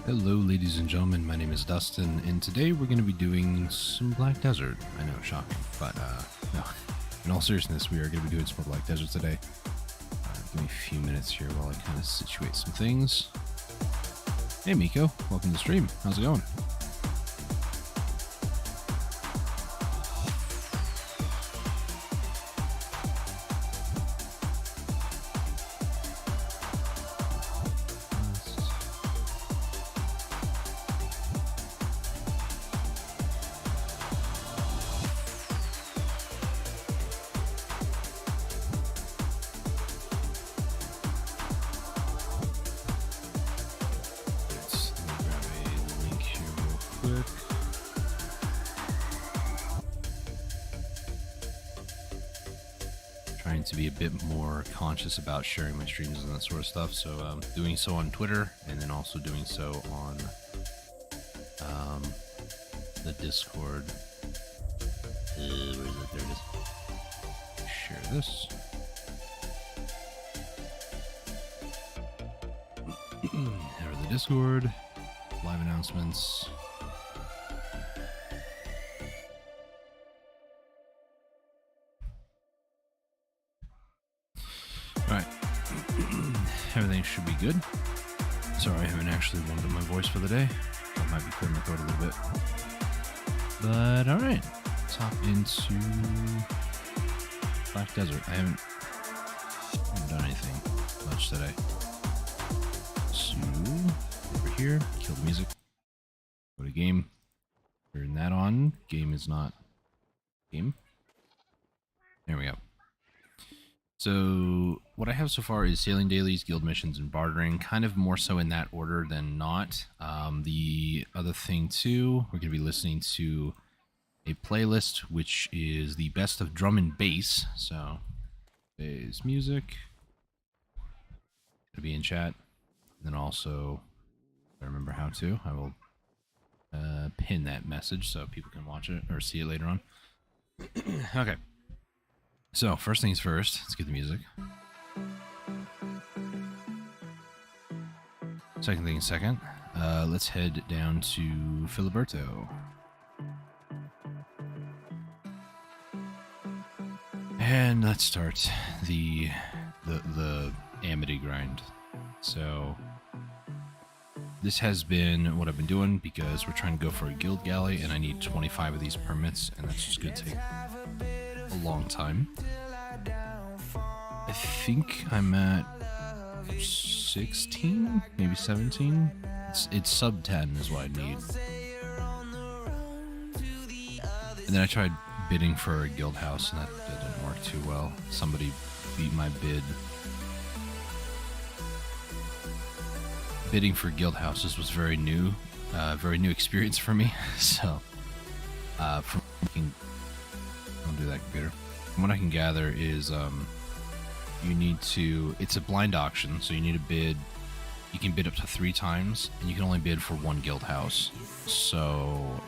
Hello ladies and gentlemen, my name is Dustin, and today we're going to be doing some Black Desert. I know, shocking, but no. In all seriousness, we are going to be doing some Black Desert today. Give me a few minutes here while I kind of situate some things. Hey Miko, welcome to the stream. How's it going? To be a bit more conscious about sharing my streams and that sort of stuff, so doing so on Twitter and then also doing so on the Discord. Where is it? There it is. Share this. There are the Discord live announcements. Alright, everything should be good. Sorry, I haven't actually warmed up my voice for the day. I might be clearing my throat a little bit. But alright, let's hop into Black Desert. I haven't done anything much today. So, over here, kill the music. Go to game. Turn that on. Game is not game. There we go. So what I have so far is sailing dailies, guild missions, and bartering, kind of more so in that order than not. The other thing too, we're going to be listening to a playlist, which is the best of drum and bass. So bass music, it'll be in chat. And then also, if I remember how to, I will pin that message so people can watch it or see it later on. Okay. So, first things first, let's get the music. Second thing second, let's head down to Filiberto. And let's start the Amity grind. So, this has been what I've been doing because we're trying to go for a guild galley and I need 25 of these permits, and that's just going to take a long time. I think I'm at 16, maybe 17. It's sub 10 is what I need. And then I tried bidding for a guild house and that didn't work too well. Somebody beat my bid. Bidding for guild houses was very new experience for me. So, I'll do that, computer. From what I can gather is you need to, it's a blind auction, so you need to bid, you can bid up to 3 times, and you can only bid for 1 guild house. So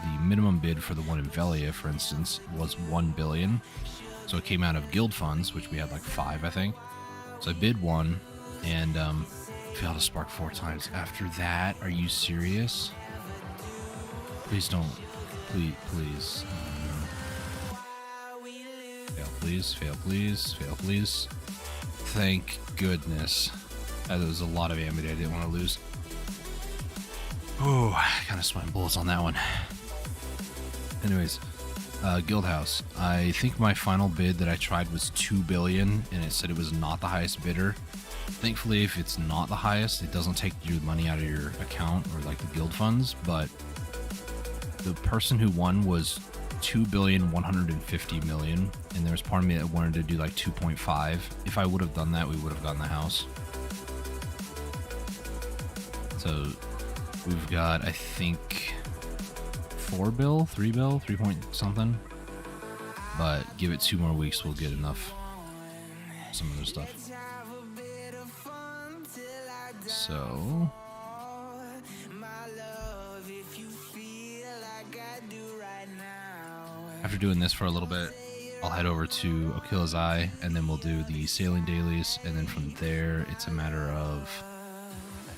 the minimum bid for the one in Velia, for instance, was 1 billion. So it came out of guild funds, which we had like 5, I think. So I bid 1, and failed to spark 4 times. After that, are you serious? Please don't, please. Fail please, fail please, fail please. Thank goodness. That was a lot of Amity I didn't want to lose. Oh, kind of sweating bullets on that one. Anyways, guild house. I think my final bid that I tried was 2 billion, and it said it was not the highest bidder. Thankfully, if it's not the highest, it doesn't take your money out of your account or like the guild funds, but the person who won was 2,150,000,000, and there was part of me that wanted to do like 2.5. If I would have done that, we would have gotten the house. So we've got, I think, 3 point something, but give it 2 more weeks, we'll get enough some other stuff. So after doing this for a little bit, I'll head over to Okila's Eye, and then we'll do the sailing dailies, and then from there, it's a matter of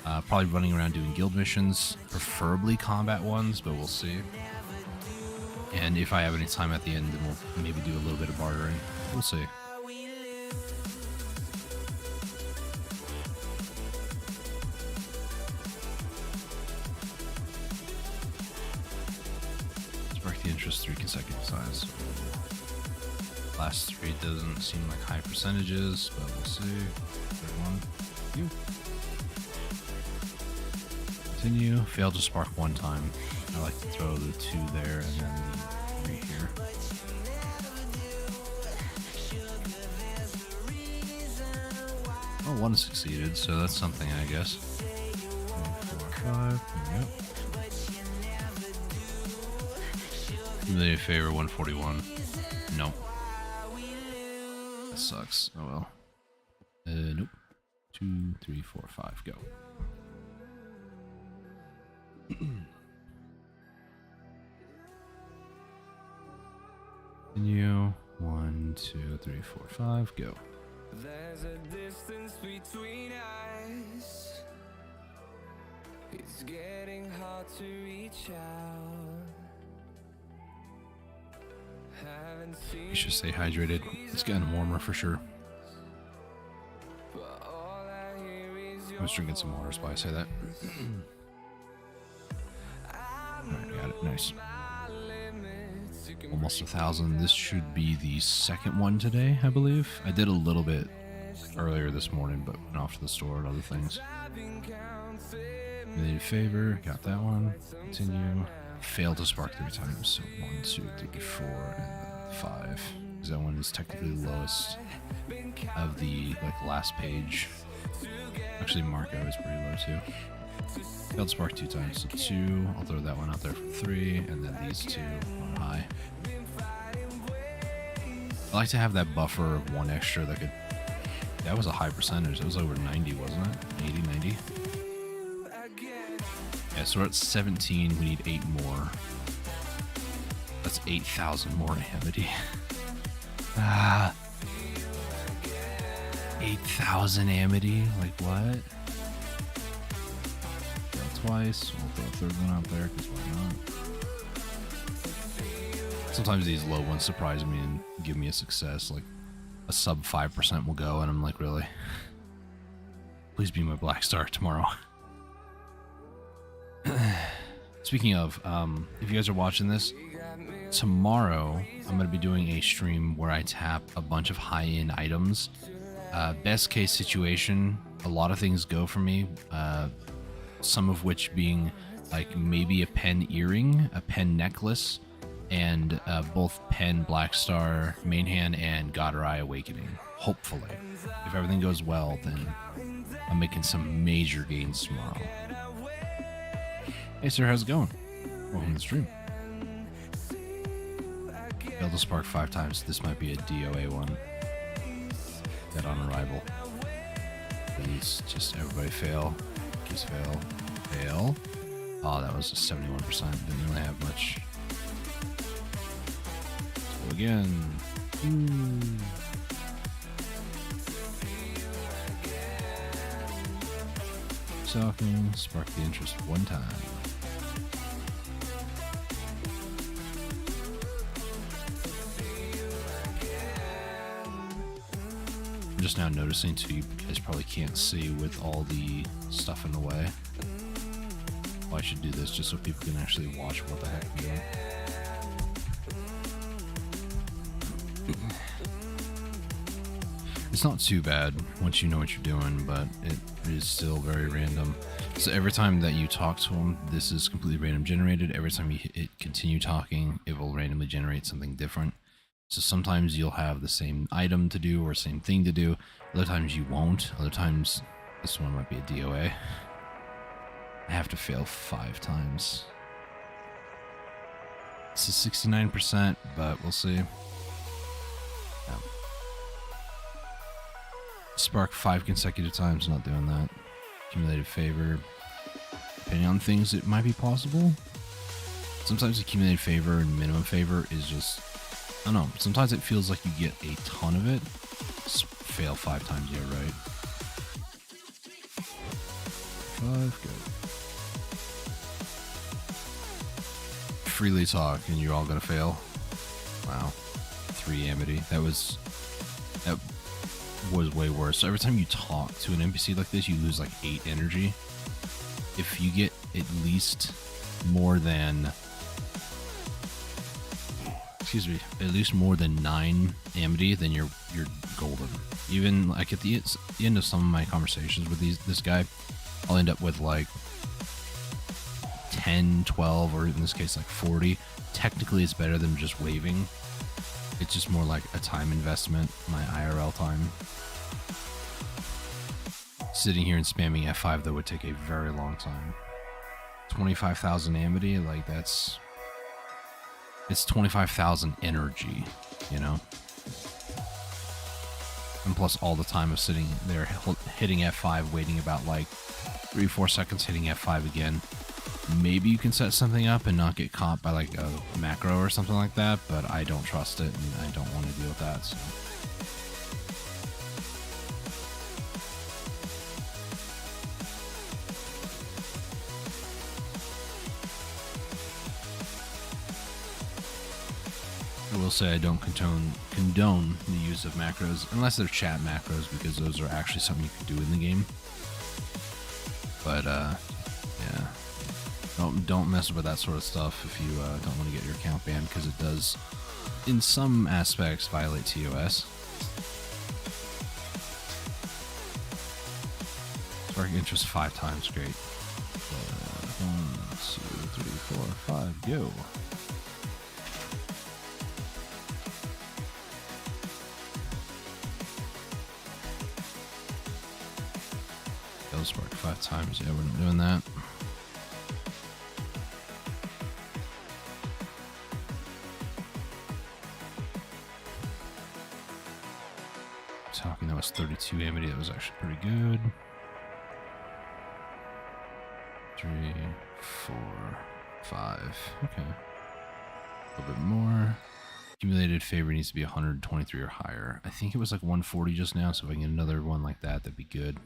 Probably running around doing guild missions, preferably combat ones, but we'll see. And if I have any time at the end, then we'll maybe do a little bit of bartering. We'll see. Spark the interest 3 consecutive times. Last 3 doesn't seem like high percentages, but we'll see. Third one. Continue. Failed to spark 1 time. I like to throw the 2 there and then the 3 here. Oh, 1 succeeded, so that's something, I guess. 3, 4, 5. Yep. Accumulated favor 141. Nope. That sucks. Oh well. Nope. 2, 3, 4, 5. Go. Continue. 1, 2, 3, 4, 5. Go. There's a distance between us. It's getting hard to reach out. You should stay hydrated. It's getting warmer for sure. I was drinking some water, that's why I say that. Alright, got it. Nice. Almost 1,000. This should be the second one today, I believe. I did a little bit earlier this morning, but went off to the store and other things. Made a favor, got that one. Continue. Failed to spark 3 times, so 1, 2, 3, 4, and then 5. Because that one is technically the lowest of the last page. Actually, Marco is pretty low too. Failed to spark 2 times, so 2. I'll throw that one out there for 3, and then these 2 on high. I like to have that buffer of 1 extra that could. That was a high percentage. It was over 90, wasn't it? 80, 90. Yeah, so we're at 17. We need 8 more. That's 8,000 more Amity. 8,000 Amity? Like what? Throw twice. We'll throw a 3rd one out there because why not? Sometimes these low ones surprise me and give me a success. Like a sub 5% will go, and I'm like, really? Please be my black star tomorrow. Speaking of, if you guys are watching this, tomorrow I'm going to be doing a stream where I tap a bunch of high-end items. Best case situation, a lot of things go for me, some of which being like maybe a pen earring, a pen necklace, and both pen Black Star, Main Hand, and Godder Eye Awakening. Hopefully. If everything goes well, then I'm making some major gains tomorrow. Hey sir, how's it going? Welcome to the stream. Failed to spark 5 times. This might be a DOA one. Dead on arrival. Please, just everybody fail. Just fail. Fail. Oh, that was a 71%. Didn't really have much. Let's go again. Talking. Spark the interest 1 time. I'm just now noticing too, you guys probably can't see with all the stuff in the way. Well, I should do this just so people can actually watch what the heck I'm doing. It's not too bad once you know what you're doing, but it is still very random. So every time that you talk to them, this is completely random generated. Every time you hit continue talking, it will randomly generate something different. So sometimes you'll have the same item to do or same thing to do. Other times you won't. Other times, this one might be a DOA. I have to fail 5 times. This is 69%, but we'll see. Yeah. Spark 5 consecutive times, not doing that. Accumulated favor. Depending on things, it might be possible. Sometimes accumulated favor and minimum favor is just, I don't know, sometimes it feels like you get a ton of it. Just fail 5 times, yeah, right. 5, go. Freely talk and you're all gonna fail. Wow. 3 Amity. That was way worse. So every time you talk to an NPC like this, you lose like 8 energy. If you get at least more than at least more than 9 Amity, then you're golden. Even like at the end of some of my conversations with this guy, I'll end up with like 10, 12, or in this case like 40. Technically it's better than just waving. It's just more like a time investment, my IRL time. Sitting here and spamming F5 though would take a very long time. 25,000 Amity, like it's 25,000 energy, you know? And plus all the time of sitting there hitting F5, waiting about like 3-4 seconds, hitting F5 again. Maybe you can set something up and not get caught by like a macro or something like that, but I don't trust it and I don't want to deal with that, so. I will say I don't condone the use of macros, unless they're chat macros, because those are actually something you can do in the game. But, yeah. Don't mess with that sort of stuff if you don't want to get your account banned, because it does, in some aspects, violate TOS. Spark interest 5 times, great. 1, 2, 3, 4, 5, go. Spark 5 times, yeah, we're not doing that. Talking, that was 32 Amity, that was actually pretty good. 3, 4, 5, okay. A little bit more. Accumulated favor needs to be 123 or higher. I think it was like 140 just now, so if I can get another one like that, that'd be good.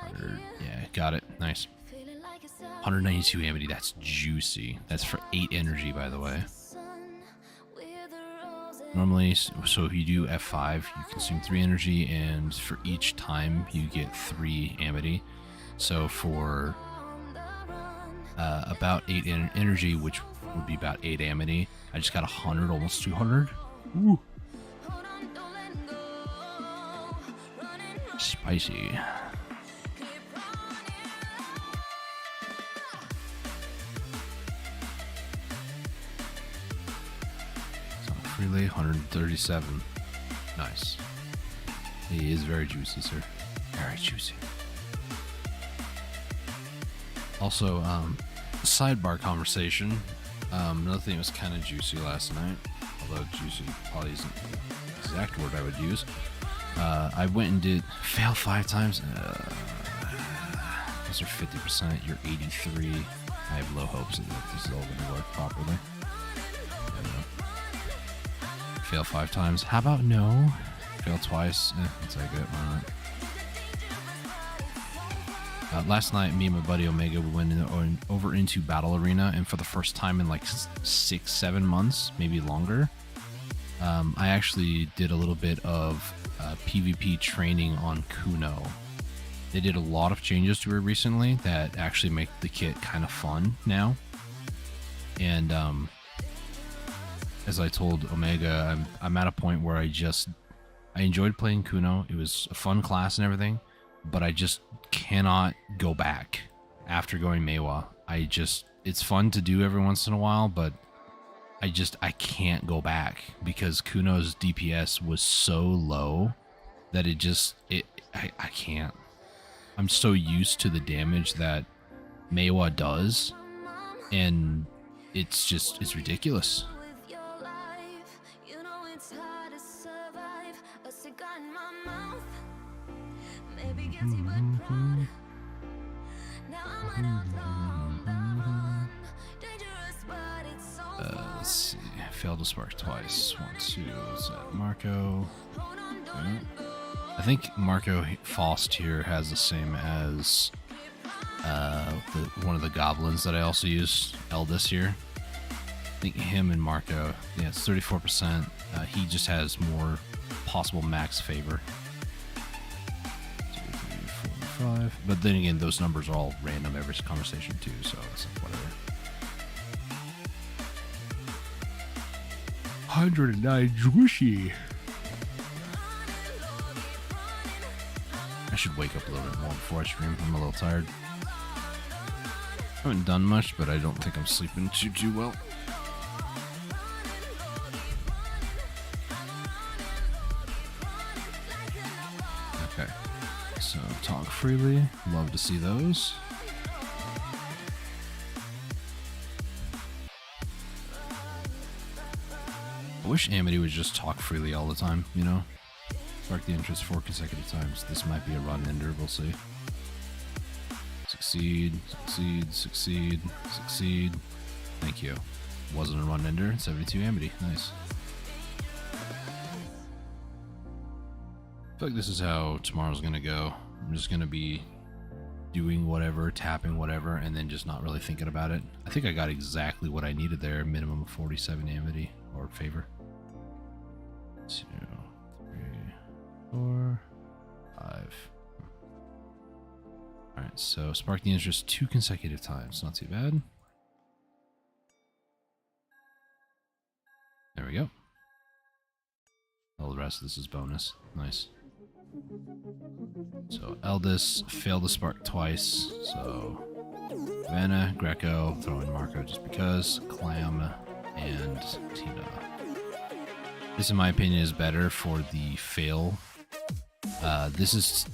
100, yeah, got it. Nice. 192 Amity, that's juicy. That's for 8 energy, by the way. Normally, so if you do F5, you consume 3 energy, and for each time you get 3 Amity. So for about 8 energy, which would be about 8 Amity, I just got 100, almost 200. Ooh. Spicy. Relay 137. Nice. He is very juicy, sir. Very juicy. Also, sidebar conversation. Another thing that was kind of juicy last night, although juicy probably isn't the exact word I would use. I went and did fail 5 times. Those are 50%. You're 83. I have low hopes that this is all going to work properly. Fail 5 times. How about no? Fail twice. I'll take it. Why not? Last night, me and my buddy Omega, we went over into Battle Arena, and for the first time in like 6-7 months, maybe longer, I actually did a little bit of PvP training on Kuno. They did a lot of changes to it recently that actually make the kit kind of fun now. And as I told Omega, I'm at a point where I enjoyed playing Kuno. It was a fun class and everything, but I just cannot go back after going Meiwa. It's fun to do every once in a while, but I can't go back because Kuno's DPS was so low that I can't. I'm so used to the damage that Meiwa does, and it's ridiculous. Let's see. Failed to spark twice. 1, 2. Is that Marco? Okay. I think Marco Faust here has the same as one of the goblins that I also use, Eldis here. I think him and Marco, yeah, it's 34%. He just has more possible max favor. 2, 3, 4, 5. But then again, those numbers are all random every conversation too, so it's whatever. 109 Jwishy. I should wake up a little bit more before I stream. I'm a little tired. I haven't done much, but I don't think I'm sleeping too well. Okay. So, talk freely. Love to see those. I wish Amity would just talk freely all the time, you know? Spark the interest 4 consecutive times. This might be a run ender, we'll see. Succeed, succeed, succeed, succeed. Thank you. Wasn't a run ender. 72 Amity. Nice. I feel like this is how tomorrow's gonna go. I'm just gonna be doing whatever, tapping whatever, and then just not really thinking about it. I think I got exactly what I needed there. Minimum of 47 Amity or favor. 2, 3, 4, 5. Alright, so spark the interest 2 consecutive times. Not too bad. There we go. All the rest of this is bonus. Nice. So Eldis failed to spark twice. So Vanna, Greco, throw in Marco just because. Clam, and Tina. This, in my opinion, is better for the fail. This is,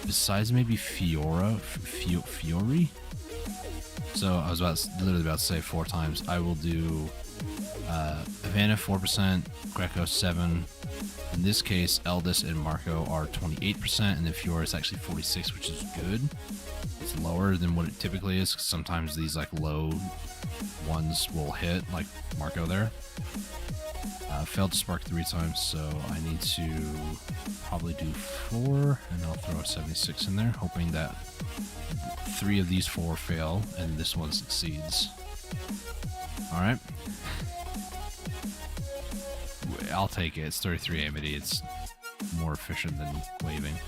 besides maybe Fiori. So I was literally about to say 4 times. I will do Vanna 4%, Greco 7. In this case, Eldis and Marco are 28%, and then Fiora is actually 46, which is good. It's lower than what it typically is, 'cause sometimes these like low ones will hit, like Marco there. Failed to spark 3 times, so I need to probably do 4, and I'll throw a 76 in there, hoping that 3 of these 4 fail, and this one succeeds. Alright. I'll take it. It's 33 Amity. It's more efficient than waving.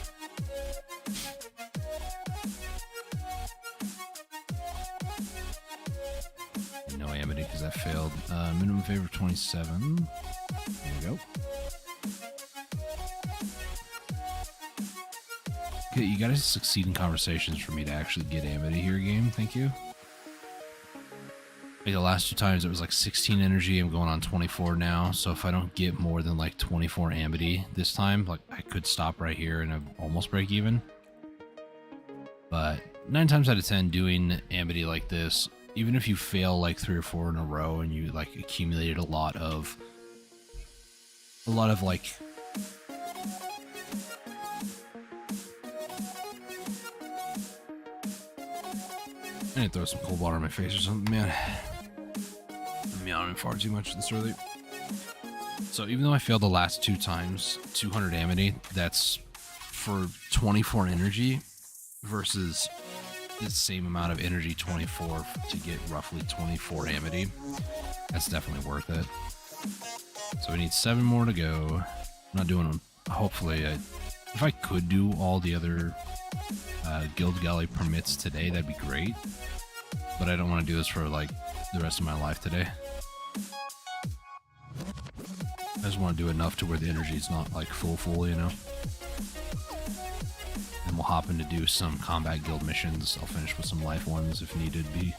No Amity because that failed. Minimum favor 27. There we go. Okay, you gotta succeed in conversations for me to actually get Amity here, game. Thank you. Like the last 2 times it was like 16 energy. I'm going on 24 now. So if I don't get more than like 24 Amity this time, like I could stop right here and I'd almost break even. But 9 times out of 10 doing Amity like this, even if you fail like 3 or 4 in a row and you like accumulated a lot of like I need to throw some cold water in my face or something, man. I'm yawning far too much this early. So even though I failed the last 2 times, 200 Amity, that's for 24 energy versus the same amount of energy, 24, to get roughly 24 Amity. That's definitely worth it. So we need 7 more to go. I'm not doing them. Hopefully, if I could do all the other Guild Galley permits today, that'd be great. But I don't want to do this for like the rest of my life today. I just want to do enough to where the energy's not like full, you know? And we'll hop in to do some combat guild missions. I'll finish with some life ones if need be.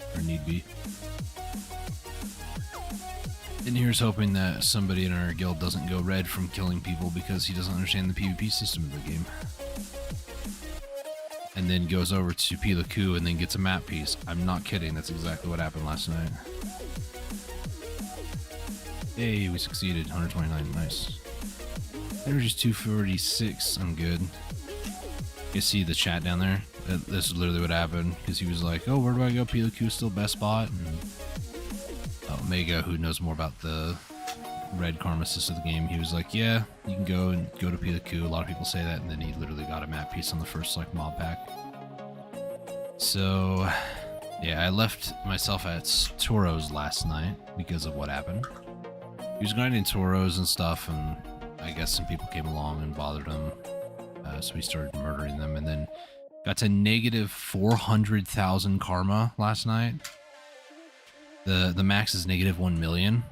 And here's hoping that somebody in our guild doesn't go red from killing people because he doesn't understand the PvP system of the game. And then goes over to Pila Ku and then gets a map piece. I'm not kidding, that's exactly what happened last night. Hey, we succeeded. 129, nice. Energy's 246, I'm good. You see the chat down there? This is literally what happened, because he was like, oh, where do I go? Pila Ku is still best spot. And Omega, who knows more about the red karma assist of the game, he was like, yeah, you can go to P the coup. A lot of people say that, and then he literally got a map piece on the first like mob pack. So yeah, I left myself at Toros last night because of what happened. He was grinding Toros and stuff, and I guess some people came along and bothered him, so he started murdering them, and then got to negative 400,000 karma last night. The max is negative 1 million.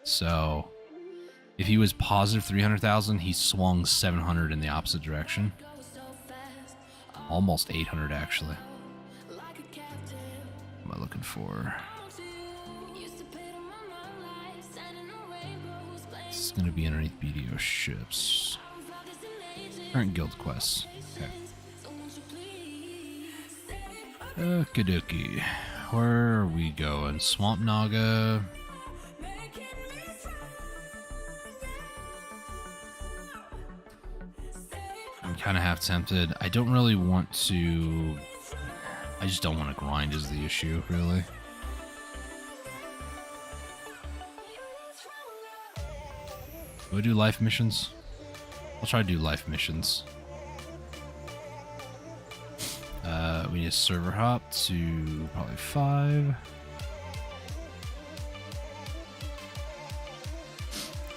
So if he was positive 300,000, he swung 700 in the opposite direction. Almost 800 actually. What am I looking for? This is going to be underneath BDO ships. Current guild quests. Okay. Okie dokie. Where are we going? Swamp Naga. I'm kind of half tempted. I don't really want to... I just don't want to grind is the issue, really. Do I do life missions? I'll try to do life missions. We need a server hop to probably 5.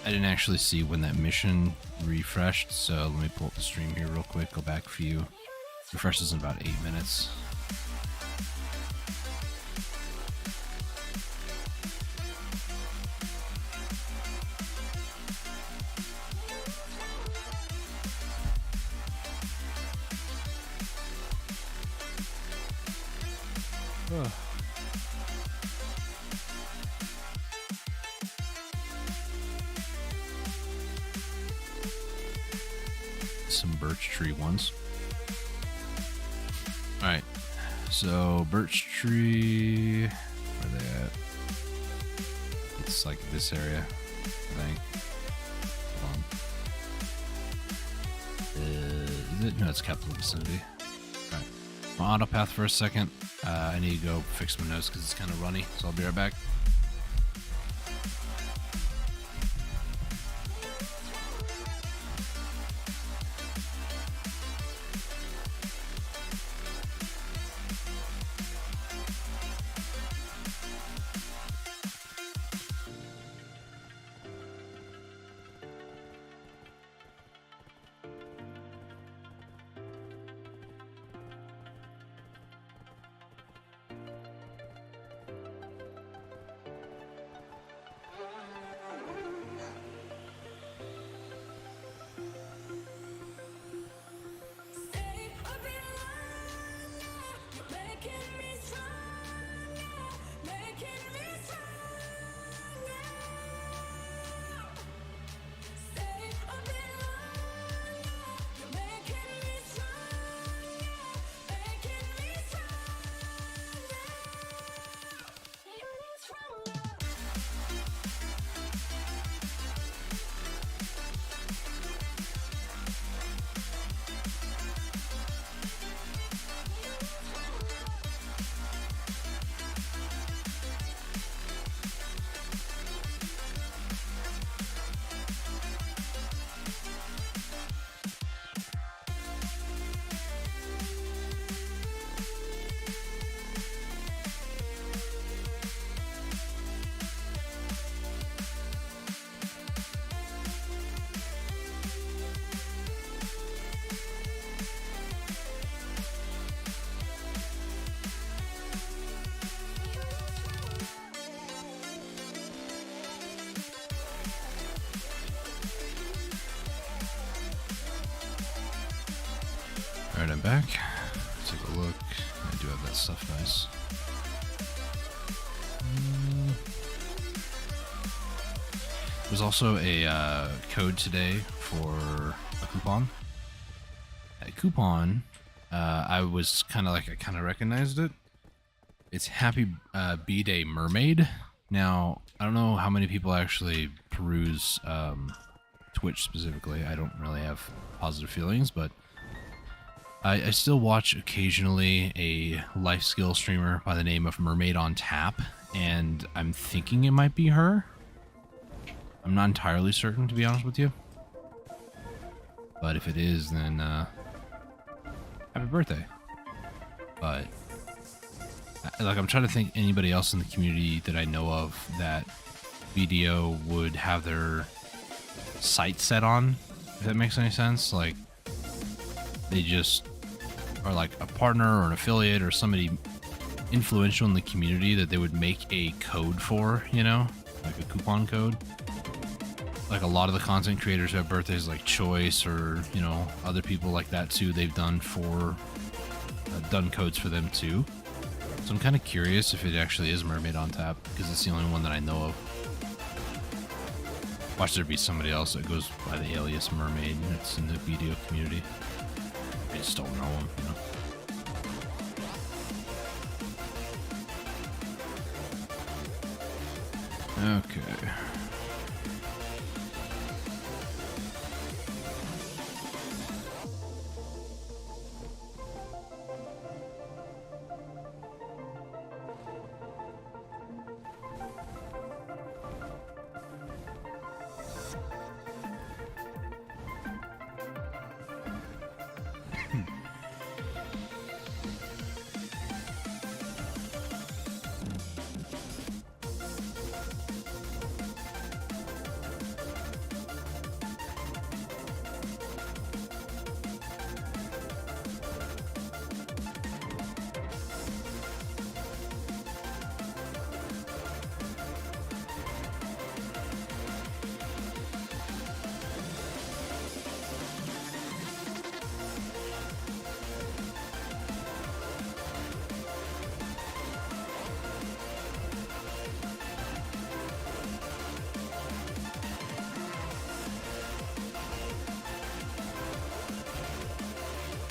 I didn't actually see when that mission refreshed, so let me pull up the stream here real quick, go back a few. Refreshes in about 8 minutes. Some birch tree ones. Alright, so birch tree, where are they at? It's like this area, I think. Hold on. Is it? No, it's capital vicinity. Alright, on auto path for a second. I need to go fix my nose because it's kind of runny, so I'll be right back. Alright, I'm back. Take a look. I do have that stuff nice. There's also a code today for a coupon. A coupon, I was kind of like, I kind of recognized it. It's Happy B-Day Mermaid. Now, I don't know how many people actually peruse Twitch specifically. I don't really have positive feelings, but I still watch occasionally a life skill streamer by the name of Mermaid on Tap, and I'm thinking it might be her. I'm not entirely certain, to be honest with you. But if it is, then happy birthday. But like, I'm trying to think anybody else in the community that I know of that video would have their sight set on, if that makes any sense. Like, they just are like a partner or an affiliate or somebody influential in the community that they would make a code for, you know, like a coupon code. Like a lot of the content creators who have birthdays like Choice or, you know, other people like that too, they've done done codes for them too. So I'm kind of curious if it actually is Mermaid on Tap, because it's the only one that I know of. Watch there be somebody else that goes by the alias Mermaid that's in the video community. I just don't know them, you know. Okay.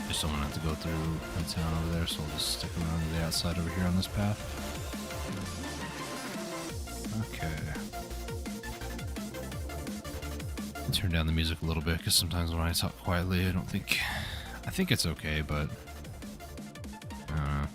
Just don't want to have to go through the town over there, so I'll just stick around to the outside over here on this path. Okay. I'll turn down the music a little bit, because sometimes when I talk quietly, I think it's okay, but I don't know.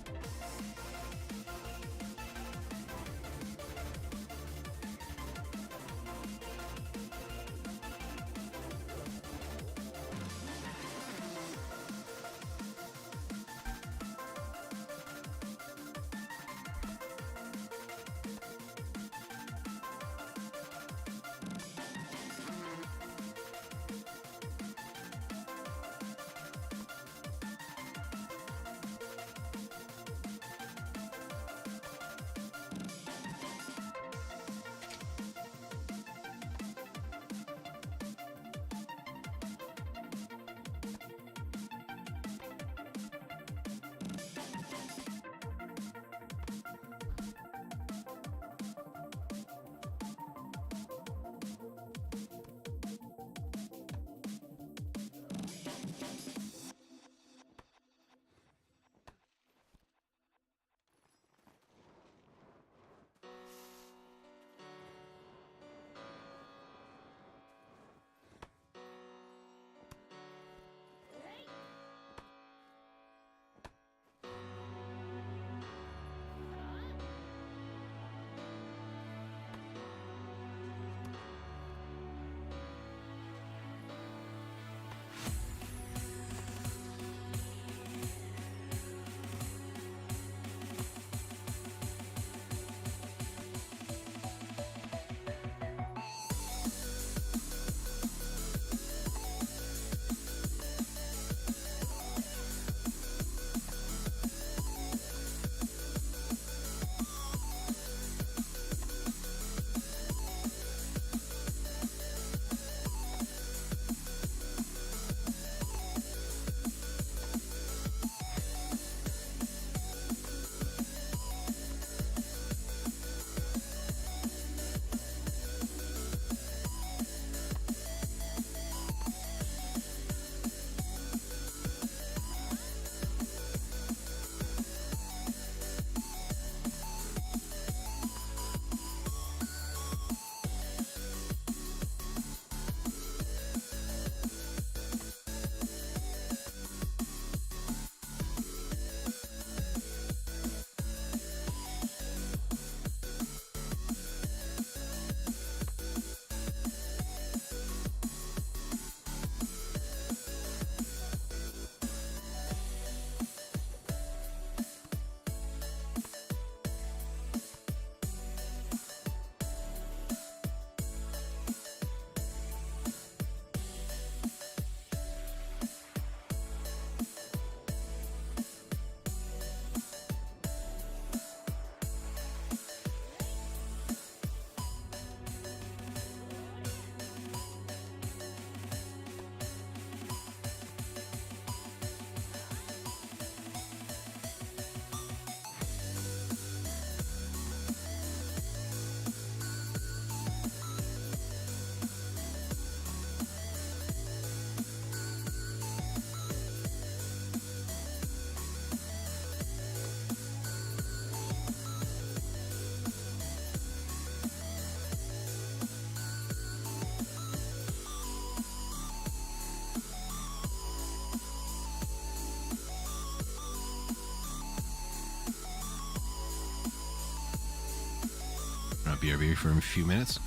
BRB for a few minutes.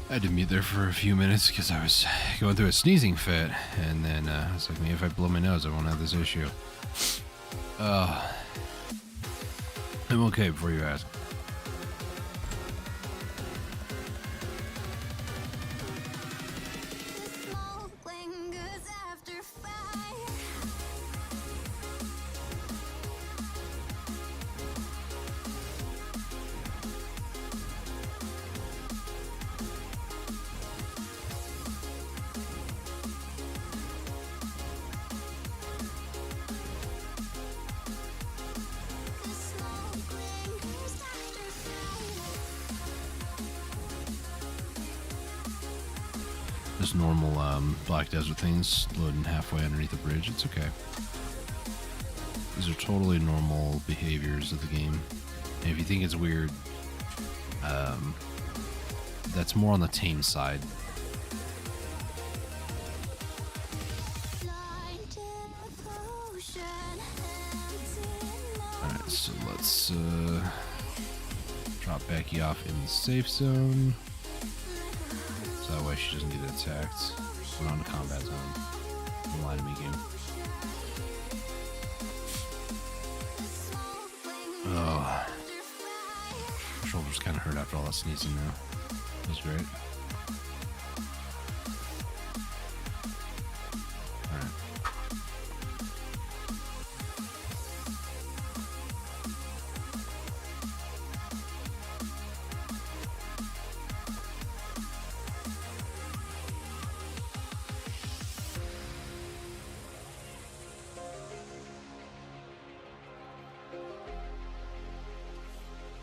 I had to mute there for a few minutes because I was going through a sneezing fit, and then I was like, maybe if I blow my nose, I won't have this issue. I'm okay before you ask. Just normal Black Desert things loading halfway underneath the bridge. It's okay. These are totally normal behaviors of the game. And if you think it's weird, that's more on the tame side. Alright, so let's drop Becky off in the safe zone. So that way she doesn't get attacked. We're on the combat zone. Don't lie to me, game. Oh. My shoulders kind of hurt after all that sneezing now. That was great. Alright.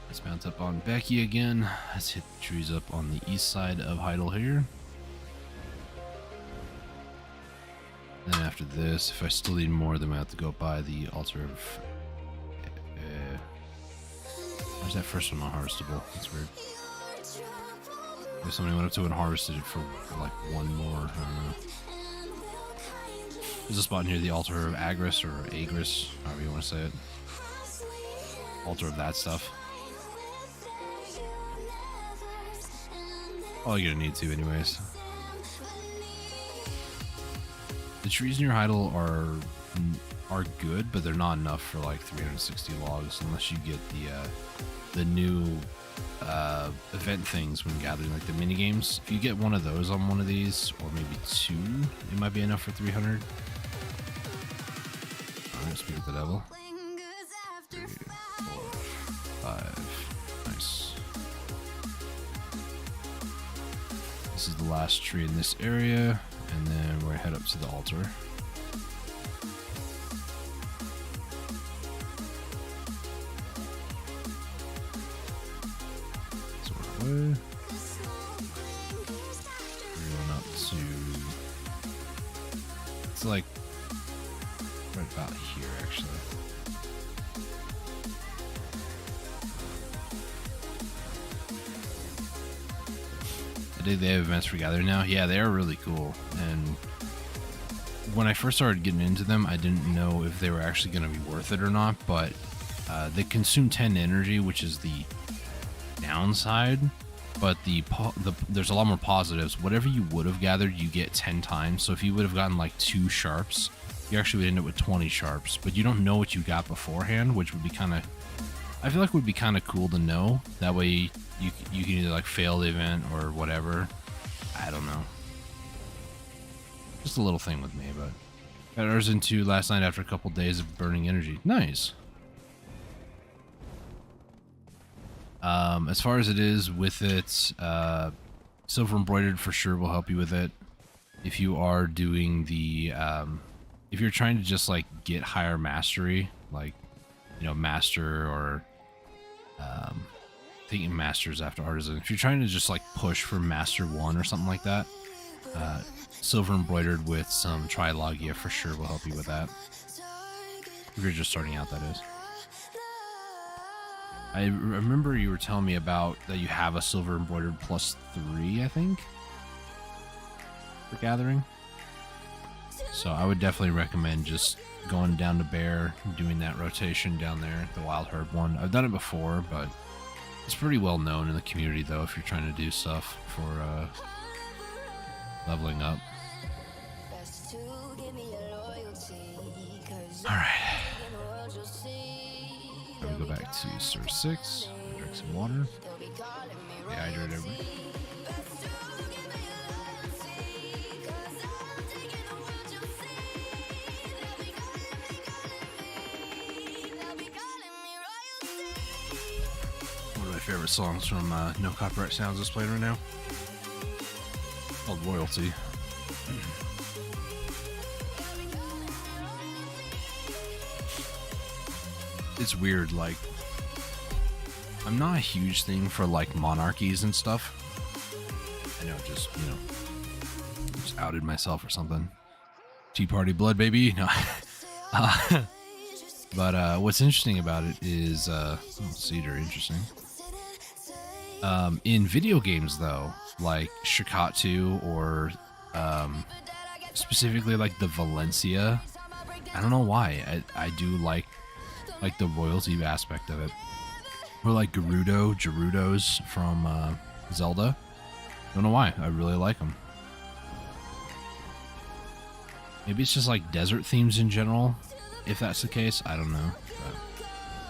Let's mount up on Becky again. Let's hit the trees up on the east side of Heidel here. Then after this, if I still need more, then I have to go by the altar of... where's that first one not harvestable? That's weird. If somebody went up to it and harvested it for like one more, I don't know. There's a spot near the altar of Agris, or Agris, however you want to say it. Altar of that stuff. All you're gonna need to anyways. The trees near Heidel are good, but they're not enough for like 360 logs unless you get the new event things when gathering, like the mini games. If you get one of those on one of these, or maybe two, it might be enough for 300. Alright, speak of the devil. 3, 4, 5. Nice. This is the last tree in this area, and then we're gonna head up to the altar. So we're away. We're going up to... It's like right about here, actually. They have events for gathering now. Yeah, they are really cool. And when I first started getting into them, I didn't know if they were actually going to be worth it or not. But they consume 10 energy, which is the downside. but there's a lot more positives. Whatever you would have gathered, you get 10 times. So if you would have gotten like 2 sharps, you actually would end up with 20 sharps. But you don't know what you got beforehand, which would be kind of, I feel like would be kind of cool to know. That way you can either like fail the event or whatever. I don't know. Just a little thing with me, but got Artisan 2 last night after a couple days of burning energy. Nice. As far as it is with it, silver embroidered for sure will help you with it. If you are doing the, if you're trying to just like get higher mastery, like, you know, master or, thinking masters after artisan. If you're trying to just like push for master 1 or something like that, silver embroidered with some trilogia for sure will help you with that. If you're just starting out, that is. I remember you were telling me about that you have a silver embroidered +3, I think, for gathering. So I would definitely recommend just going down to Bear, doing that rotation down there, the wild herb one. I've done it before, but it's pretty well known in the community though if you're trying to do stuff for leveling up. Alright. Let me go back to Sir 6, drink some water, dehydrate everybody. One of my favorite songs from No Copyright Sounds is playing right now, called Royalty. It's weird, like, I'm not a huge thing for like monarchies and stuff. I know, just, you know, just outed myself or something. Tea Party blood, baby. No. But what's interesting about it is, cedar, interesting. In video games though, like Shikatu or specifically like the Valencia, I don't know why, I do like the royalty aspect of it. Or like Gerudos from Zelda. Don't know why, I really like them. Maybe it's just like desert themes in general. If that's the case, I don't know. But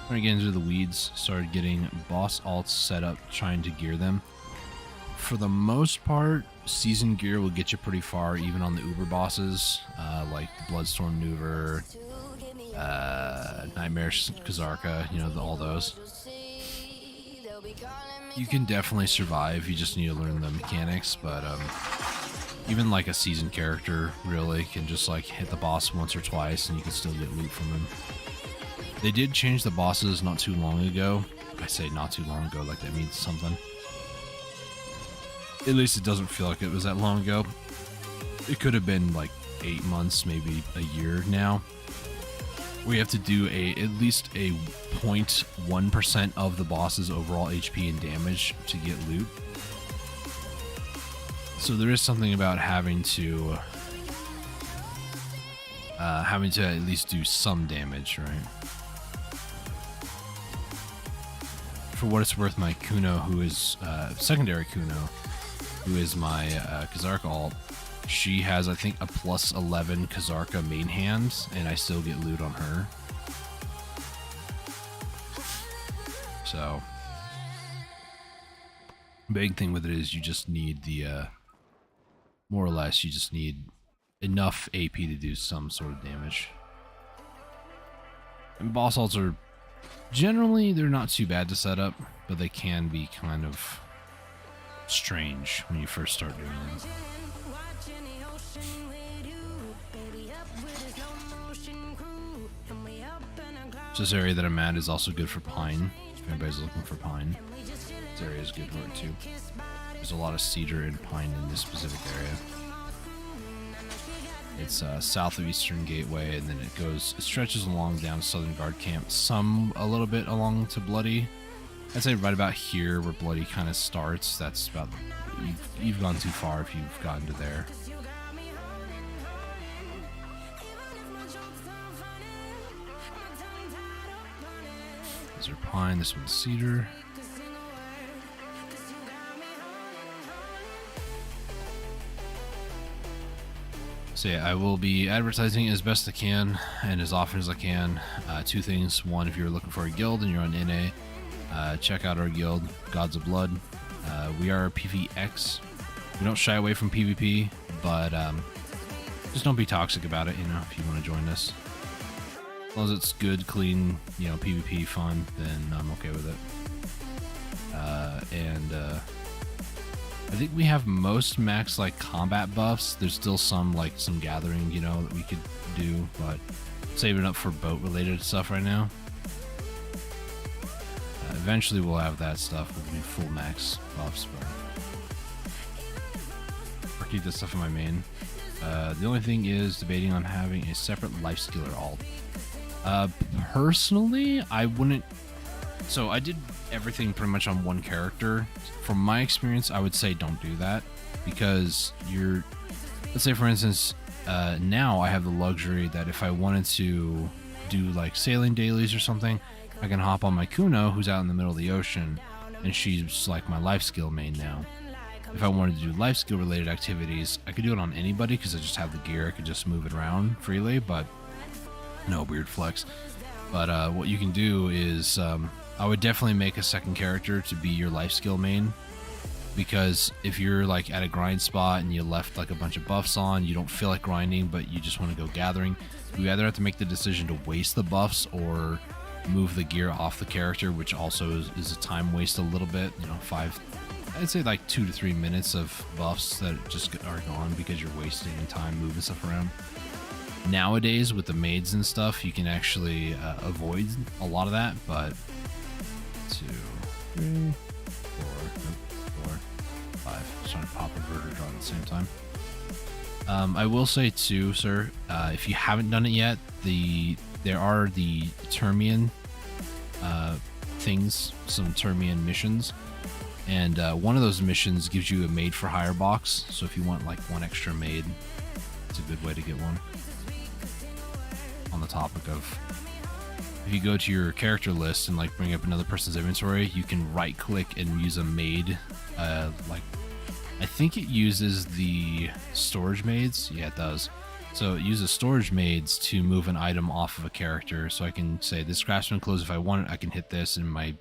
I'm gonna get into the weeds. Started getting boss alts set up, trying to gear them. For the most part, season gear will get you pretty far, even on the Uber bosses, like Bloodstorm Maneuver, Nightmare Kazarka, you know, all those. You can definitely survive, you just need to learn the mechanics, but even like a seasoned character really can just like hit the boss once or twice and you can still get loot from him. They did change the bosses not too long ago. I say not too long ago like that means something. At least it doesn't feel like it was that long ago. It could have been like 8 months, maybe a year now. We have to do at least a 0.1% of the boss's overall HP and damage to get loot. So there is something about having to at least do some damage, right? For what it's worth, my Kuno, who is secondary Kuno, who is my Kazarka alt, she has, I think, a +11 Kazarka main hand, and I still get loot on her. So, big thing with it is you just need the, more or less, you just need enough AP to do some sort of damage. And boss alts are, generally, they're not too bad to set up, but they can be kind of strange when you first start doing them. So this area that I'm at is also good for pine. If anybody's looking for pine, this area is good for it too. There's a lot of cedar and pine in this specific area. It's south of Eastern Gateway, and then it stretches along down to Southern Guard Camp, some a little bit along to Bloody. I'd say right about here where Bloody kind of starts. That's about, you've gone too far if you've gotten to there. These are pine, this one's cedar. So yeah, I will be advertising as best I can and as often as I can. Two things. One, if you're looking for a guild and you're on NA, check out our guild, Gods of Blood. We are PvX. We don't shy away from PvP, but just don't be toxic about it, you know, if you want to join us. As long as it's good, clean, you know, PvP fun, then I'm okay with it. I think we have most max like combat buffs. There's still some like some gathering, you know, that we could do, but saving up for boat related stuff right now. Eventually we'll have that stuff. We'll be full max buffs, but I'll keep this stuff in my main. The only thing is debating on having a separate life skiller alt. Personally, I wouldn't. So I did everything pretty much on one character. From my experience, I would say don't do that, because you're, let's say for instance, now I have the luxury that if I wanted to do like sailing dailies or something, I can hop on my Kuno, who's out in the middle of the ocean, and she's like my life skill main now. If I wanted to do life skill related activities, I could do it on anybody because I just have the gear. I could just move it around freely, but no weird flex. But what you can do is I would definitely make a second character to be your life skill main, because if you're like at a grind spot and you left like a bunch of buffs on, you don't feel like grinding, but you just want to go gathering, you either have to make the decision to waste the buffs or move the gear off the character, which also is a time waste a little bit, you know, I'd say like 2 to 3 minutes of buffs that just are gone because you're wasting time moving stuff around. Nowadays with the maids and stuff, you can actually avoid a lot of that, but 2, 3, 4, 5. Just trying to pop inverter draw at the same time. I will say too, sir, if you haven't done it yet, there are the Termian things, some Termian missions, and one of those missions gives you a maid for hire box. So if you want like one extra maid, it's a good way to get one. On the topic of, if you go to your character list and like bring up another person's inventory, you can right click and use a maid. Like I think it uses the storage maids. Yeah, it does. So it uses storage maids to move an item off of a character. So I can say this craftsman clothes, if I want it, I can hit this and my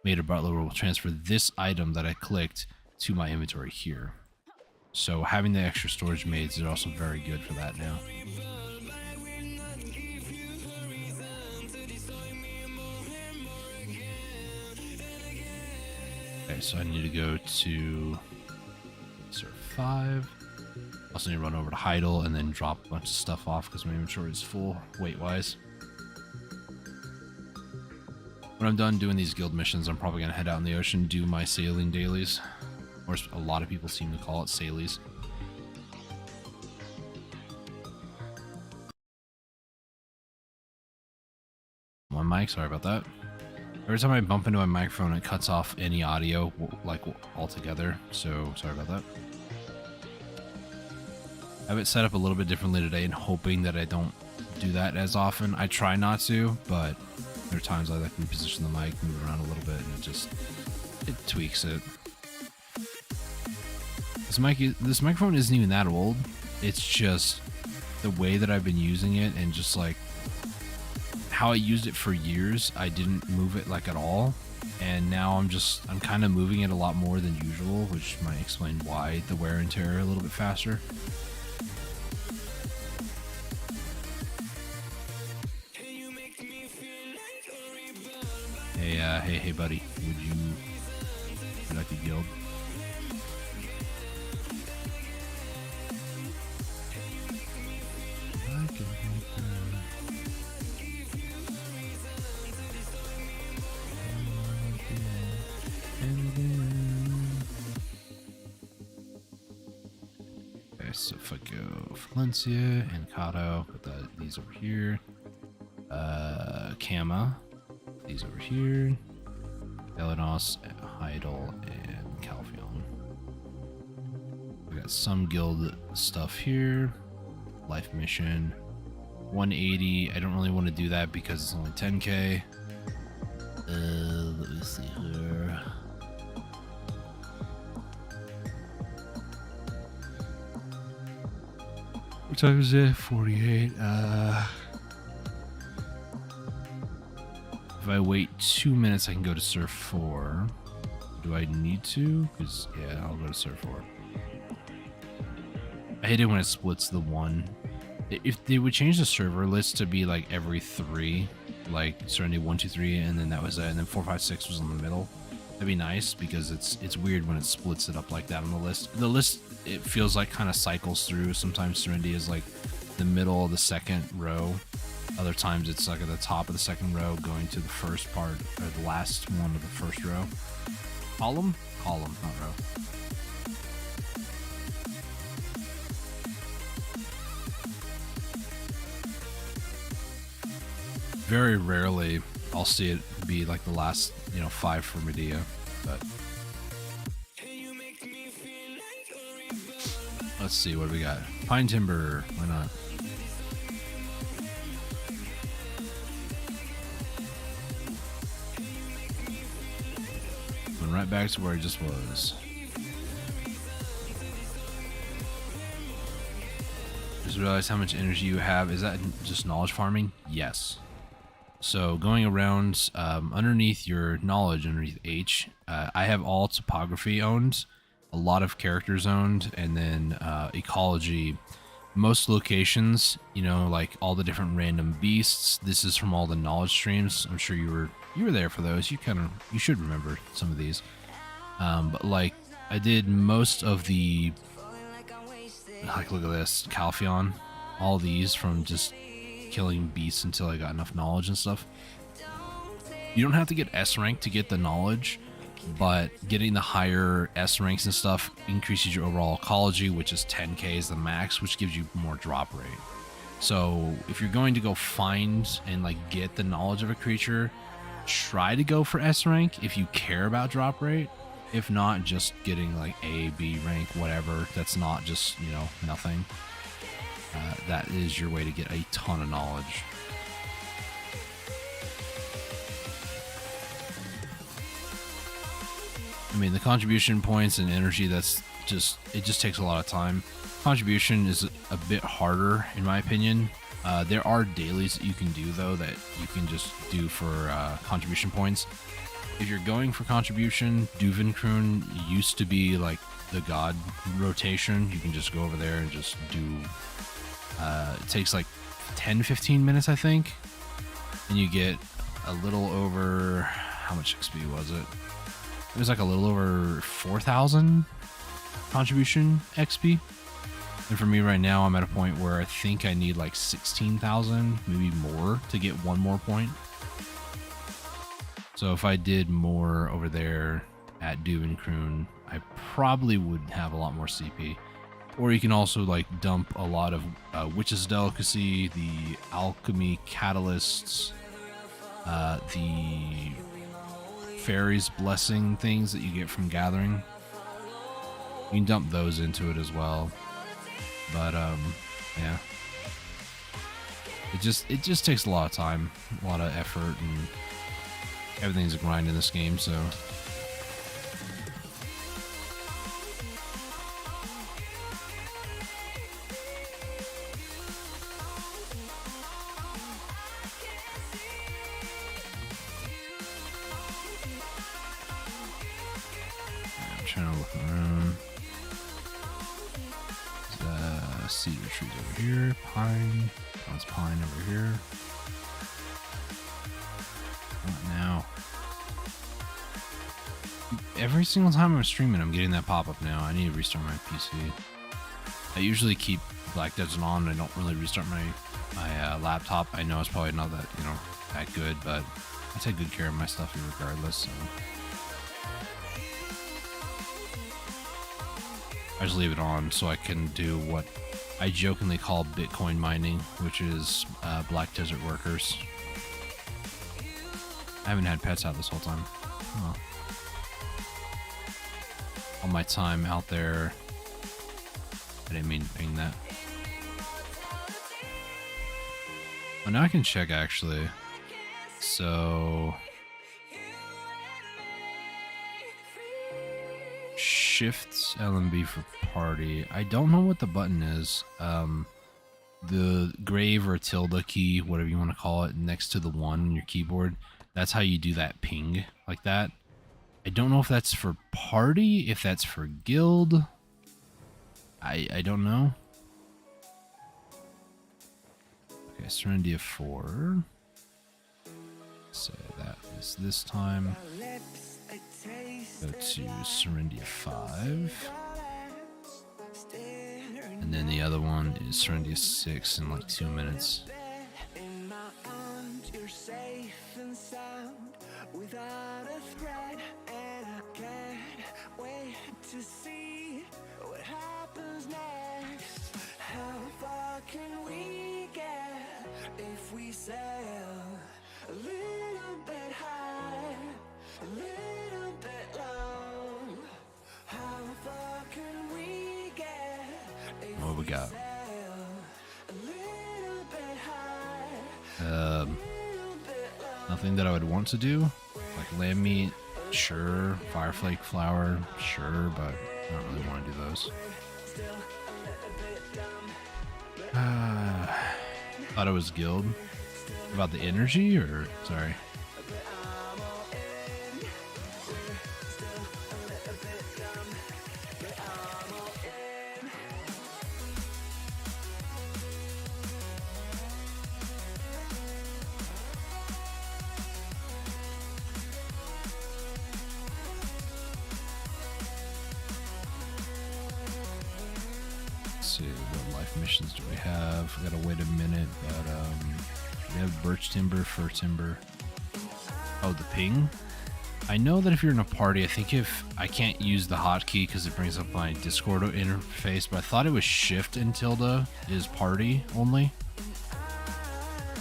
maid or butler will transfer this item that I clicked to my inventory here. So having the extra storage maids is also very good for that now. Okay, so I need to go to Serve 5. Also need to run over to Heidel and then drop a bunch of stuff off because my inventory is full weight-wise. When I'm done doing these guild missions, I'm probably going to head out in the ocean and do my sailing dailies. Or a lot of people seem to call it Sailies. My mic, sorry about that. Every time I bump into my microphone, it cuts off any audio, like, altogether. So, sorry about that. I have it set up a little bit differently today and hoping that I don't do that as often. I try not to, but there are times I like to reposition the mic, move it around a little bit, and it tweaks it. This microphone isn't even that old. It's just the way that I've been using it and just like how I used it for years. I didn't move it like at all. And now I'm kind of moving it a lot more than usual, which might explain why the wear and tear a little bit faster. Hey, buddy, would you like a guild? Okay, so if I go Valencia and Kato, put these over here. Kama, these over here. Delanos, Heidel, and Calphion. We got some guild stuff here. Life mission. 180. I don't really want to do that because it's only 10k. Let me see here. We're What time is it? 48. If I wait 2 minutes, I can go to Surf 4. Do I need to? Because, yeah, I'll go to Surf 4. I hate it when it splits the one. If they would change the server list to be like every 3, like Serenity 1, 2, 3, and then that was it, and then 4, 5, 6 was in the middle, that'd be nice, because it's weird when it splits it up like that on the list. The list, it feels like kind of cycles through. Sometimes Serenity is like the middle of the second row. Other times it's like at the top of the second row going to the first part, or the last one of the first row. Column? Column, not row. Very rarely I'll see it be like the last, 5 for Medea, but let's see, what do we got? Pine Timber, why not? Went right back to where I just was. Just realized how much energy you have. Is that just knowledge farming? Yes. So going around underneath your knowledge, underneath H, I have all topography owned, a lot of characters owned, and then ecology. Most locations, like all the different random beasts. This is from all the knowledge streams. I'm sure you were there for those. You should remember some of these. But like I did most of the, like, look at this, Calpheon, all these from just killing beasts until I got enough knowledge and stuff. You don't have to get S rank to get the knowledge, but getting the higher S ranks and stuff increases your overall ecology, which is 10k is the max, which gives you more drop rate. So if you're going to go find and like get the knowledge of a creature, try to go for S rank if you care about drop rate. If not, just getting like A, B rank, whatever. That's not just, nothing. That is your way to get a ton of knowledge. I mean, the contribution points and energy, it just takes a lot of time. Contribution is a bit harder, in my opinion. There are dailies that you can do, though, that you can just do for contribution points. If you're going for contribution, Duvenkroon used to be like the god rotation. You can just go over there and just do... it takes like 10-15 minutes, I think, and you get a little over... How much XP was it? It was like a little over 4,000 contribution XP. And for me right now, I'm at a point where I think I need like 16,000, maybe more, to get one more point. So if I did more over there at Duvenkroon, I probably would have a lot more CP. Or you can also like dump a lot of Witch's Delicacy, the Alchemy Catalysts, the Fairy's Blessing things that you get from gathering. You can dump those into it as well. But yeah. It just takes a lot of time, a lot of effort, and everything's a grind in this game, so... I'm trying to look around. There's cedar trees over here, pine. That's pine over here. Not now. Every single time I'm streaming, I'm getting that pop-up now. I need to restart my PC. I usually keep Black Desert on. I don't really restart my laptop. I know it's probably not that, that good, but I take good care of my stuff regardless, so... I just leave it on so I can do what I jokingly call Bitcoin mining, which is Black Desert workers. I haven't had pets out this whole time. Oh. All my time out there. I didn't mean to ping that. Oh, now I can check actually. So... Shift LMB for party. I don't know what the button is. the grave or tilde key, whatever you want to call it, next to the 1 on your keyboard. That's how you do that ping like that. I don't know if that's for party, if that's for guild. I don't know. Okay, Serenity of 4. Say that is this time. Go to Serenity of 5. And then the other one is Serenity of 6 in like 2 minutes. To see what happens next. How far can we get if we sail a little bit high, a little bit low? How far can we get if What we got? sail a little bit high, a little bit low? Nothing that I would want to do. Like lamb meat, sure. Fireflake flour, sure, but I don't really want to do those. Thought it was guild. About the energy, or sorry. See what life missions do we have. We gotta wait a minute, but we have birch timber, fir timber. Oh, the ping. I know that if you're in a party, I think if I can't use the hotkey because it brings up my Discord interface, but I thought it was shift and tilde is party only.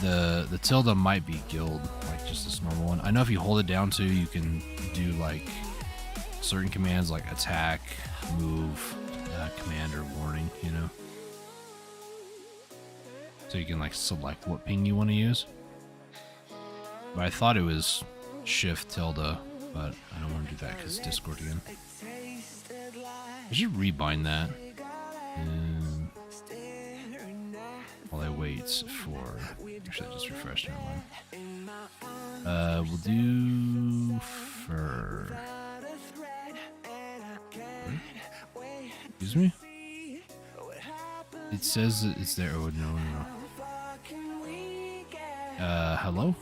The tilde might be guild, like just this normal one. I know if you hold it down too, you can do like certain commands like attack, move, command, or warning, you know. So you can like select what ping you want to use. But I thought it was shift tilde, but I don't want to do that because Discord again. I should rebind that. And while I wait for... Actually, I just refreshed, never mind. We'll do fur. Excuse me? It says it's there. Oh, no. Hello?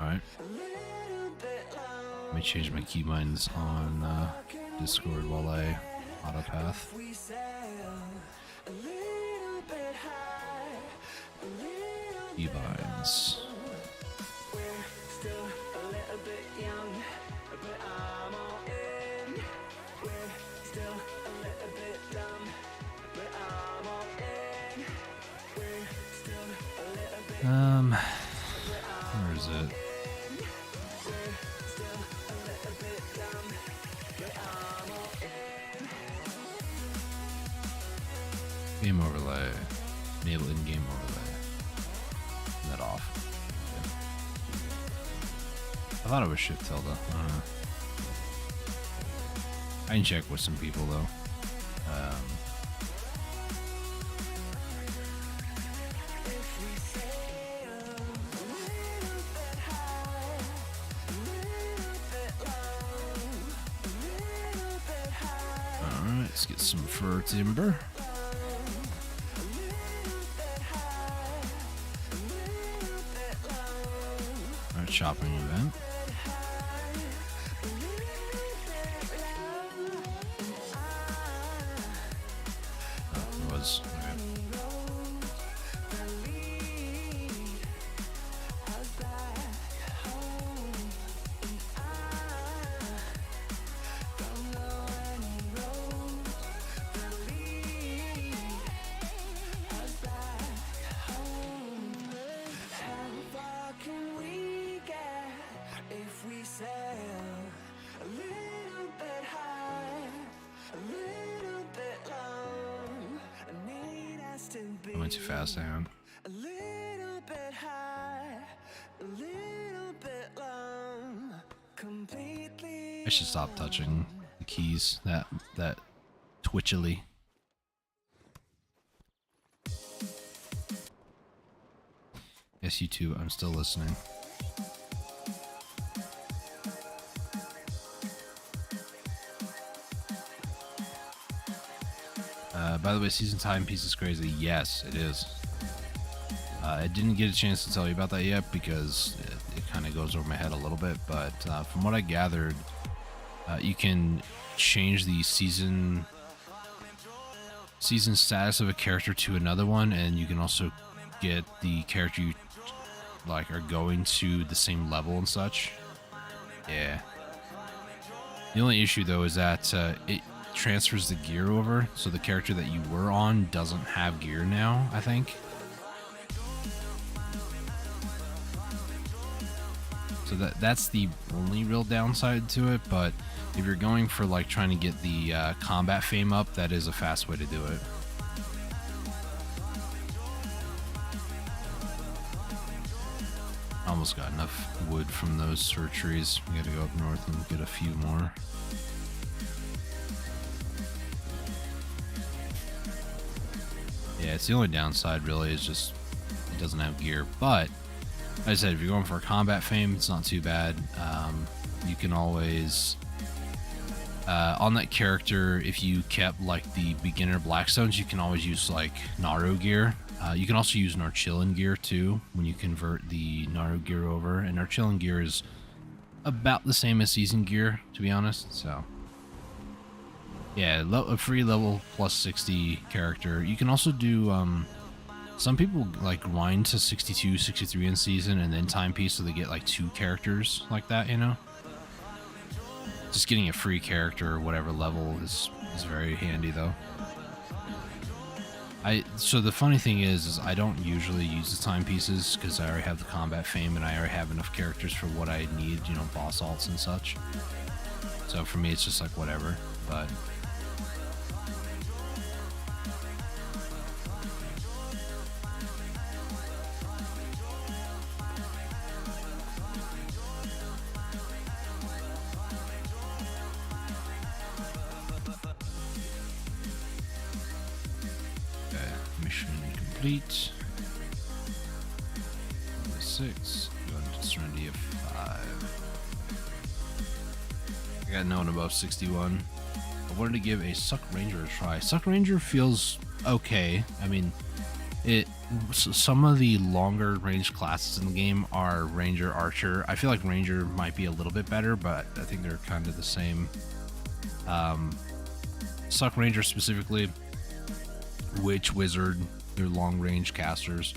Alright. Let me change my keybinds on Discord while I autopath. Keybinds. Where is it? Game overlay. Enable in-game overlay. Turn that off. Okay. I thought it was shift tilde. I don't know. I can check with some people though. Alright, let's get some fir timber. Alright, shopping event. Oh, it was. Okay. I went too fast, hang on. A little bit high, a little bit low, completely. I should stop touching the keys that twitchily. Yes, you too. I'm still listening. By the way, season timepiece is crazy. Yes, it is. I didn't get a chance to tell you about that yet because it kind of goes over my head a little bit. But from what I gathered, you can change the season status of a character to another one, and you can also get the character you like are going to the same level and such. Yeah. The only issue though is that it transfers the gear over, so the character that you were on doesn't have gear now, I think. So that's the only real downside to it, but if you're going for like trying to get the combat fame up, that is a fast way to do it. Almost got enough wood from those sorceries. We gotta go up north and get a few more. Yeah, it's the only downside really is just it doesn't have gear. But like I said, if you're going for combat fame, it's not too bad. You can always on that character, if you kept like the beginner Blackstones, you can always use like Naru gear. You can also use Narchillan gear too when you convert the Naru gear over, and Narchillan gear is about the same as season gear, to be honest. So yeah, a free level plus 60 character. You can also do some people like grind to 62, 63 in season and then timepiece, so they get like 2 characters like that, you know. Just getting a free character or whatever level is very handy though. So the funny thing is I don't usually use the timepieces because I already have the combat fame and I already have enough characters for what I need, you know, boss alts and such. So for me it's just like whatever, but mission complete. Number 6. Going to Serenity of 5. I got no one above 61. I wanted to give a Suck Ranger a try. Suck Ranger feels okay. I mean, some of the longer range classes in the game are Ranger, Archer. I feel like Ranger might be a little bit better, but I think they're kind of the same. Suck Ranger specifically, Witch, Wizard, they're long range casters.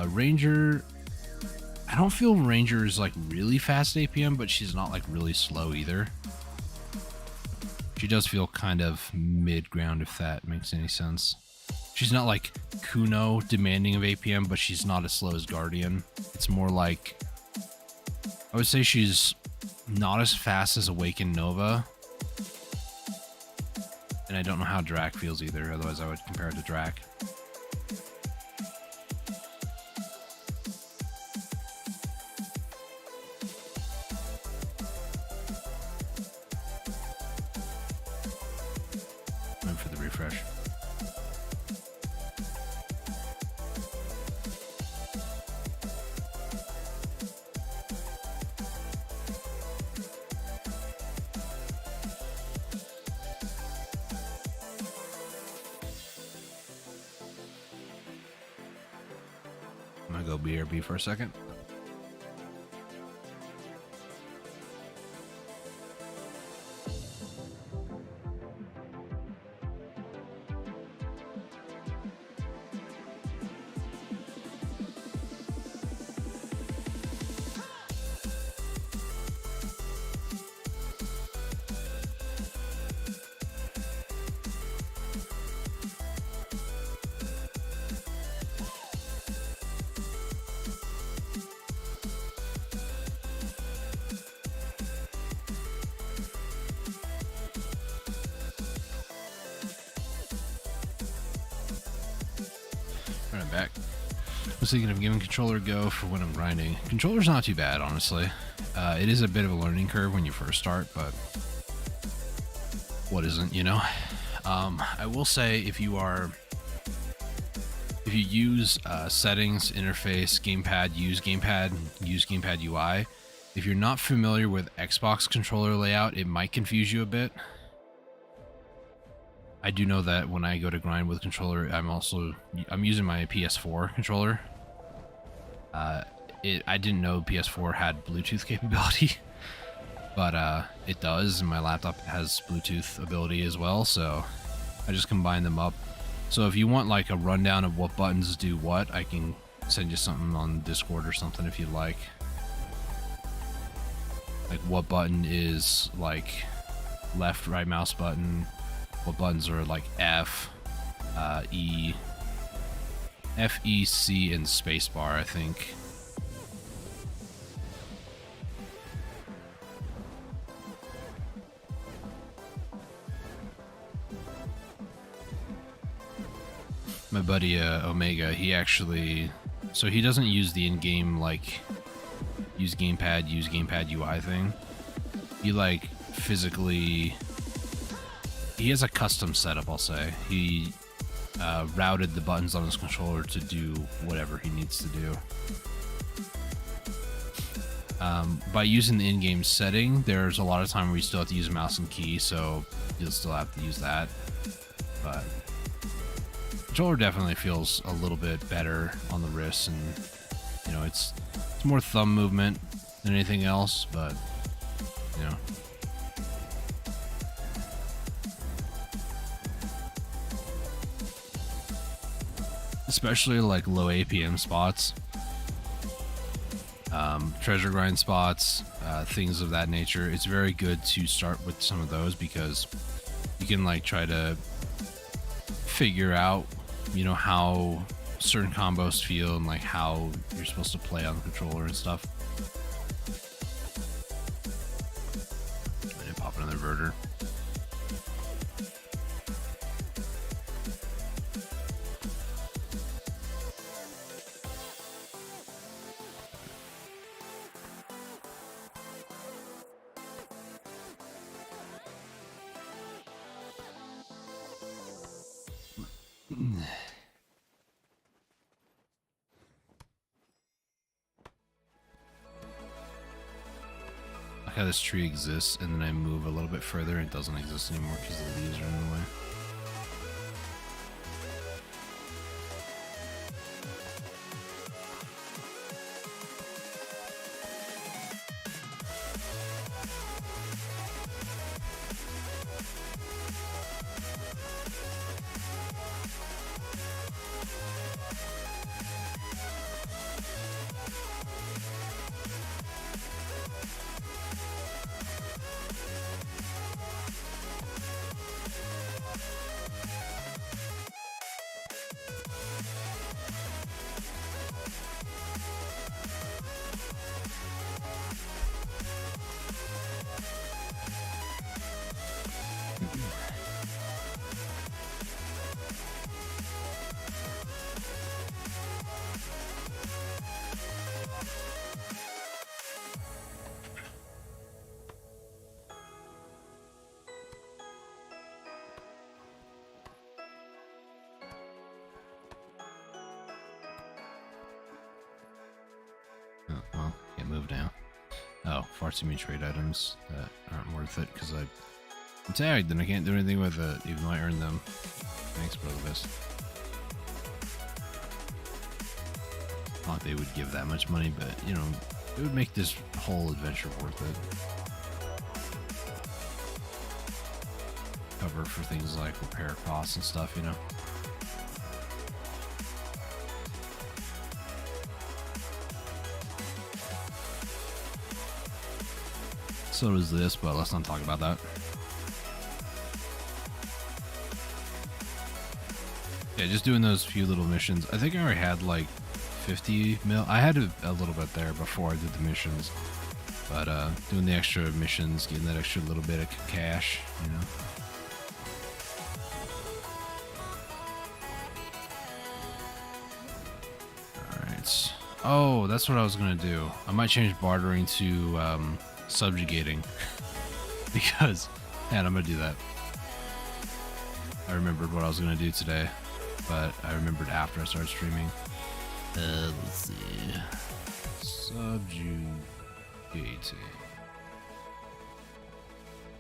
Ranger, I don't feel Ranger is like really fast APM, but she's not like really slow either. She does feel kind of mid-ground, if that makes any sense. She's not like Kuno demanding of APM, but she's not as slow as Guardian. It's more like, I would say she's not as fast as Awakened Nova. And I don't know how Drac feels either, otherwise I would compare it to Drac. Wait for the refresh. I'm gonna go BRB for a second. Right, I'm back. I was thinking of giving controller a go for when I'm grinding. Controller's not too bad, honestly. It is a bit of a learning curve when you first start, but what isn't, you know? I will say if if you use settings, interface, gamepad, use gamepad UI, if you're not familiar with Xbox controller layout, it might confuse you a bit. I do know that when I go to grind with controller, I'm using my PS4 controller. I didn't know PS4 had Bluetooth capability, but it does, and my laptop has Bluetooth ability as well, so I just combine them up. So if you want like a rundown of what buttons do what, I can send you something on Discord or something if you'd like. Like what button is like left, right mouse button, what buttons are like F, E, C, and spacebar, I think. My buddy Omega, he actually, so he doesn't use the in-game like use gamepad UI thing. He like physically, he has a custom setup, I'll say. He routed the buttons on his controller to do whatever he needs to do. By using the in-game setting, there's a lot of time where you still have to use mouse and key, so you'll still have to use that. But controller definitely feels a little bit better on the wrists, and you know, it's more thumb movement than anything else, but you know. Especially like low APM spots, treasure grind spots, things of that nature. It's very good to start with some of those because you can like try to figure out, you know, how certain combos feel and like how you're supposed to play on the controller and stuff. And then pop another inverter. Like how this tree exists, and then I move a little bit further and it doesn't exist anymore because the leaves are in the way. Oh, well, can't move now. Oh, far too many trade items that aren't worth it because I'm tagged and I can't do anything with it, even though I earned them. Thanks, Brothervis. Not like they would give that much money, but, you know, it would make this whole adventure worth it. Cover for things like repair costs and stuff, you know. So does this, but let's not talk about that. Yeah, just doing those few little missions. I think I already had like 50 mil. I had a little bit there before I did the missions. But doing the extra missions, getting that extra little bit of cash, you know. Alright. Oh, that's what I was going to do. I might change bartering to subjugating. Because, man, I'm going to do that. I remembered what I was going to do today. but I remembered after I started streaming. Let's see. Subjugating.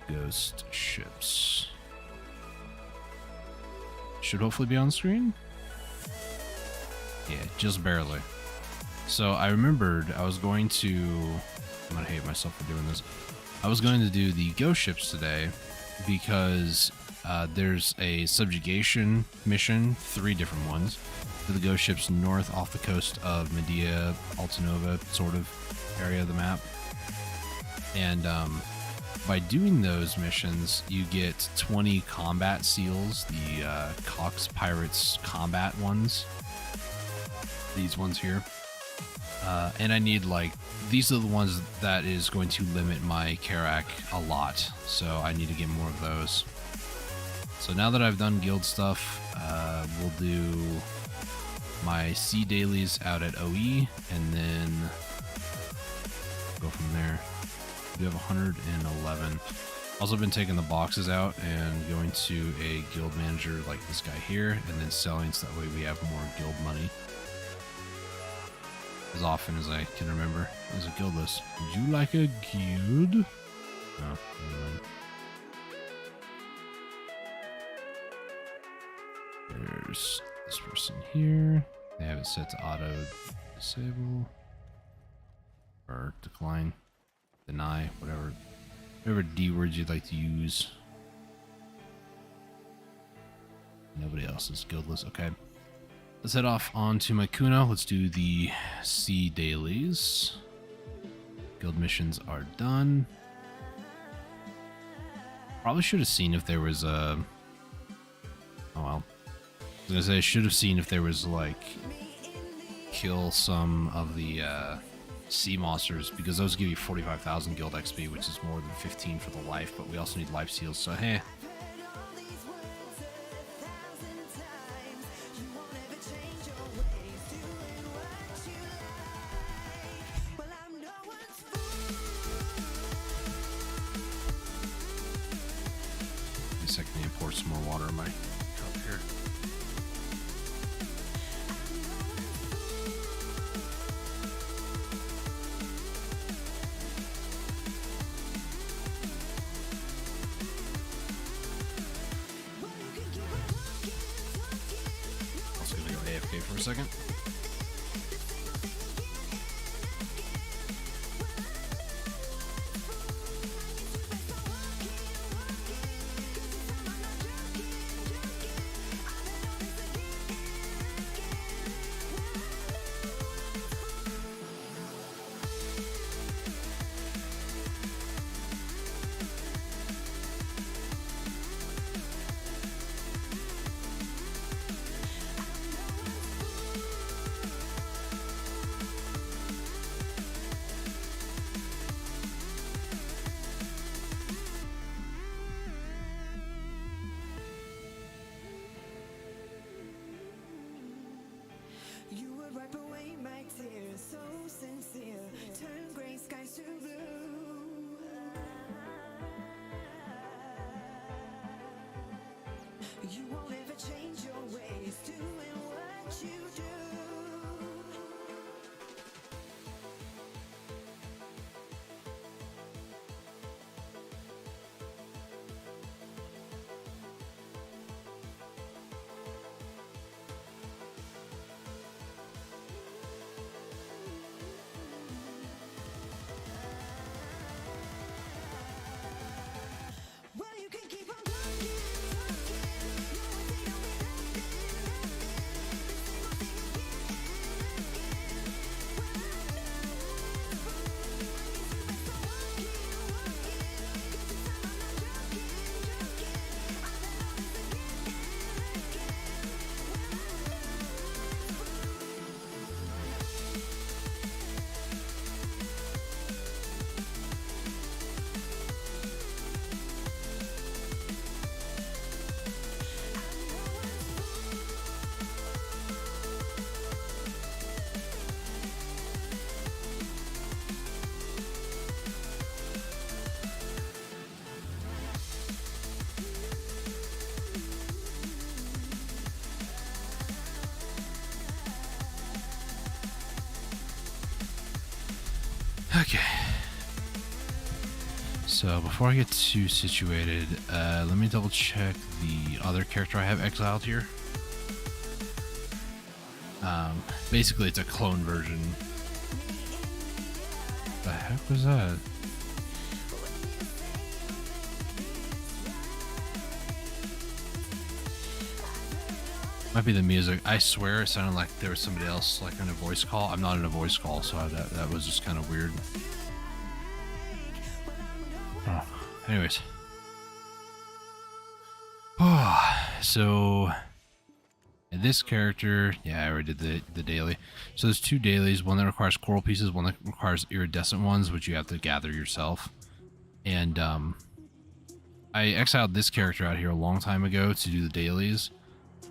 Ghost ships. Should hopefully be on screen. Yeah, just barely. So I remembered I was going to... I'm gonna hate myself for doing this. I was going to do the ghost ships today because there's a subjugation mission, 3 different ones, for the ghost ships north off the coast of Medea, Altanova sort of area of the map. And by doing those missions, you get 20 combat seals, the Cox Pirates combat ones. These ones here. And I need, like, these are the ones that is going to limit my Karak a lot. So I need to get more of those. So now that I've done guild stuff, we'll do my sea dailies out at OE, and then go from there. We have 111. Also been taking the boxes out and going to a guild manager like this guy here, and then selling so that way we have more guild money. As often as I can remember. There's a guild list. Would you like a guild? No, never mind. There's this person here. They have it set to auto disable or decline, deny, whatever D words you'd like to use. Nobody else is guild list. Okay. Let's head off onto my Kuno. Let's do the sea dailies. Guild missions are done. Probably should have seen if there was a... Oh well. I was gonna say, I should have seen if there was, like, kill some of the sea monsters, because those give you 45,000 guild XP, which is more than 15 for the life, but we also need life seals, so hey. Wait a second, I need to pour some more water in my cup here. AFK for a second. You would wipe away my tears, so sincere, turn gray skies to blue. You won't ever change your ways, doing what you do. Well, you can keep on talking, talking. No, they don't mean nothing, nothing. Okay. So before I get too situated, let me double check the other character I have exiled here. Basically it's a clone version. The heck was that? Might be the music. I swear it sounded like there was somebody else like in a voice call. I'm not in a voice call, so that was just kind of weird. Oh. Anyways. Oh, so this character, yeah, I already did the daily. So there's two dailies, one that requires coral pieces, one that requires iridescent ones, which you have to gather yourself. And I exiled this character out here a long time ago to do the dailies.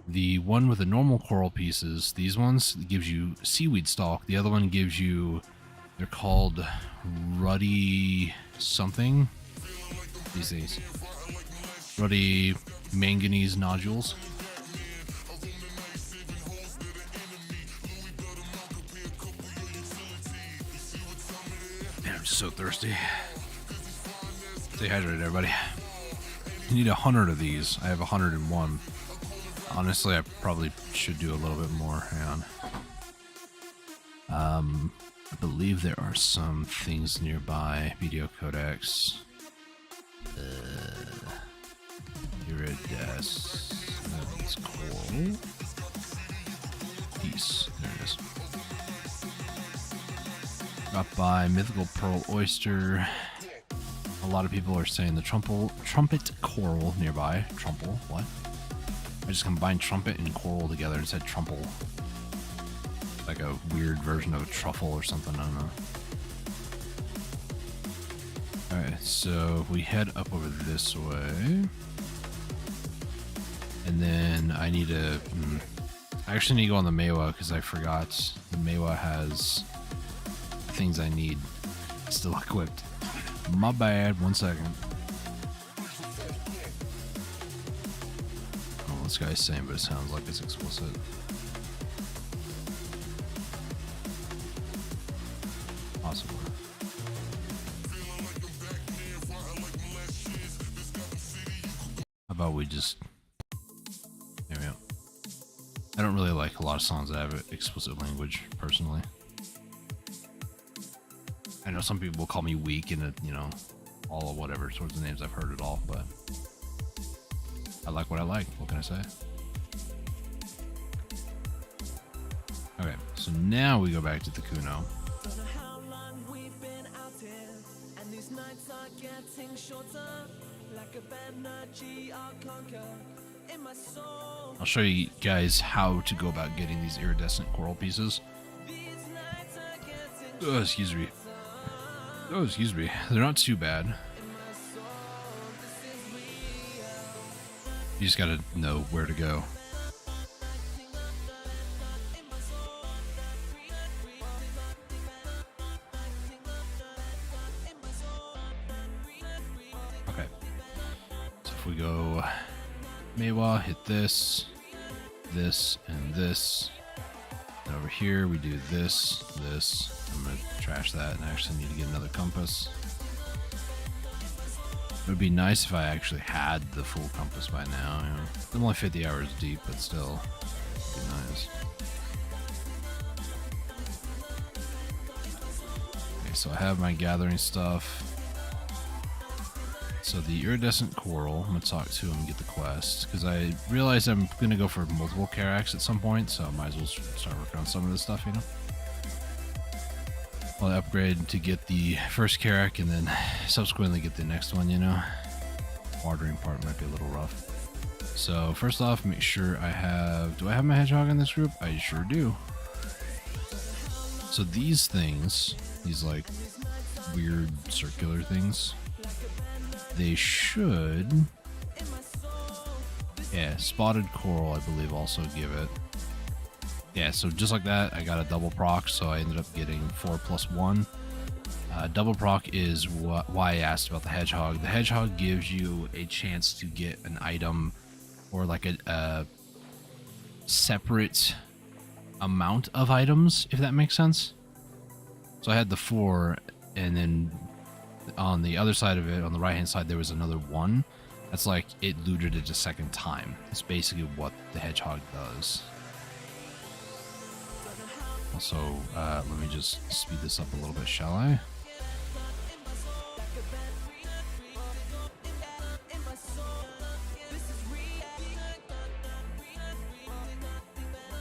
The one with the normal coral pieces, these ones, gives you seaweed stalk. The other one gives you, they're called ruddy something. These things. Ruddy manganese nodules. Man, I'm so thirsty. Stay hydrated, everybody. You need 100 of these. I have 101. Honestly, I probably should do a little bit more. Hang on. I believe there are some things nearby. Video codex. Irides. It's coral. Peace. There it is. Dropped by mythical pearl oyster. A lot of people are saying the trumpet coral nearby. Trumple. What? I just combined trumpet and coral together and said trumple. Like a weird version of a truffle or something, I don't know. Alright, so we head up over this way. And then I need to... I actually need to go on the Mewa because I forgot the Mewa has things I need still equipped. My bad, 1 second. This guy's saying, but it sounds like it's explicit. Possibly. How about we just... There we go. I don't really like a lot of songs that have explicit language, personally. I know some people will call me weak and, you know, all of whatever sorts of names. I've heard it all, but... I like what I like. What can I say? Okay, so now we go back to the Kuno. I'll show you guys how to go about getting these iridescent coral pieces. Oh, excuse me. Oh, excuse me. They're not too bad. You just gotta know where to go. Okay. So if we go Mewa, hit this, this, and this. And over here we do this, this. I'm gonna trash that and I actually need to get another compass. It would be nice if I actually had the full compass by now. You know? I'm only 50 hours deep, but still, it'd be nice. Okay, so I have my gathering stuff. So the iridescent coral, I'm gonna talk to him and get the quest because I realized I'm gonna go for multiple Carracks at some point, so I might as well start working on some of this stuff, you know. I'll upgrade to get the first Carrack and then subsequently get the next one, you know. Watering part might be a little rough. So first off, make sure I have... Do I have my hedgehog in this group? I sure do. So these things, these like weird circular things, they should... Yeah, spotted coral I believe also give it. Yeah, so just like that, I got a double proc, so I ended up getting 4+1. Double proc is why I asked about the hedgehog. The hedgehog gives you a chance to get an item or like a separate amount of items, if that makes sense. So I had the 4, and then on the other side of it, on the right hand side, there was another one. That's like it looted it a second time. It's basically what the hedgehog does. Also, let me just speed this up a little bit, shall I?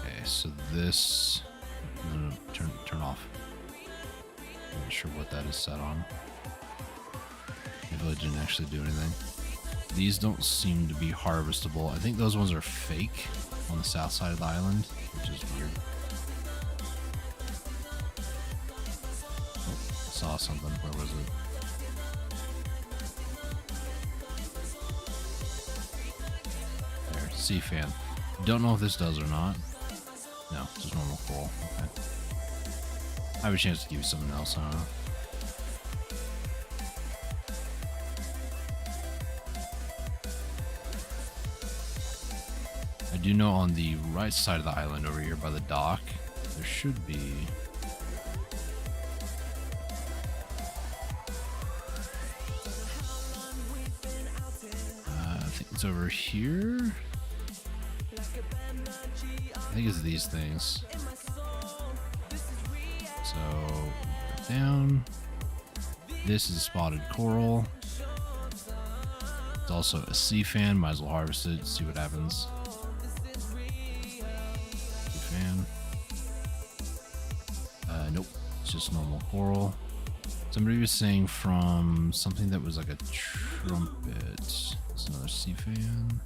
Okay, so this... No, turn off. I'm not sure what that is set on. Maybe I didn't actually do anything. These don't seem to be harvestable. I think those ones are fake on the south side of the island, which is weird. Oh, I saw something. Where was it? There, sea fan. Don't know if this does or not. No, just normal coral. Okay. I have a chance to give you something else, I don't know. I do know on the right side of the island over here by the dock, there should be... I think it's over here. I think it's these things. So, down. This is spotted coral. It's also a sea fan. Might as well harvest it, see what happens. Fan. Nope, it's just normal coral. Somebody was saying from something that was like a trumpet. It's another sea fan.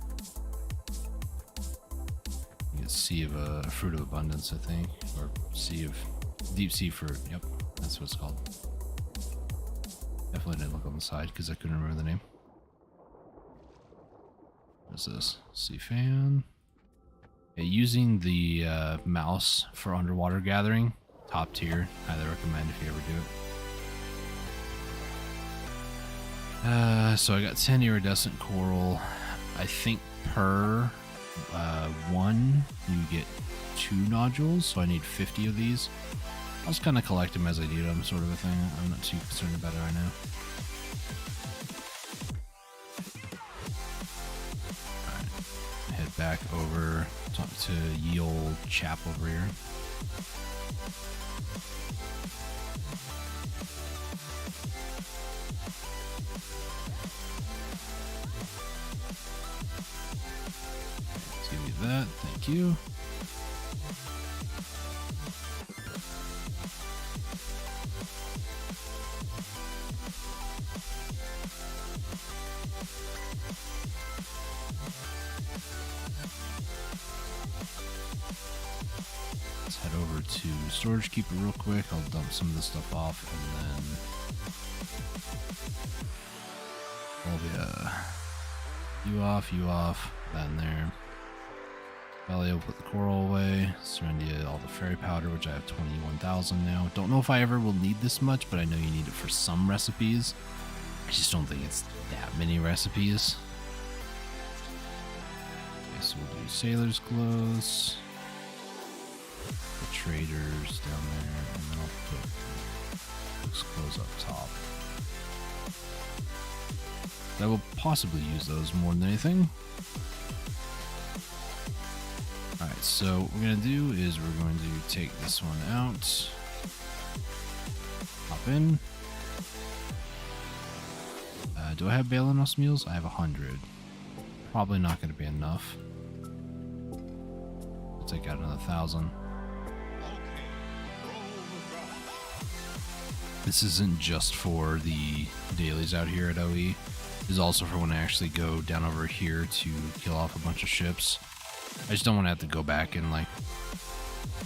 You get sea of a fruit of abundance, I think, or sea of deep sea fruit. Yep, that's what it's called. Definitely didn't look on the side because I couldn't remember the name. What's this? Sea fan. Yeah, using the mouse for underwater gathering, top tier. Highly recommend if you ever do it. So I got 10 iridescent coral. I think per one you get 2 nodules, so I need 50 of these. I'll just kind of collect them as I need them, sort of a thing. I'm not too concerned about it right now. Alright, head back over, talk to ye old chap over here. Let's give you that, thank you. Let's head over to Storage Keeper real quick. I'll dump some of this stuff off and then you off, that in there. Galley will put the coral away. Serendia, all the fairy powder, which I have 21,000 now. Don't know if I ever will need this much, but I know you need it for some recipes. I just don't think it's that many recipes. Okay, so we'll do sailor's clothes. The traders down there, and then I'll put Luke's clothes up top. I will possibly use those more than anything. Alright, so what we're going to do is we're going to take this one out. Hop in. Do I have Balenos meals? I have 100. Probably not going to be enough. I'll take out another 1,000. This isn't just for the dailies out here at OE. This is also for when I actually go down over here to kill off a bunch of ships. I just don't want to have to go back and, like,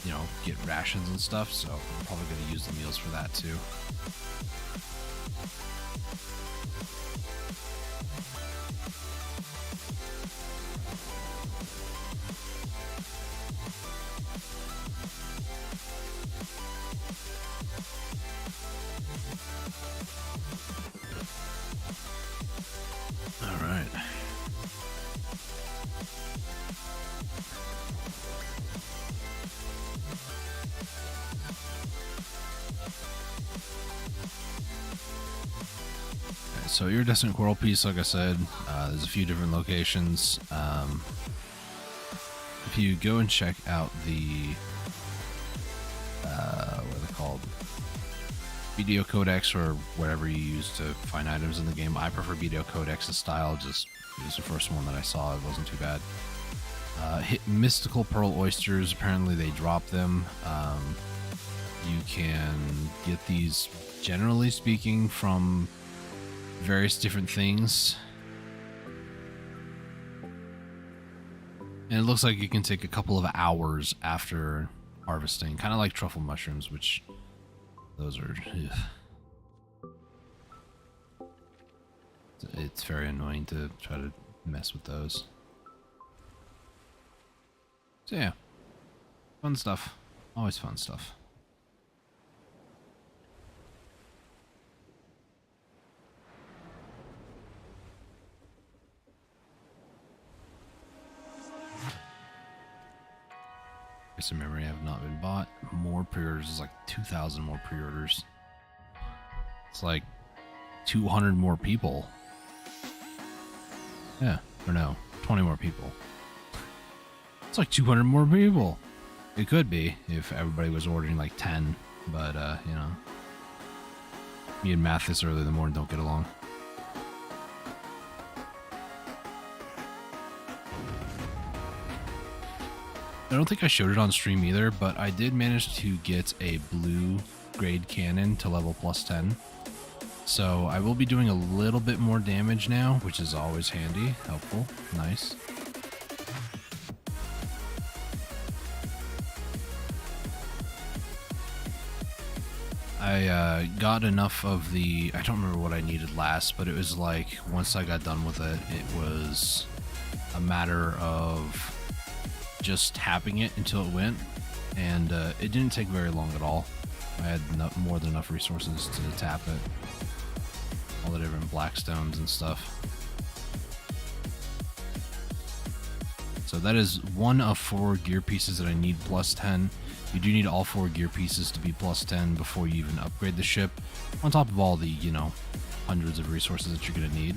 you know, get rations and stuff, so I'm probably going to use the meals for that too. All right. So iridescent coral piece, like I said, there's a few different locations. If you go and check out the what are they called? Video codex or whatever you use to find items in the game. I prefer video codex's style. Just it was the first one that I saw. It wasn't too bad. Hit mystical pearl oysters. Apparently they drop them. You can get these, generally speaking, from various different things. And it looks like it can take a couple of hours after harvesting. Kind of like truffle mushrooms, which those are... Ugh. It's very annoying to try to mess with those. So yeah, fun stuff. Always fun stuff. Base of memory have not been bought. More pre-orders is like 2,000 more pre-orders. It's like 200 more people. Yeah, or no, 20 more people. It's like 200 more people. It could be if everybody was ordering like 10, but you know, me and math this early in the morning don't get along. I don't think I showed it on stream either, but I did manage to get a blue grade cannon to level +10. So I will be doing a little bit more damage now, which is always handy, helpful, nice. I got enough of the, I don't remember what I needed last, but it was like, once I got done with it, it was a matter of just tapping it until it went, and it didn't take very long at all. I had more than enough resources to tap it. All the different black stones and stuff. So that is one of 4 gear pieces that I need +10. You do need all 4 gear pieces to be +10 before you even upgrade the ship, on top of all the, you know, hundreds of resources that you're going to need.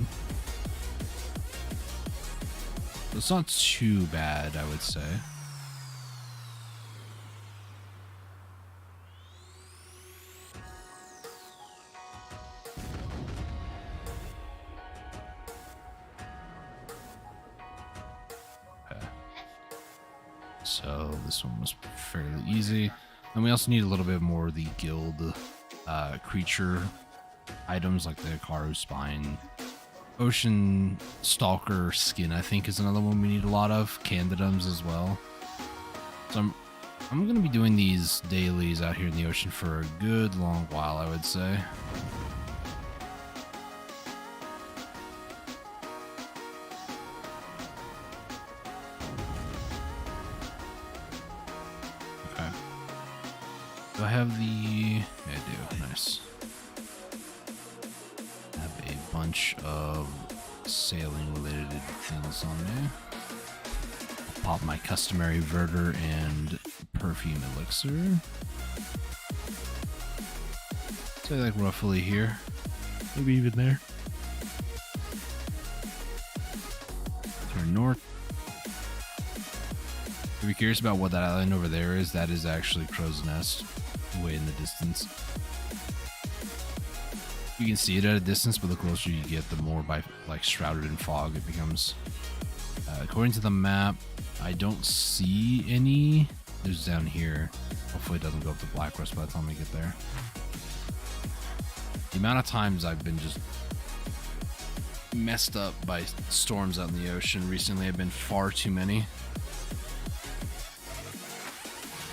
So it's not too bad, I would say. So this one was fairly easy. And we also need a little bit more of the guild creature items, like the Hikaru spine. Ocean Stalker skin, I think, is another one we need a lot of. Candidums as well. So I'm going to be doing these dailies out here in the ocean for a good long while, I would say. Okay. Do I have the... Yeah, I do. Nice. Bunch of sailing related things on there. I'll pop my customary verter and perfume elixir. Say like roughly here, maybe even there. Turn north. If you're curious about what that island over there is, that is actually Crow's Nest, way in the distance. You can see it at a distance, but the closer you get, the more like shrouded in fog it becomes. According to the map, I don't see any. There's down here. Hopefully it doesn't go up to Blackrust by the time we get there. The amount of times I've been just messed up by storms out in the ocean recently have been far too many.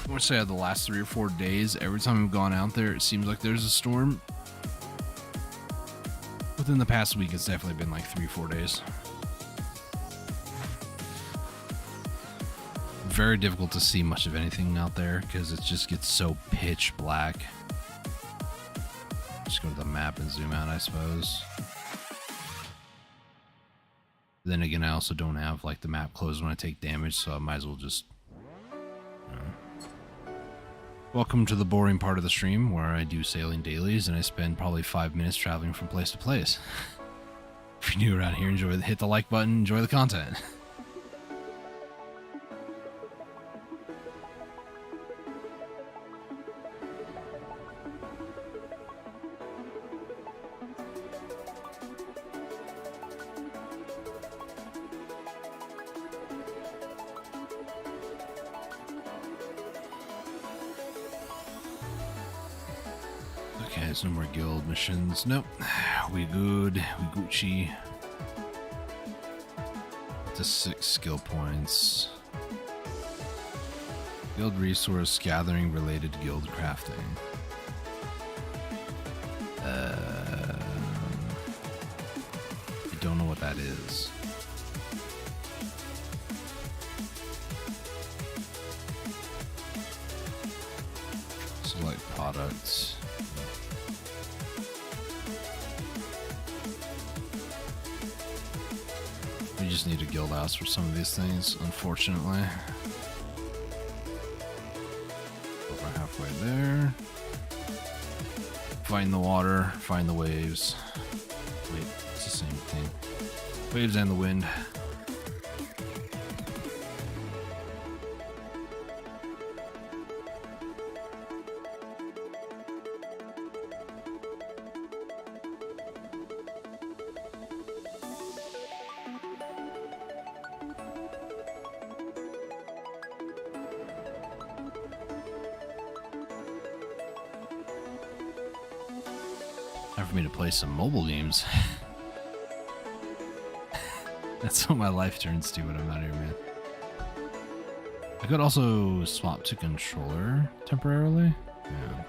I want to say out of the last 3 or 4 days, every time I've gone out there, it seems like there's a storm. Within the past week, it's definitely been like 3 or 4 days. Very difficult to see much of anything out there because it just gets so pitch black. Just go to the map and zoom out, I suppose. Then again, I also don't have like the map closed when I take damage, so I might as well just... Welcome to the boring part of the stream where I do sailing dailies and I spend probably 5 minutes traveling from place to place. If you're new around here, hit the like button, enjoy the content. Okay, there's no more guild missions. Nope. We good. We Gucci. To 6 skill points. Guild resource gathering related to guild crafting. I don't know what that is. Select products. We just need a guild house for some of these things, unfortunately. Over halfway there. Find the water, find the waves. Wait, it's the same thing. Waves and the wind. Time for me to play some mobile games. That's what my life turns to when I'm out here, man. I could also swap to controller temporarily. Yeah.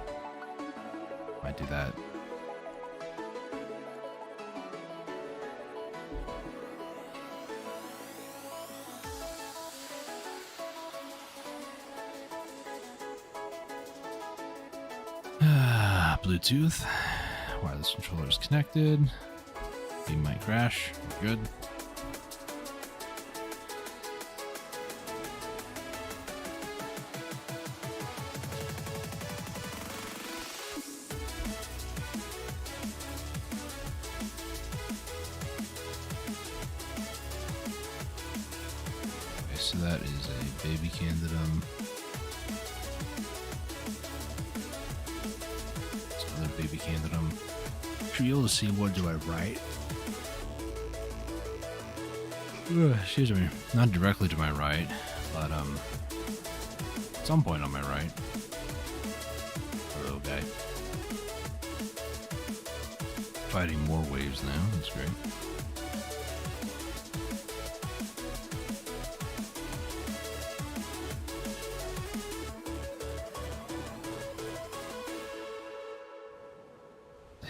Might do that. Bluetooth. Wireless controller is connected. Game might crash. We're good. Okay, so that is a baby candidum. Baby candidum. Should be able to see what do I write. Excuse me. Not directly to my right, but at some point on my right. Hello, guy. Fighting more waves now. That's great.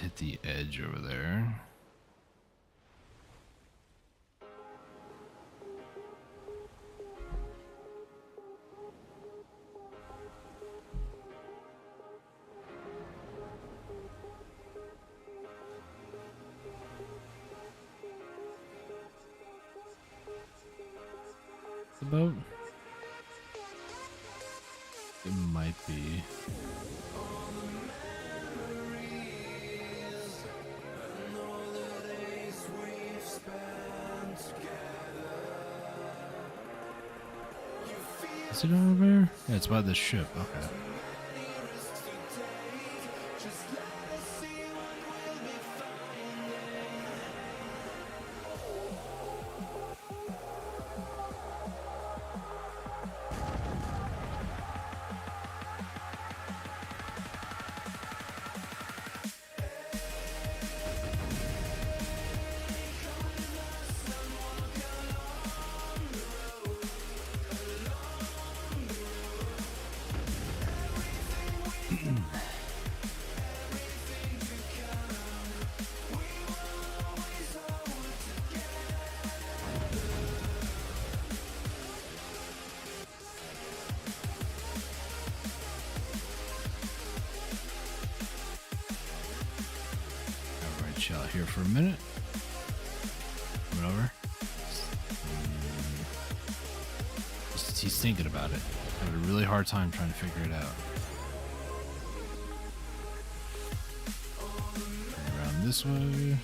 Hit the edge over there. The boat? It might be. Is it over there? Yeah, it's by the ship. Okay. Chill out here for a minute. Come over. He's thinking about it. Having a really hard time trying to figure it out. Turn around this way.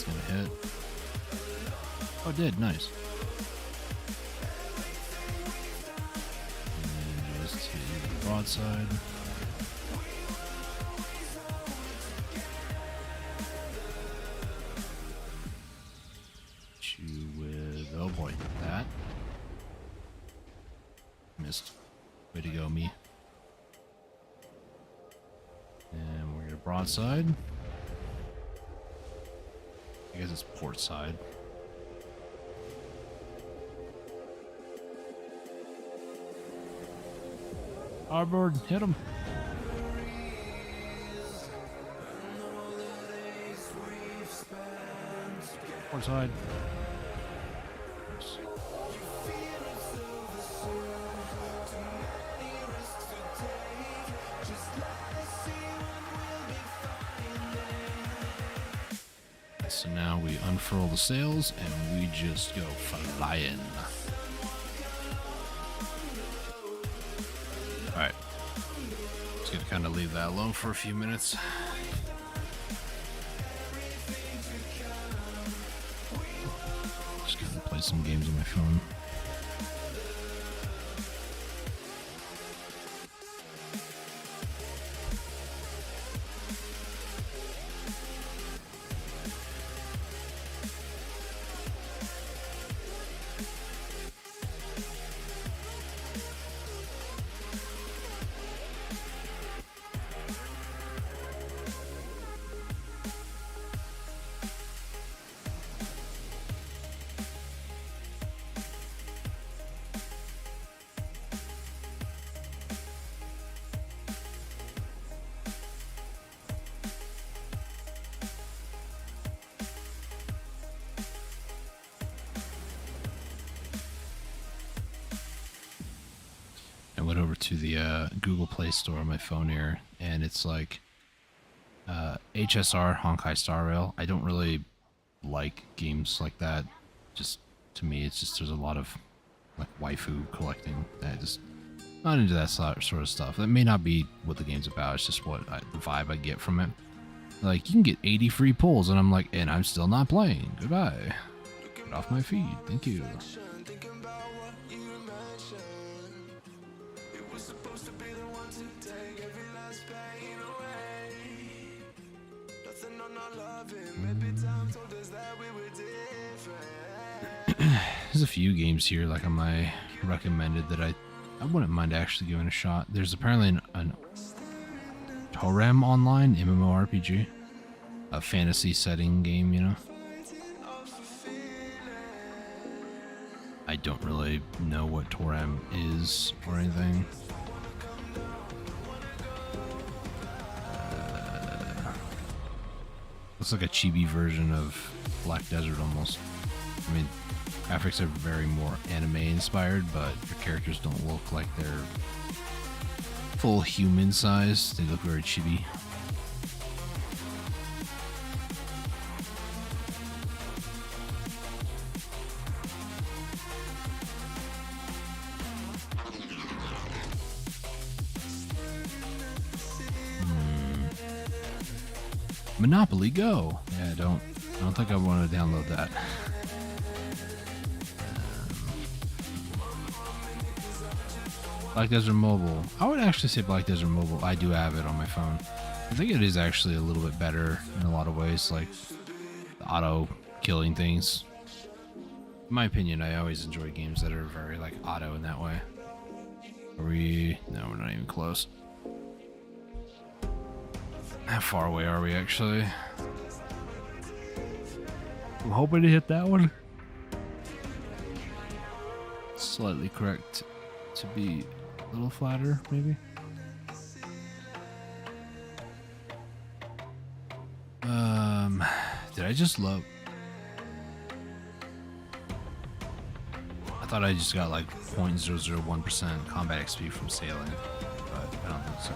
gonna hit. Oh, it did. Nice. And just hit the broadside. Shoot with, oh boy, that. Missed. Way to go, me. And we're gonna broadside. I guess it's port side. Starboard, hit him. Port side. So now we unfurl the sails and we just go flying. Alright. Just gonna kind of leave that alone for a few minutes. Just gonna play some games on my phone. I went over to the Google Play Store on my phone here, and it's like HSR, Honkai Star Rail. I don't really like games like that. Just, to me, it's just, there's a lot of like waifu collecting. I just not into that sort of stuff. That may not be what the game's about. It's just what the vibe I get from it. Like, you can get 80 free pulls, and I'm like, and I'm still not playing. Goodbye. Get off my feed. Thank you. There's a few games here like on my recommended that I wouldn't mind actually giving a shot. There's apparently an Torem Online MMORPG, a fantasy setting game, you know. I don't really know what Torem is or anything. Looks like a chibi version of Black Desert almost. I mean, graphics are very more anime inspired, but your characters don't look like they're full human size. They look very chibi. Monopoly Go. Yeah, I don't think I want to download that. Black Desert Mobile. I would actually say Black Desert Mobile. I do have it on my phone. I think it is actually a little bit better in a lot of ways, like the auto killing things. In my opinion, I always enjoy games that are very like auto in that way. Are we? No, we're not even close. How far away are we actually? I'm hoping to hit that one. Slightly correct to be a little flatter, maybe. Did I just love? I thought I just got like 0.001% combat XP from sailing, but I don't think so.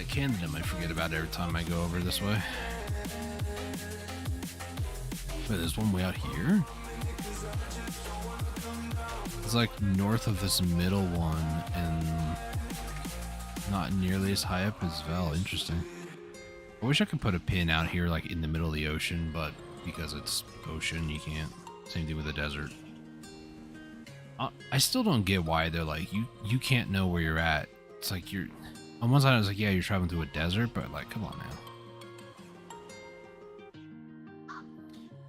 That candidate I forget about every time I go over this way. Wait, there's one way out here? It's like north of this middle one and not nearly as high up as Vel. Interesting. I wish I could put a pin out here like in the middle of the ocean, but because it's ocean, you can't. Same thing with the desert. I still don't get why they're like, you can't know where you're at. It's like you're... On one side I was like, yeah, you're traveling through a desert, but like, come on now.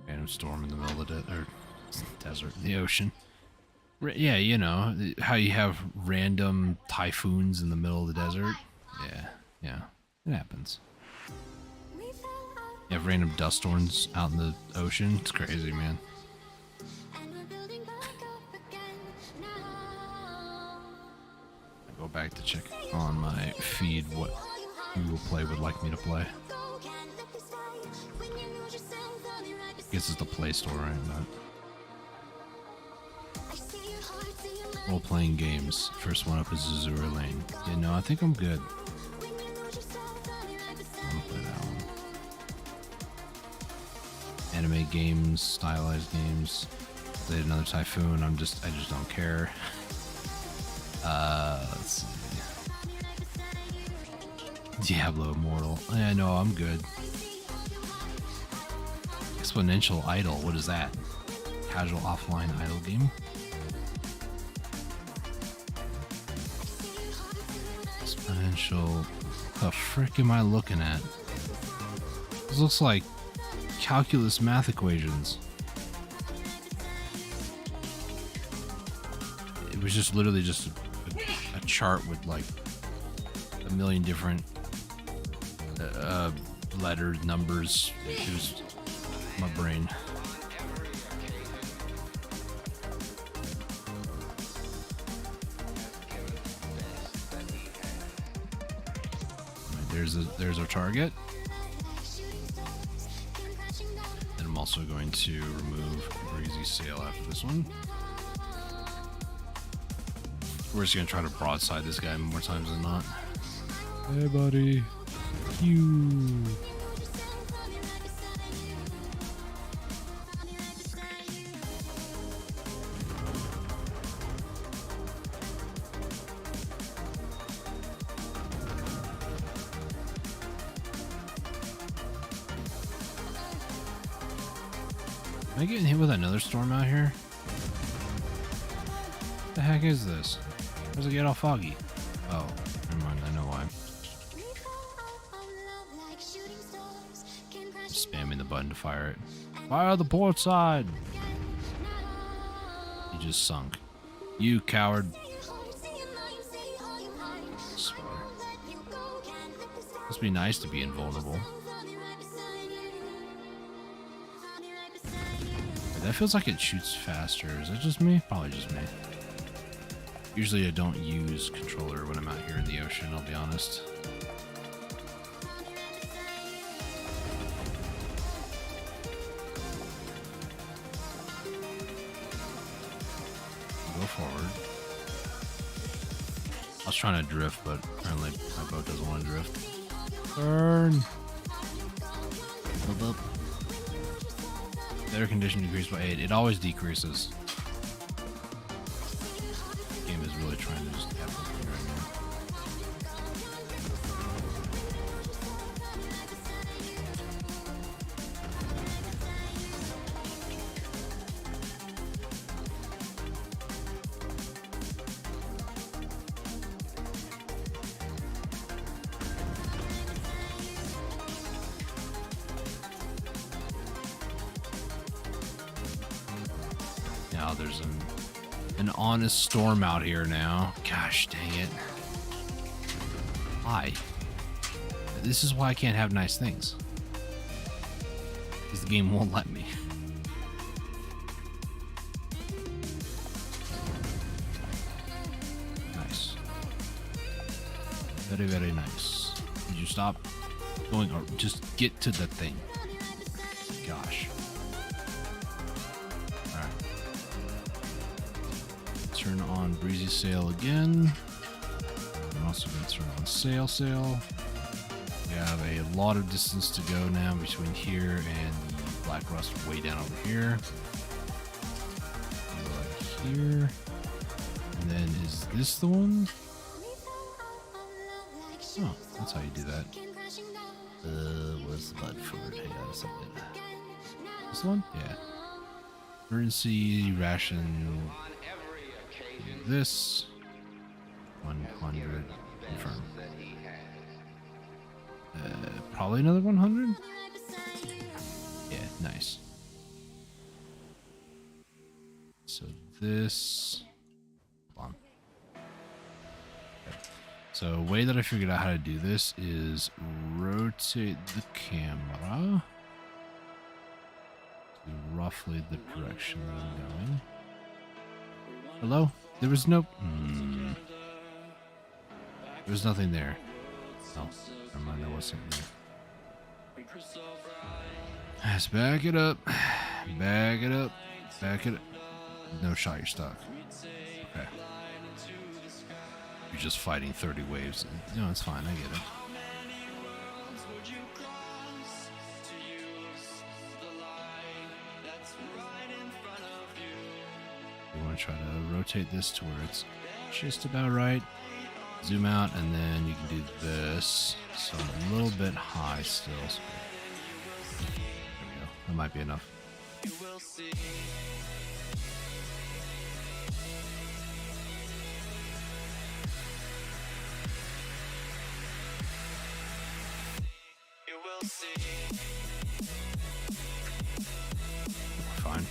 Random storm in the middle of the desert, the ocean. Yeah, you know, how you have random typhoons in the middle of the desert. Yeah, it happens. You have random dust storms out in the ocean. It's crazy, man. I go back to check on my feed what Google Play would like me to play. I guess it's the Play Store, right? But role-playing games. First one up is Azure Lane. Yeah, no, I think I'm good. I'm gonna play that one. Anime games, stylized games. Played another Typhoon. I just don't care. Let's see. Diablo Immortal. Yeah, no, I'm good. Exponential Idol. What is that? Casual offline idle game. Exponential. The frick am I looking at? This looks like calculus math equations. It was just literally just a chart with like a million different letters, numbers. It was my brain. Right, there's our target. And I'm also going to remove Breezy Sail after this one. We're just gonna try to broadside this guy more times than not. Hey, buddy. You. Am I getting hit with another storm out here? What the heck is this? Why does it get all foggy? Oh, never mind, I know why. I'm spamming the button to fire it. Fire the port side! He just sunk. You coward. I swear. Must be nice to be invulnerable. That feels like it shoots faster. Is that just me? Probably just me. Usually I don't use controller when I'm out here in the ocean, I'll be honest. Go forward. I was trying to drift, but apparently my boat doesn't want to drift. Burn! Boop, boop. Air condition decreased by 8. It always decreases. The game is really trying to just F with me right now. Now there's an honest storm out here now. Gosh dang it. Why? This is why I can't have nice things. Because the game won't let me. Nice. Very, very nice. Did you stop going or just get to the thing? Gosh. Turn on Breezy Sail again. I'm also going to turn on Sail. have a lot of distance to go now between here and the black rust way down over here. Like here. And then is this the one? Oh, that's how you do that. What's the button for it? Yeah, something. This one? Yeah. Emergency ration. Do this. 100. Confirm. Probably another 100? Yeah, nice. So this. Hold on. Okay. So, way that I figured out how to do this is rotate the camera to roughly the direction that I'm going. Hello? There was no. There was nothing there. Oh, never mind, there was something there. Let's back it up. Back it up. Back it up. No shot, you're stuck. Okay. You're just fighting 30 waves. No, it's fine, I get it. You want to try to rotate this to where it's just about right. Zoom out, and then you can do this. So a little bit high still. So there we go. That might be enough. You will see. You will see. Fine.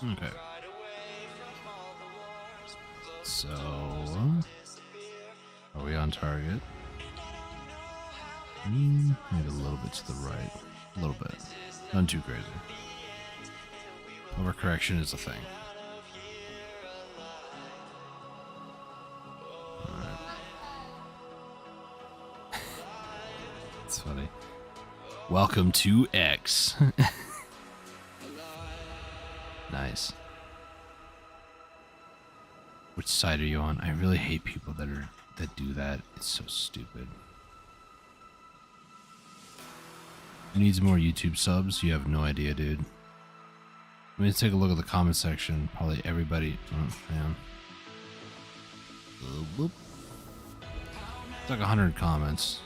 Okay. So, are we on target? Maybe a little bit to the right. A little bit. Not too crazy. Overcorrection is a thing. Alright. It's funny. Welcome to X. Nice. Which side are you on? I really hate people that do that. It's so stupid. Who needs more YouTube subs? You have no idea, dude. Let me take a look at the comment section. Probably everybody. Oh, man. It's like 100 comments.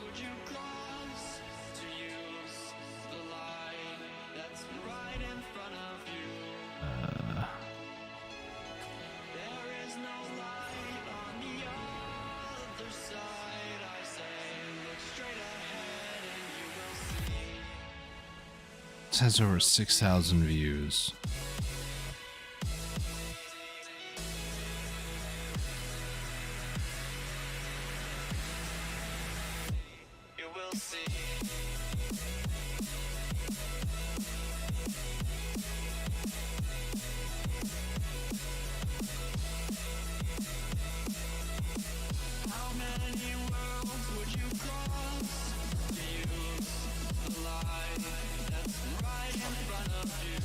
This has over 6,000 views. You will see. How many worlds would you cross to use the line that's right in front of you?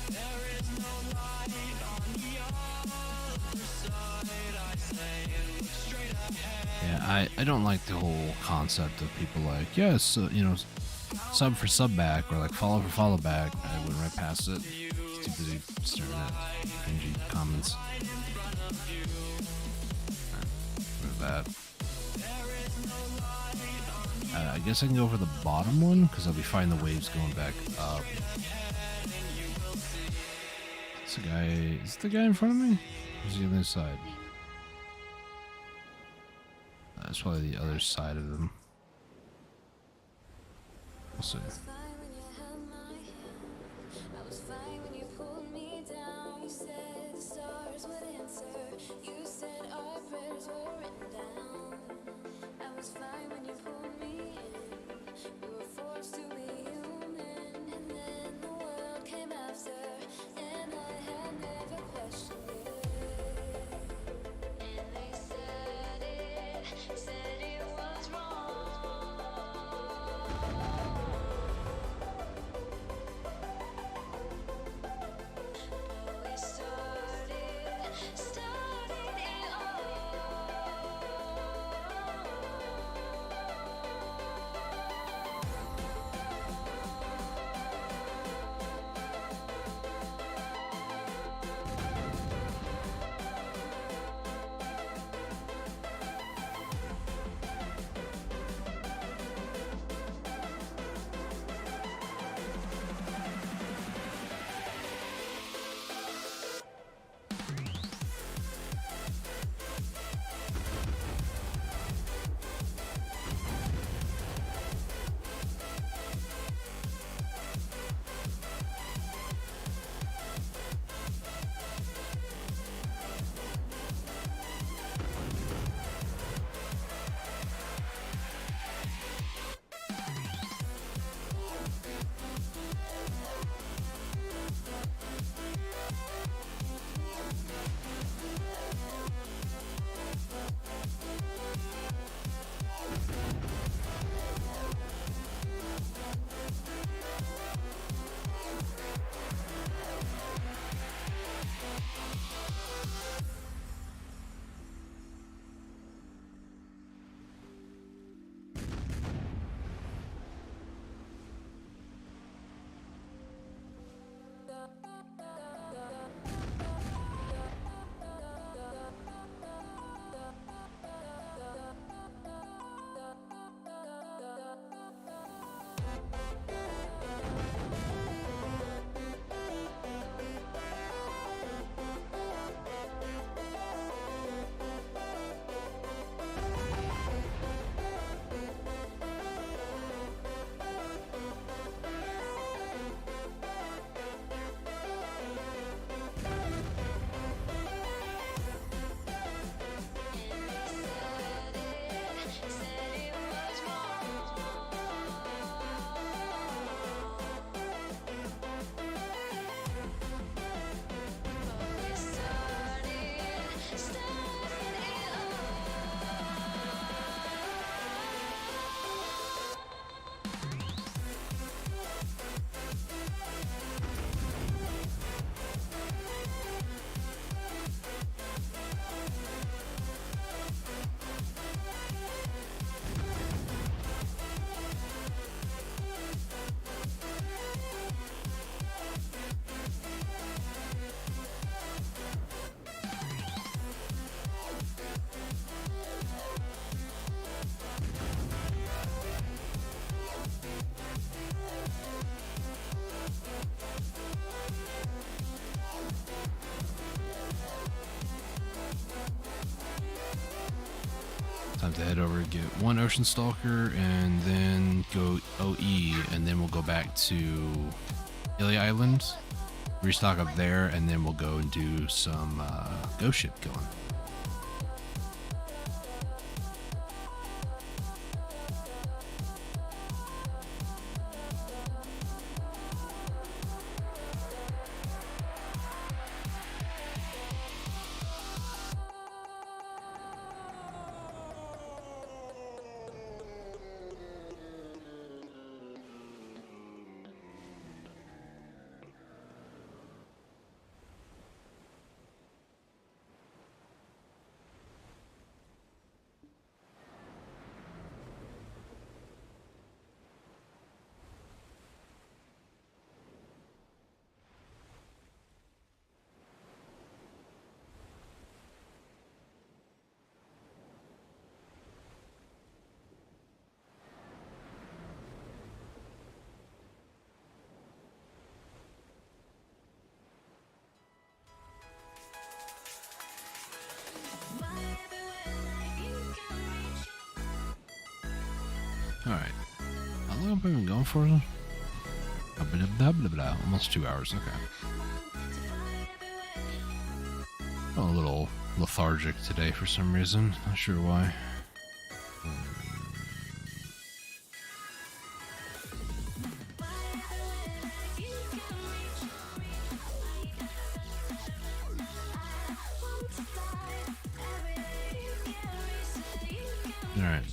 There is no light on the other side, I say, look straight ahead. Yeah, I don't like the whole concept of people like, yes, you know, sub for sub back, or like follow for follow back. I went right past it. Too busy staring at cringy comments. Right, move that. I guess I can go for the bottom one because I'll be finding the waves going back up. Is the guy in front of me? Or is he on this side? That's probably the other side of him. We'll see. Time to head over and get one Ocean Stalker and then go OE, and then we'll go back to Galley Island, restock up there, and then we'll go and do some ghost ship killing. have I been going for? Blah, blah, blah. Almost 2 hours. Okay. I'm a little lethargic today for some reason. Not sure why. All right.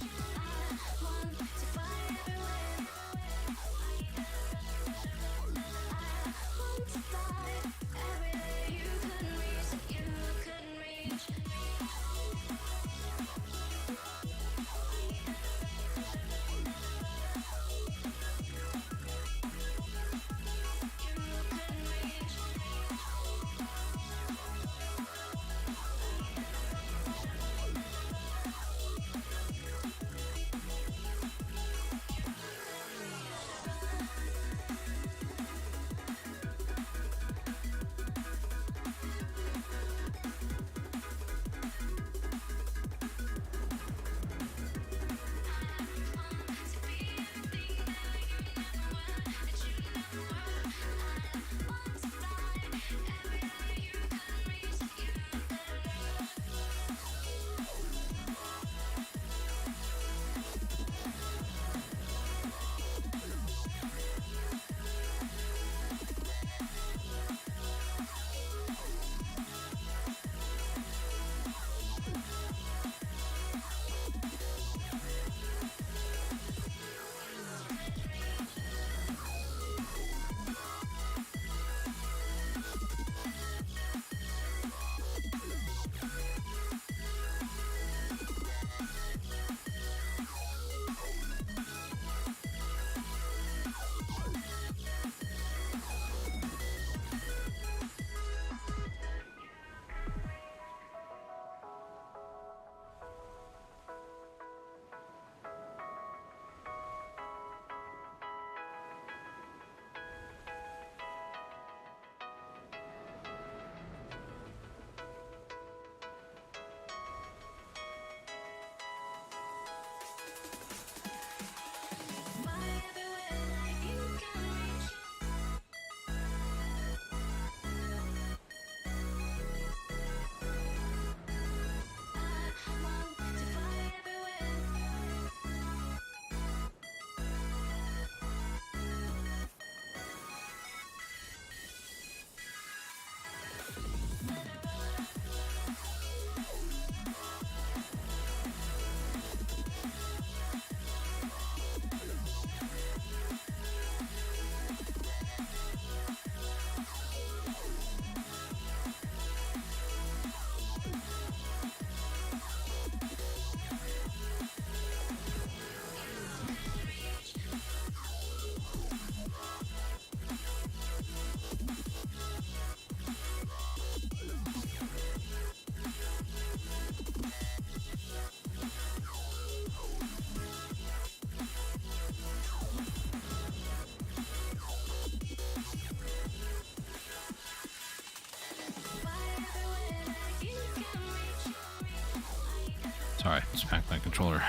Sorry, smacked my controller.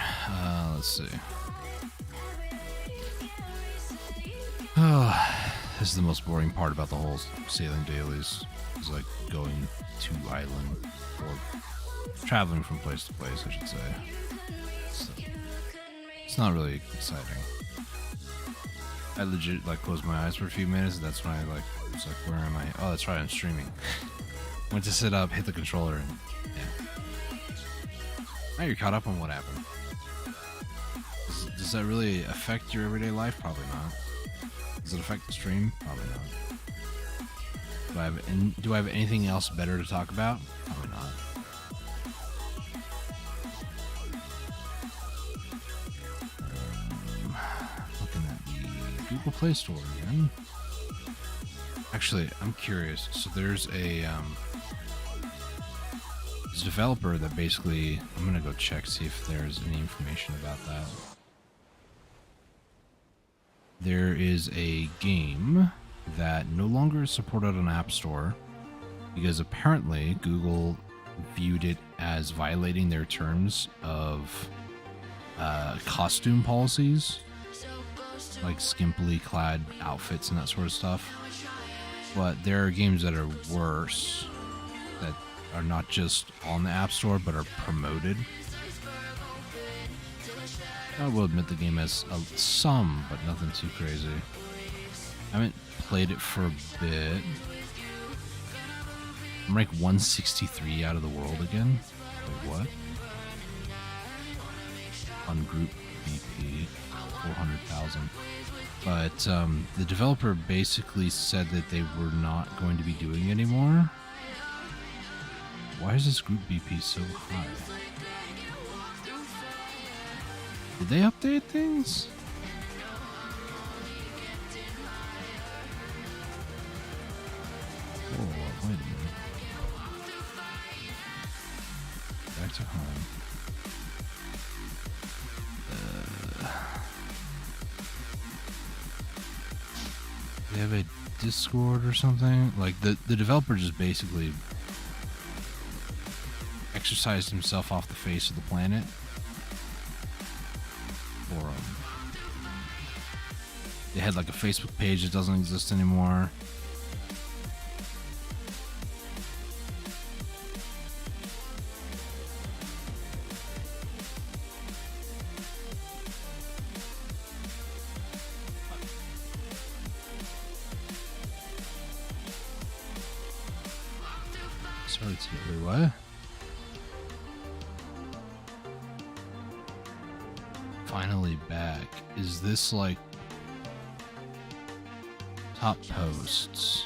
Let's see. Oh, this is the most boring part about the whole sailing dailies. Is like going to island or traveling from place to place, I should say. So, it's not really exciting. I legit like closed my eyes for a few minutes. And that's when I was like, where am I? Oh, that's right, I'm streaming. Went to sit up, hit the controller, and yeah. Now you're caught up on what happened. Does that really affect your everyday life? Probably not. Does it affect the stream? Probably not. Do I have anything else better to talk about? Probably not. Looking at the Google Play Store again. Actually, I'm curious. So there's a developer that basically, I'm gonna go check, see if there's any information about that. There is a game that no longer is supported on App Store because apparently Google viewed it as violating their terms of costume policies. like skimpily clad outfits and that sort of stuff. But there are games that are worse, that are not just on the App Store but are promoted. I will admit the game has some, but nothing too crazy. I haven't played it for a bit. I'm rank 163 out of the world again. Wait, what? On group BP, 400,000. But the developer basically said that they were not going to be doing anymore. Why is this group BP so high? Did they update things? Oh, wait a minute. Back to home. They have a Discord or something? Like, the developer just basically exercised himself off the face of the planet. Or, they had like a Facebook page that doesn't exist anymore. Sorry to hear what? Finally back. Is this like top posts?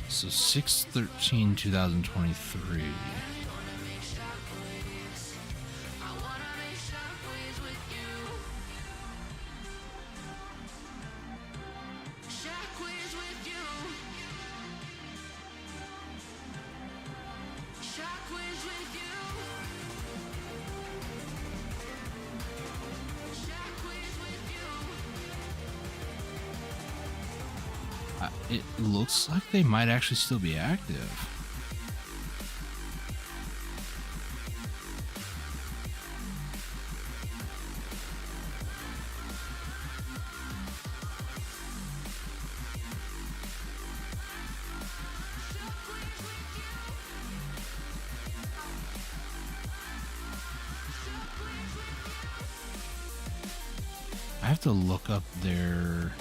So 6/13/2023. It looks like they might actually still be active. I have to look up their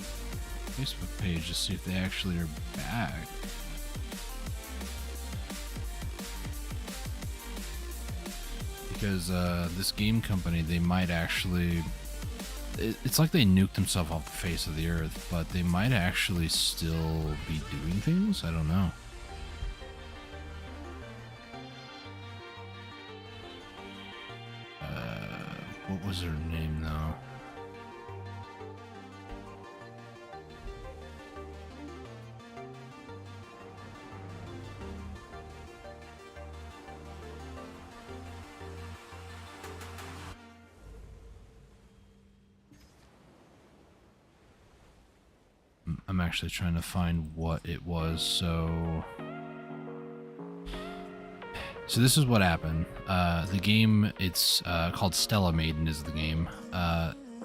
Facebook page to see if they actually are back. Because this game company, they might actually... It's like they nuked themselves off the face of the earth, but they might actually still be doing things? I don't know. What was her name, though? I'm actually trying to find what it was. So this is what happened. The game, it's called Stella Maiden is the game.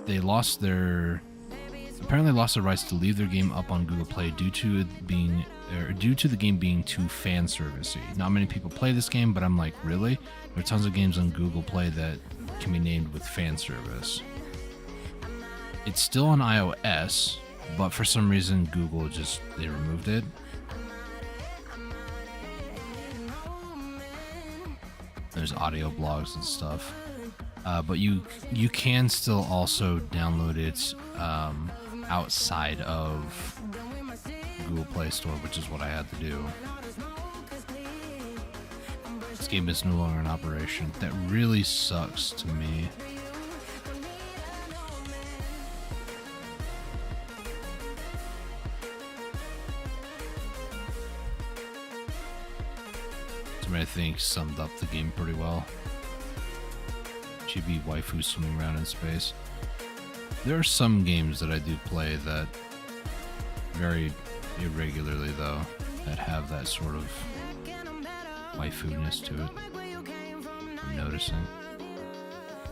They apparently lost their rights to leave their game up on Google Play due to the game being too fan servicey. Not many people play this game, but I'm like, really? There are tons of games on Google Play that can be named with fan service. It's still on iOS, but for some reason Google they removed it. There's audio blogs and stuff, but you can still also download it outside of Google Play Store, which is what I had to do. This game is no longer in operation. That really sucks to me. think summed up the game pretty well. Chibi waifu swimming around in space. There are some games that I do play that very irregularly, though, that have that sort of waifu-ness to it. I'm noticing.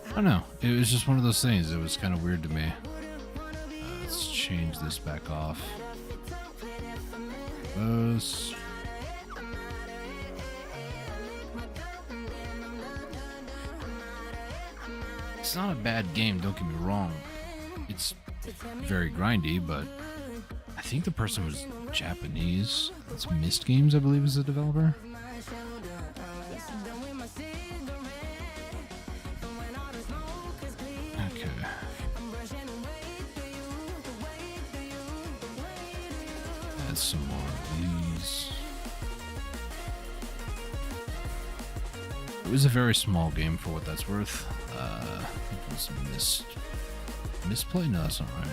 I don't know. It was just one of those things. It was kind of weird to me. Let's change this back off. It's not a bad game, don't get me wrong. It's very grindy, but I think the person was Japanese. It's Mist Games, I believe, is the developer. Okay. Add some more of these. It was a very small game for what that's worth. It was misplay? No, that's not right.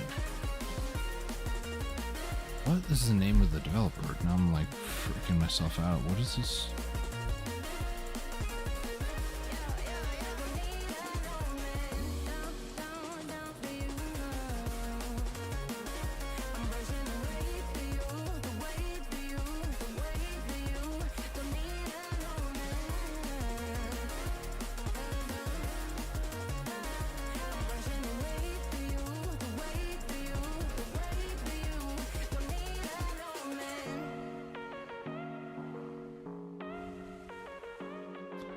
What? This is the name of the developer. Now I'm like freaking myself out. What is this?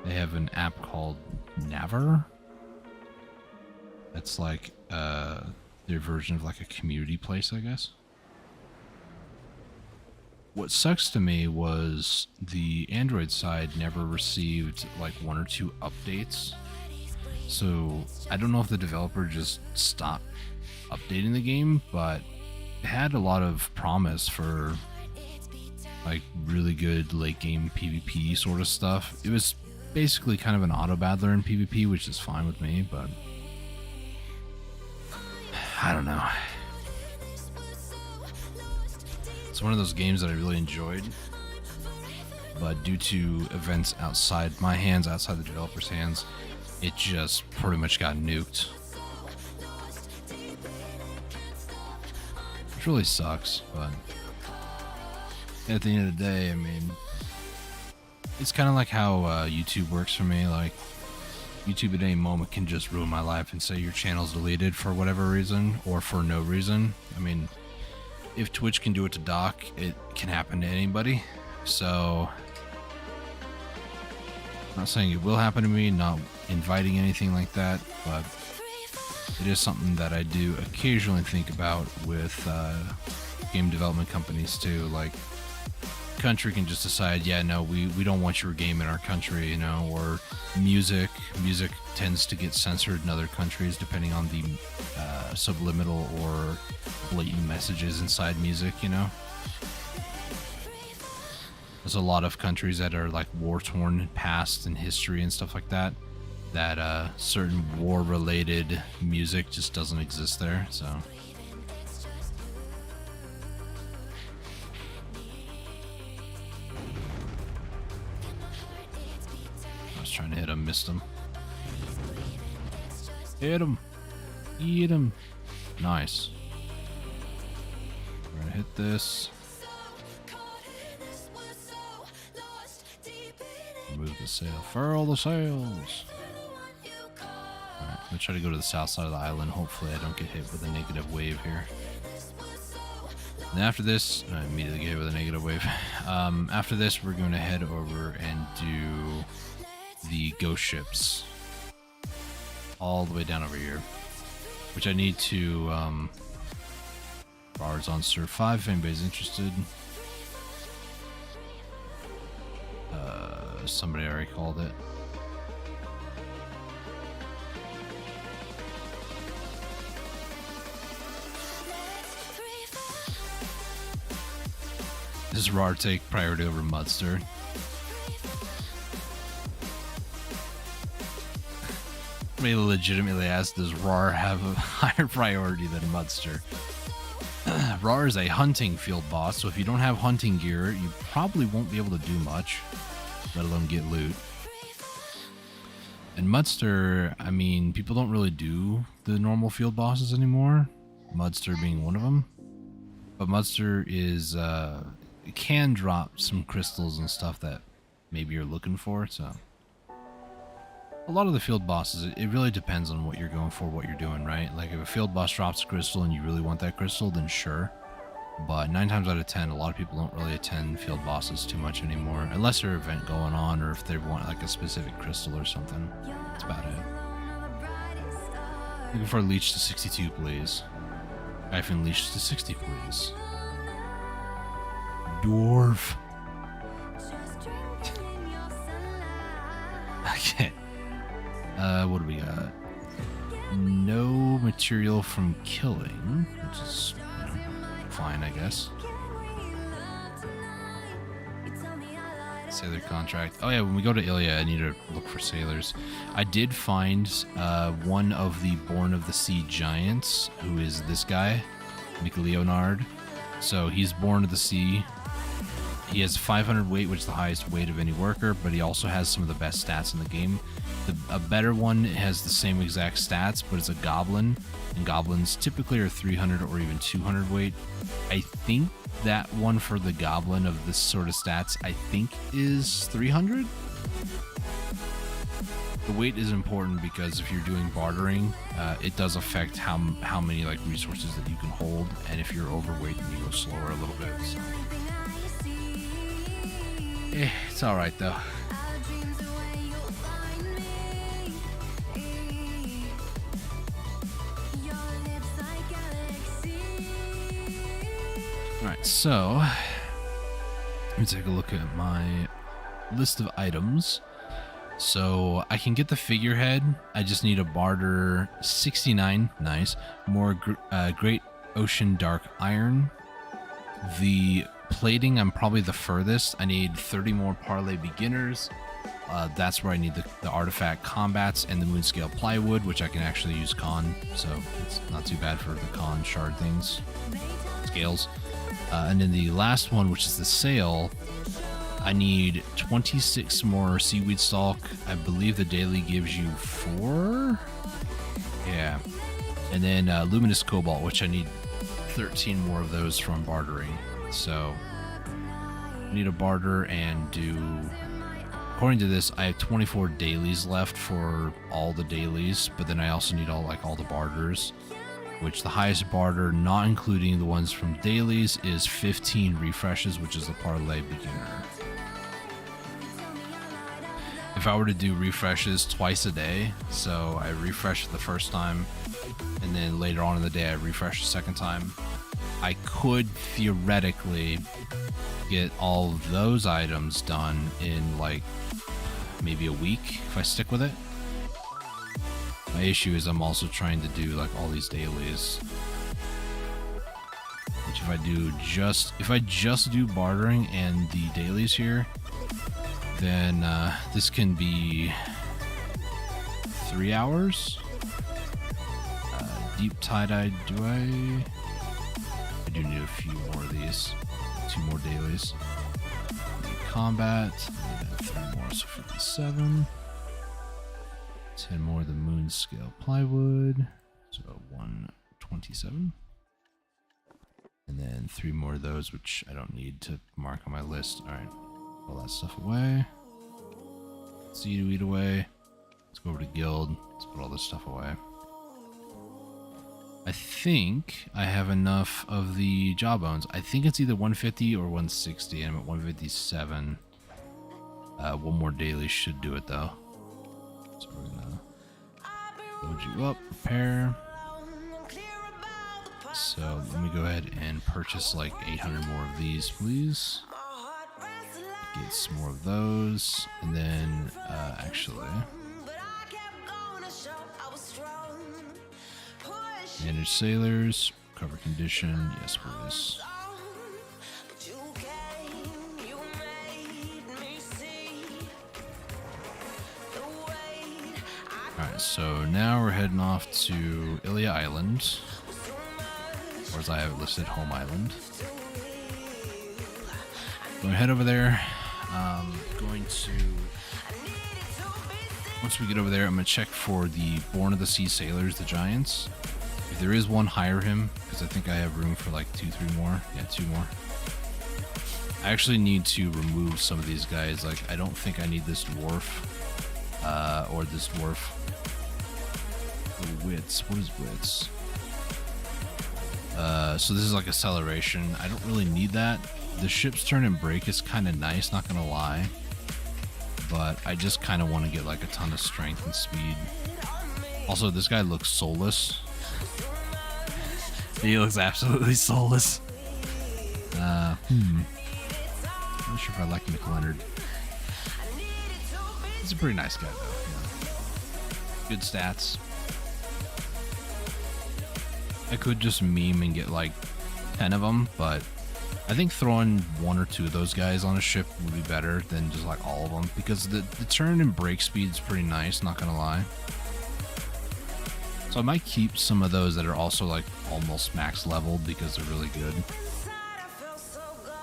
They have an app called Naver. That's like their version of like a community place, I guess. What sucks to me was the Android side never received like 1 or 2 updates. So I don't know if the developer just stopped updating the game, but it had a lot of promise for like really good late game PvP sort of stuff. It was basically kind of an auto battler in PvP, which is fine with me, but I don't know. It's one of those games that I really enjoyed, but due to events outside my hands, outside the developer's hands, it just pretty much got nuked. Which really sucks, but at the end of the day, I mean, it's kind of like how YouTube works for me. Like, YouTube at any moment can just ruin my life and say your channel's deleted for whatever reason, or for no reason. I mean, if Twitch can do it to Doc, it can happen to anybody. So, I'm not saying it will happen to me, not inviting anything like that, but it is something that I do occasionally think about with game development companies too. Like, country can just decide, yeah, no, we don't want your game in our country, you know, or music tends to get censored in other countries depending on the subliminal or blatant messages inside music, you know. There's a lot of countries that are like war-torn past and history and stuff like that, that certain war-related music just doesn't exist there, so. Trying to hit him, missed him. Hit him. Eat him. Nice. We're gonna hit this. Remove the sail. Furl the sails. Alright, I'm gonna try to go to the south side of the island. Hopefully I don't get hit with a negative wave here. And after this, I immediately get hit with a negative wave. After this, we're going to head over and do the ghost ships all the way down over here, which I need to bars on Sur 5 if anybody's interested. Somebody already called it. Does RAR take priority over Mudster? Somebody legitimately asked, does RAR have a higher priority than Mudster? RAR is a hunting field boss, so if you don't have hunting gear, you probably won't be able to do much. let alone get loot. And Mudster, I mean, people don't really do the normal field bosses anymore, Mudster being one of them. But Mudster is, it can drop some crystals and stuff that maybe you're looking for, so. A lot of the field bosses, it really depends on what you're going for, what you're doing, right? Like if a field boss drops a crystal and you really want that crystal, then sure. But 9 times out of 10, a lot of people don't really attend field bosses too much anymore, unless there's an event going on or if they want like a specific crystal or something. That's about it. Looking for a leech to 62, please. Hyphen leech to 60, please. Dwarf. Okay. What do we got? No material from killing, which is, you know, fine, I guess. Sailor contract. Oh yeah, when we go to Ilia, I need to look for sailors. I did find one of the Born of the Sea giants, who is this guy, Leonard. So he's Born of the Sea. He has 500 weight, which is the highest weight of any worker, but he also has some of the best stats in the game. A better one has the same exact stats, but it's a goblin, and goblins typically are 300 or even 200 weight. I think that one for the goblin of this sort of stats, I think is 300. The weight is important because if you're doing bartering, it does affect how many like resources that you can hold, and if you're overweight, then you go slower a little bit. So. It's all right though. Alright, so let me take a look at my list of items. So I can get the figurehead. I just need a barter 69. Nice. More Great Ocean Dark Iron. The plating, I'm probably the furthest. I need 30 more Parlay Beginners. That's where I need the artifact combats and the Moonscale Plywood, which I can actually use con. So it's not too bad for the con shard things. Scales. And then the last one, which is the sail, I need 26 more seaweed stalk. I believe the daily gives you 4. Yeah. And then luminous cobalt, which I need 13 more of those from bartering. So I need a barter and do, according to this, I have 24 dailies left for all the dailies, but then I also need all the barters, which the highest barter, not including the ones from dailies, is 15 refreshes, which is the Parlay Beginner. If I were to do refreshes twice a day, so I refresh the first time, and then later on in the day I refresh the second time, I could theoretically get all of those items done in like maybe a week if I stick with it. My issue is I'm also trying to do like all these dailies, which if I just do bartering and the dailies here, then this can be 3 hours. Deep tie-dye, I do need a few more of these. 2 more dailies. Combat, and then 3 more, so 57. 10 more of the Moonscale Plywood, so 127. And then 3 more of those, which I don't need to mark on my list. Alright, all that stuff away. Seaweed away. Let's go over to Guild. Let's put all this stuff away. I think I have enough of the jawbones. I think it's either 150 or 160, and I'm at 157. One more daily should do it though. So we're gonna load you up, prepare. So let me go ahead and purchase like 800 more of these, please. Get some more of those, and then actually manage sailors, cover condition, yes please. Alright, so now we're heading off to Ilia Island, or as I have it listed, Home Island. Going to head over there. Going to, once we get over there, I'm going to check for the Born of the Sea Sailors, the Giants. If there is one, hire him, because I think I have room for like 2-3 more. Yeah, 2 more. I actually need to remove some of these guys. Like, I don't think I need this dwarf, or this dwarf. Oh, wits. What is wits? So this is like acceleration. I don't really need that. The ship's turn and break is kind of nice, not gonna lie. But I just kind of want to get like a ton of strength and speed. Also, this guy looks soulless. He looks absolutely soulless. Not sure if I like McLeonard. He's a pretty nice guy though. Yeah. Good stats. I could just meme and get like 10 of them, but I think throwing 1 or 2 of those guys on a ship would be better than just like all of them, because the turn and break speed is pretty nice, not gonna lie. So I might keep some of those that are also like almost max leveled because they're really good.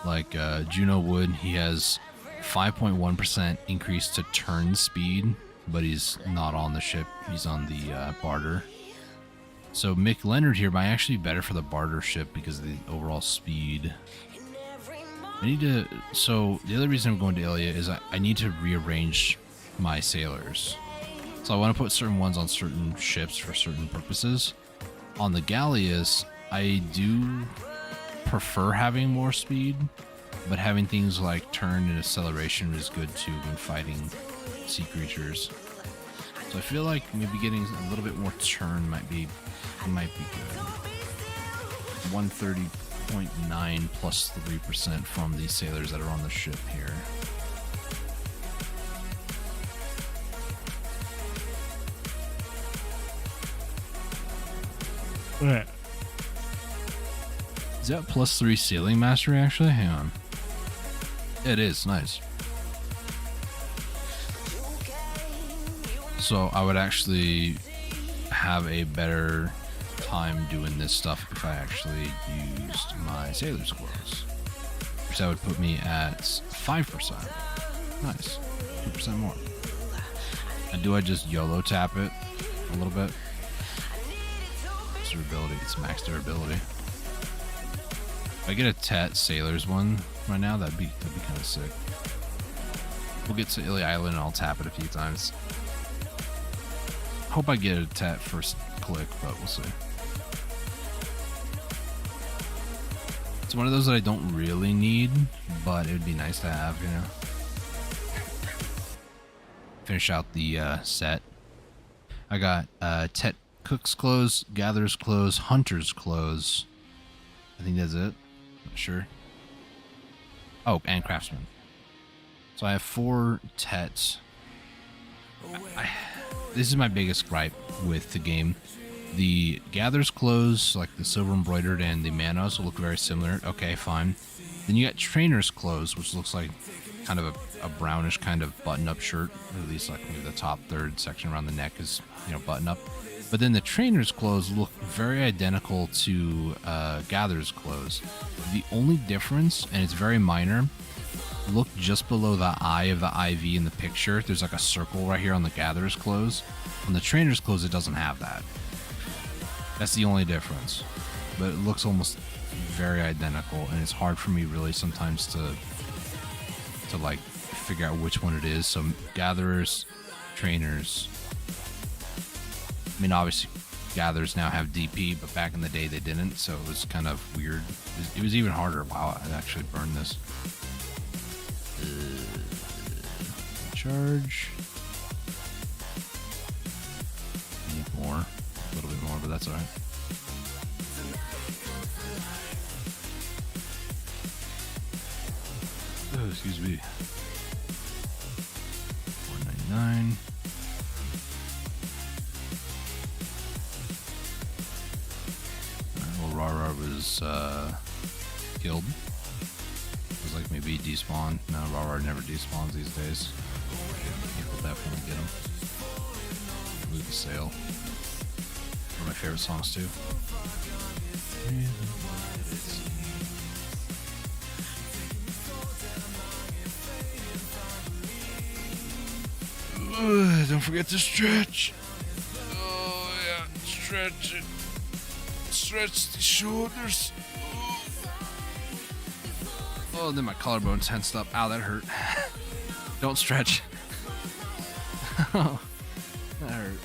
Like Juno Wood, he has 5.1% increase to turn speed, but he's not on the ship, he's on the barter. So Mick Leonard here might actually be better for the barter ship because of the overall speed. I need to, so the other reason I'm going to Ilia is I need to rearrange my sailors. So I want to put certain ones on certain ships for certain purposes. On the Galleys, I do prefer having more speed, but having things like turn and acceleration is good too when fighting sea creatures. So I feel like maybe getting a little bit more turn might be good. 130.9 plus 3% from these sailors that are on the ship here. What? Is that plus 3 sailing mastery actually? Hang on. It is, nice. So I would actually have a better time doing this stuff if I actually used my sailor's clothes. Which that would put me at 5%. Nice. 2% more. And do I just YOLO tap it a little bit? It's durability. It's max durability. If I get a Tet Sailors one right now, that'd be kind of sick. We'll get to Illy Island and I'll tap it a few times. Hope I get a Tet first click, but we'll see. It's one of those that I don't really need, but it would be nice to have, you know. Finish out the set. I got Tet Cook's clothes, Gatherer's clothes, Hunter's clothes. I think that's it. Not sure. Oh, and Craftsman. So I have 4 Tets. This is my biggest gripe with the game. The Gatherer's clothes, like the silver embroidered and the Manos, will look very similar. Okay, fine. Then you got Trainer's clothes, which looks like kind of a brownish kind of button-up shirt. Or at least like maybe the top third section around the neck is, you know, button-up. But then the Trainer's clothes look very identical to Gatherer's clothes. The only difference, and it's very minor, look just below the eye of the IV in the picture. There's like a circle right here on the Gatherer's clothes. On the Trainer's clothes, it doesn't have that. That's the only difference. But it looks almost very identical, and it's hard for me really sometimes to like figure out which one it is. So Gatherers, Trainers. I mean, obviously, Gatherers now have DP, but back in the day they didn't, so it was kind of weird. It was even harder. Wow, I actually burned this. Charge. Need more. A little bit more, but that's alright. Oh, excuse me. $4.99. Well, Rara was killed. It was like maybe despawned. No, Rara never despawns these days. People definitely get him. Move the sail. One of my favorite songs too. Don't forget to stretch. Oh yeah, stretch it. Stretch the shoulders. Oh, then my collarbone tensed up. Ow, that hurt. Don't stretch. Oh, that hurt.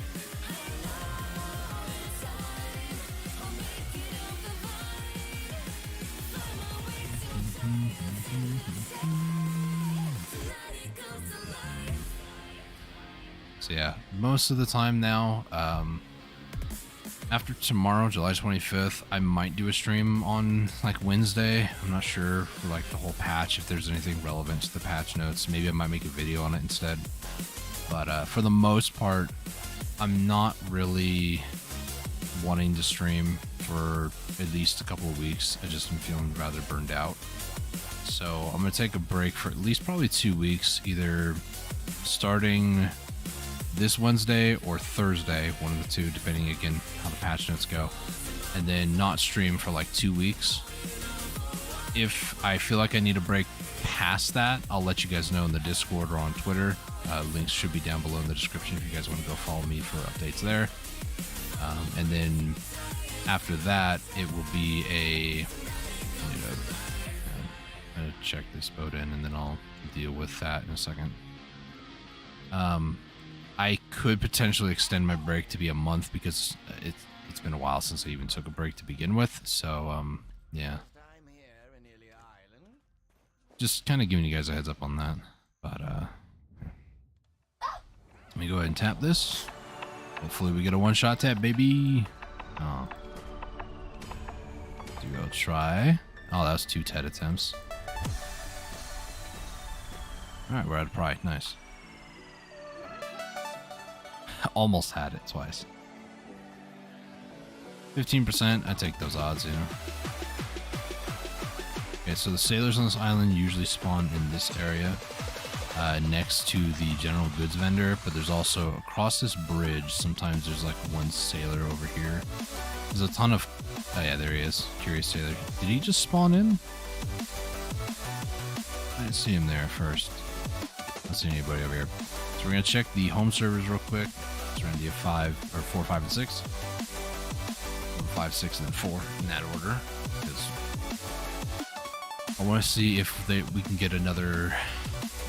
So yeah, most of the time now, after tomorrow, July 25th, I might do a stream on like Wednesday. I'm not sure for like the whole patch, if there's anything relevant to the patch notes. Maybe I might make a video on it instead. But for the most part, I'm not really wanting to stream for at least a couple of weeks. I just am feeling rather burned out. So I'm going to take a break for at least probably 2 weeks, either starting this Wednesday or Thursday, one of the two, depending again how the patch notes go, and then not stream for like 2 weeks. If I feel like I need a break past that, I'll let you guys know in the Discord or on Twitter. Links should be down below in the description if you guys want to go follow me for updates there. And then after that, it will be I'm gonna check this boat in, and then I'll deal with that in a second. I could potentially extend my break to be a month because it's been a while since I even took a break to begin with. So, yeah. Just kind of giving you guys a heads up on that. But, let me go ahead and tap this. Hopefully we get a one-shot tap, baby. Oh. Do I'll try. Oh, that was 2 TED attempts. Alright, we're at a pry. Nice. Almost had it twice. 15%, I take those odds, you know. Okay, so the sailors on this island usually spawn in this area, next to the general goods vendor, but there's also across this bridge, sometimes there's like one sailor over here. There's a ton of... Oh yeah, there he is. Curious sailor. Did he just spawn in? I didn't see him there at first. I don't see anybody over here. So we're going to check the home servers real quick. So we're going to do 4, 5, and 6. 5, 6, and then 4 in that order. Because I want to see if we can get another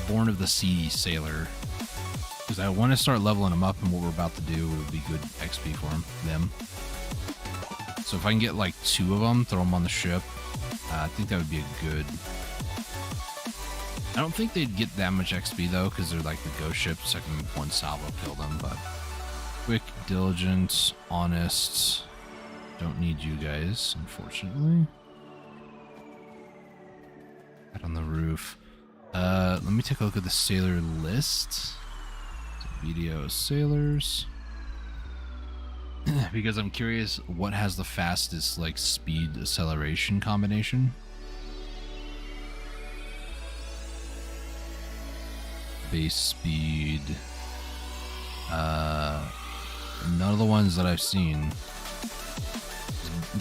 Born of the Sea sailor. Because I want to start leveling them up, and what we're about to do would be good XP for them. So if I can get like 2 of them, throw them on the ship, I think that would be a good... I don't think they'd get that much XP though, because they're like the ghost ships. So I can one salvo kill them. But quick, diligent, honest. Don't need you guys, unfortunately. Right on the roof. Let me take a look at the sailor list. Video sailors. Because I'm curious what has the fastest like speed acceleration combination. Base speed. None of the ones that I've seen.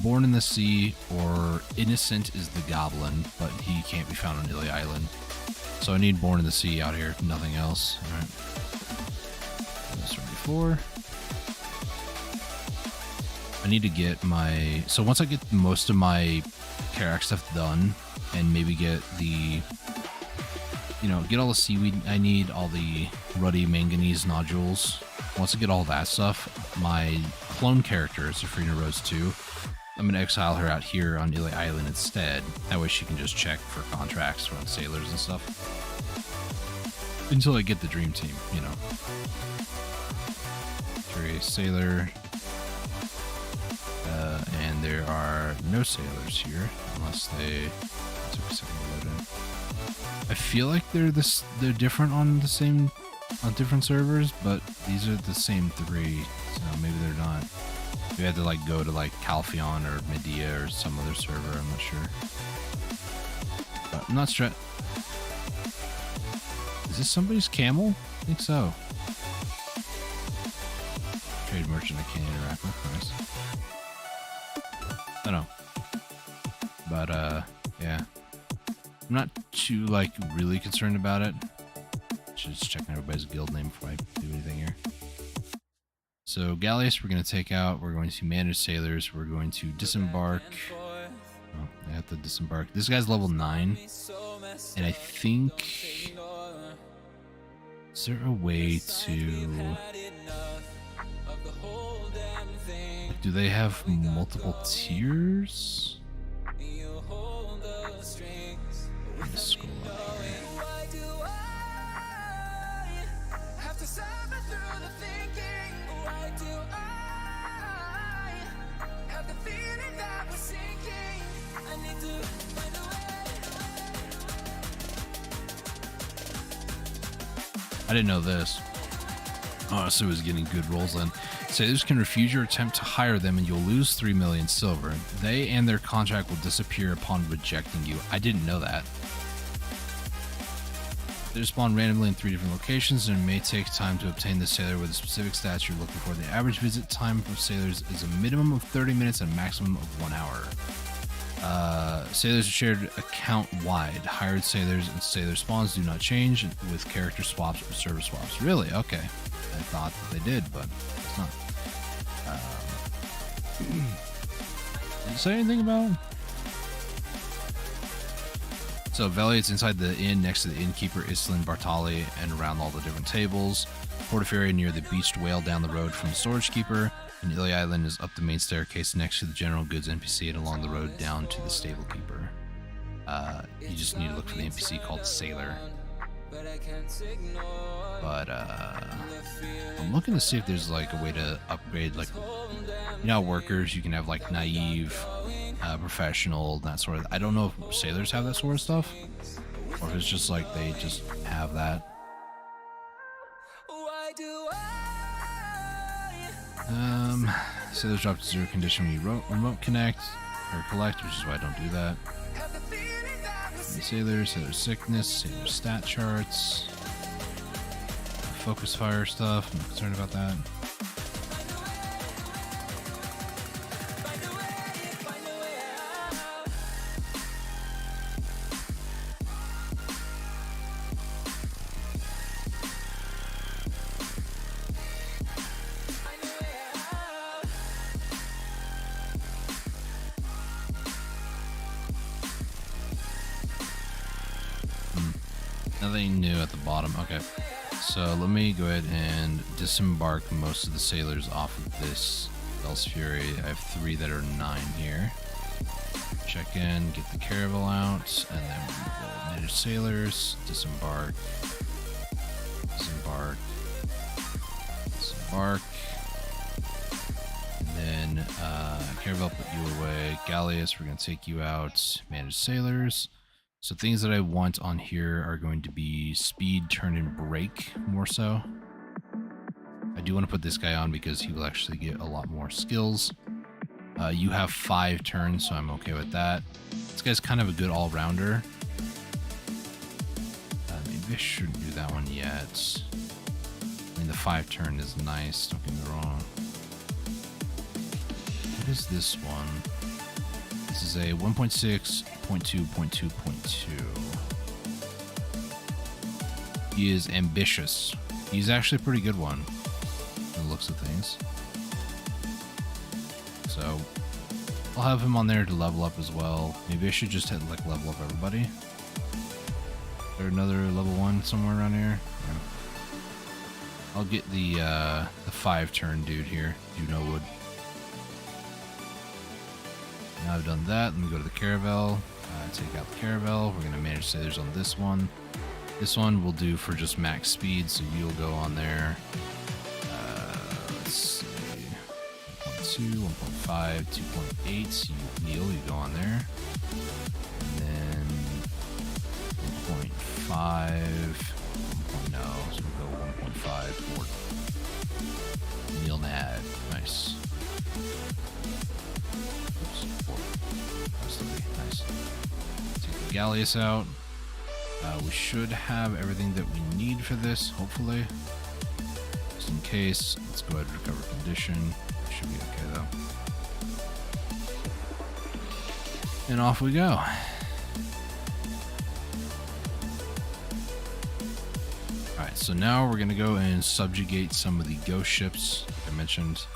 Born in the Sea or Innocent is the goblin, but he can't be found on Galley Island. So I need Born in the Sea out here, nothing else. Alright. That's 34. I need to get my... So once I get most of my Karak stuff done, and maybe get the... You know, get all the seaweed I need, all the ruddy manganese nodules. Once I get all that stuff, my clone character, Safrina Rose 2, I'm going to exile her out here on Galley Island instead. That way she can just check for contracts from sailors and stuff. Until I get the dream team, you know. Curious sailor. And there are no sailors here, unless they... It took a second to load in. I feel like they're different on different servers, but these are the same 3, so maybe they're not. We had to like go to like Calphion or Medea or some other server, I'm not sure. But I'm not sure. Is this somebody's camel? I think so. Trade merchant I can't interact with. Nice. I don't know. But yeah. I'm not too like really concerned about it. Just checking everybody's guild name before I do So Galleys we're going to take out. We're going to manage sailors. We're going to disembark. Oh, I have to disembark. This guy's level 9. And I think... Is there a way to... Do they have multiple tiers? Let's scroll up here. I didn't know this. Oh, so it was getting good rolls in. Sailors can refuse your attempt to hire them and you'll lose 3 million silver. They and their contract will disappear upon rejecting you. I didn't know that. They spawn randomly in 3 different locations and it may take time to obtain the sailor with a specific stats you're looking for. The average visit time for sailors is a minimum of 30 minutes and a maximum of 1 hour. Sailors are shared account-wide. Hired sailors and sailor spawns do not change with character swaps or server swaps. Really? Okay. I thought that they did, but it's not. Did it say anything about them? So Veli, it's inside the inn next to the innkeeper Islin Bartali and around all the different tables. Portaferry near the beached whale down the road from the storage keeper. And Illy Island is up the main staircase next to the general goods NPC and along the road down to the stable keeper. You just need to look for the NPC called Sailor. But I'm looking to see if there's like a way to upgrade, like, you know, workers you can have like naive, professional, that sort of. I don't know if sailors have that sort of stuff, or if it's just like they just have that. Sailors drop to 0 condition when you remote connect or collect, which is why I don't do that. Sailors, sailor sickness, sailor stat charts, focus fire stuff. I'm concerned about that. Nothing new at the bottom. Okay, so let me go ahead and disembark most of the sailors off of this Bell's Fury. I have 3 that are 9 here. Check in, get the caravel out, and then we will manage sailors, disembark, disembark, disembark, and then caravel, put you away. Galleys, we're going to take you out, manage sailors. So things that I want on here are going to be speed, turn, and brake more so. I do want to put this guy on because he will actually get a lot more skills. You have 5 turns, so I'm okay with that. This guy's kind of a good all-rounder. Maybe I shouldn't do that one yet. I mean, the 5 turn is nice, don't get me wrong. What is this one? This is a 1.6.2.2.2. He is ambitious. He's actually a pretty good one from the looks of things. So I'll have him on there to level up as well. Maybe I should just hit like level up everybody. Is there another level 1 somewhere around here? Yeah. I'll get the 5 turn dude here. Do no wood. Now I've done that, let me go to the caravel, take out the caravel. We're going to manage sailors on this one. This one will do for just max speed, so you'll go on there. Let's see, 1.2, 1.5, 2.8, Neil, you go on there. And then 1.5, 1.0, so we'll go 1.5 for Neil Nad, nice. Nice. Take the Galleys out. We should have everything that we need for this, hopefully. Just in case, let's go ahead and recover condition. Should be okay though. And off we go. Alright, so now we're going to go and subjugate some of the ghost ships. I mentioned.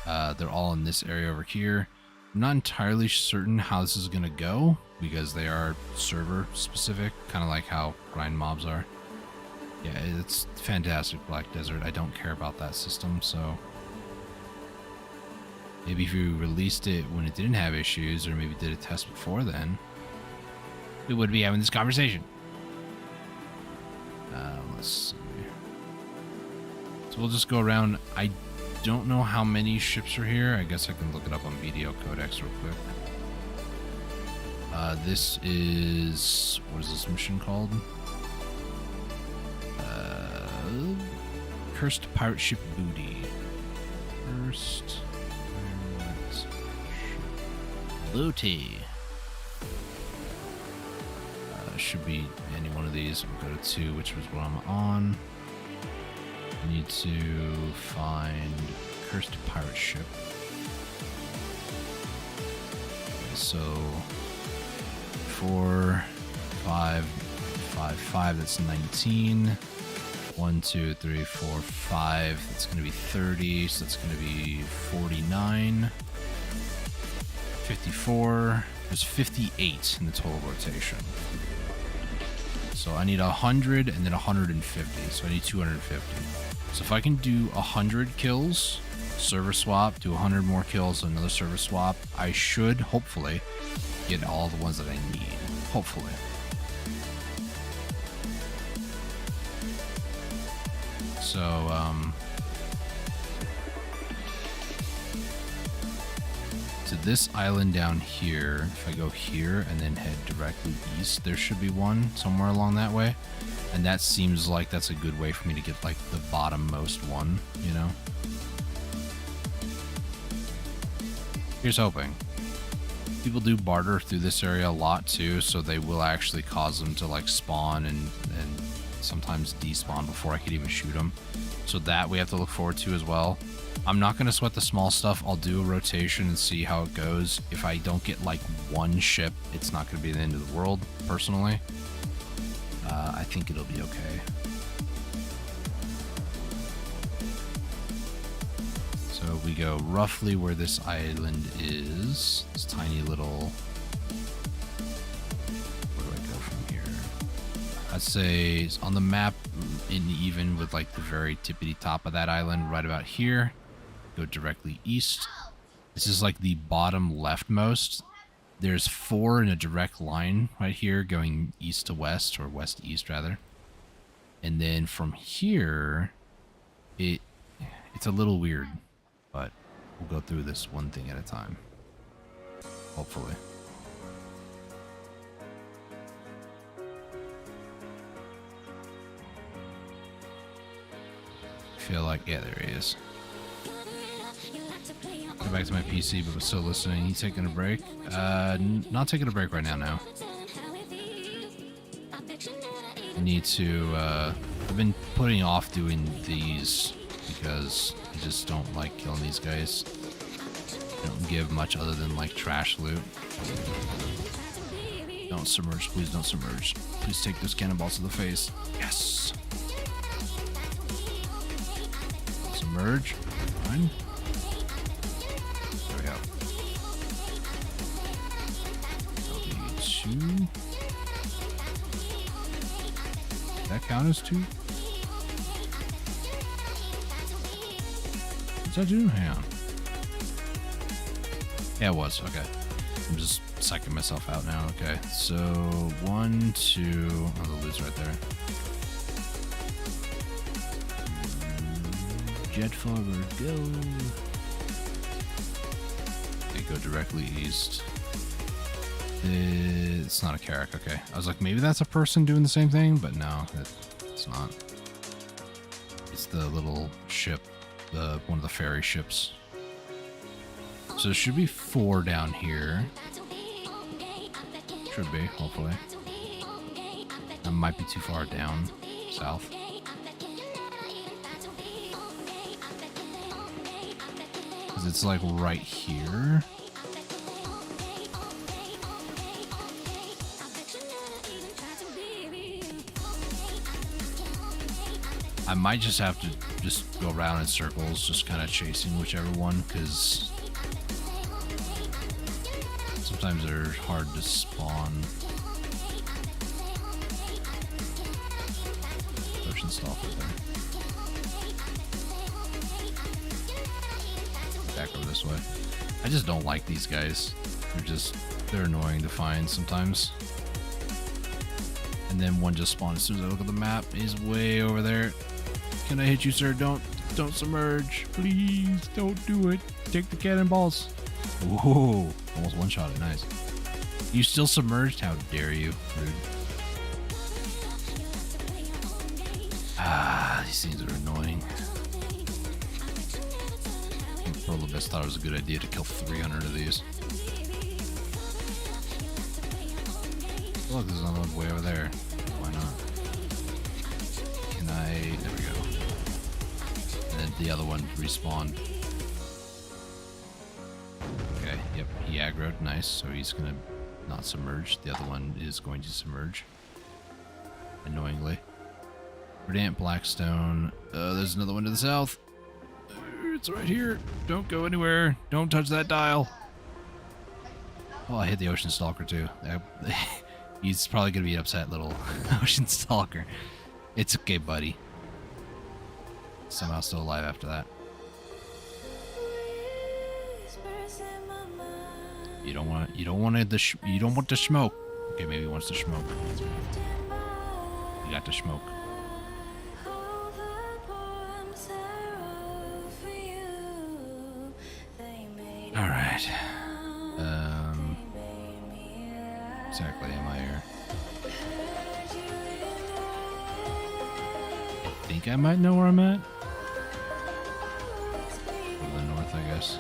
They're all in this area over here. I'm not entirely certain how this is going to go because they are server specific, kind of like how grind mobs are. Yeah, it's fantastic, Black Desert. I don't care about that system, so maybe if you released it when it didn't have issues, or maybe did a test before then, we would be having this conversation. Let's see. So we'll just go around. I don't know how many ships are here. I guess I can look it up on Video Codex real quick. This is... what is this mission called? Cursed Pirate Ship Booty. Cursed Pirate Ship Booty. Should be any one of these. We'll go to 2, which was what I'm on. I need to find Cursed Pirate Ship. Okay, so 4, 5, 5, 5, that's 19. 1, 2, 3, 4, 5. That's going to be 30. So that's going to be 49. 54. There's 58 in the total rotation. So I need 100 and then 150. So I need 250. So if I can do 100 kills, server swap, do 100 more kills, another server swap, I should hopefully get all the ones that I need. Hopefully. So, to this island down here, if I go here and then head directly east, there should be one somewhere along that way. And that seems like that's a good way for me to get like the bottommost one, you know? Here's hoping. People do barter through this area a lot too, so they will actually cause them to like spawn and sometimes despawn before I could even shoot them. So that we have to look forward to as well. I'm not going to sweat the small stuff. I'll do a rotation and see how it goes. If I don't get like one ship, it's not going to be the end of the world, personally. I think it'll be okay. So we go roughly where this island is. This tiny little... where do I go from here? I'd say it's on the map, in even with like the very tippity top of that island, right about here. Go directly east. This is like the bottom leftmost. There's 4 in a direct line right here going east to west, or west east rather. And then from here, it's a little weird, but we'll go through this one thing at a time. Hopefully. I feel like, yeah, there he is. Go back to my PC, but was still listening. You taking a break? Not taking a break right now, no. I need to, I've been putting off doing these because I just don't like killing these guys. They don't give much other than like trash loot. Don't submerge, please don't submerge. Please take those cannonballs to the face. Yes! Submerge. Fine. There we go. LB2. Does that count as 2? What's that do? Hang on. Yeah, it was. Okay. I'm just psyching myself out now. Okay. So, 1, 2. Oh, the loot's right there. Jet forward, go. Okay, go directly east. It's not a Carrack, okay. I was like, maybe that's a person doing the same thing, but no, it's not. It's the little ship, one of the ferry ships. So there should be 4 down here. Should be, hopefully. That might be too far down, south. Because it's like right here. I might just have to just go around in circles, just kind of chasing whichever one, because sometimes they're hard to spawn. Ocean Stalker there. Back over this way. I just don't like these guys. They're annoying to find sometimes. And then one just spawned as soon as I look at the map. He's way over there. Can I hit you, sir? Don't submerge. Please don't do it. Take the cannonballs. Whoa. Almost one shot it. Nice. You still submerged? How dare you? Rude. Ah, these things are annoying. I think Prolobus thought it was a good idea to kill 300 of these. Look, there's another one way over there. Why not? Can I... There we go. And then the other one respawned. Okay, yep, he aggroed. Nice, so he's gonna not submerge. The other one is going to submerge. Annoyingly. Verdant Blackstone. There's another one to the south. It's right here. Don't go anywhere. Don't touch that dial. Oh, I hit the Ocean Stalker too. He's probably going to be an upset little Ocean Stalker. It's okay, buddy. Somehow still alive after that. You don't want the smoke. Okay, maybe he wants the smoke. You got the smoke. All right. Exactly am I here? I think I might know where I'm at. To the north, I guess.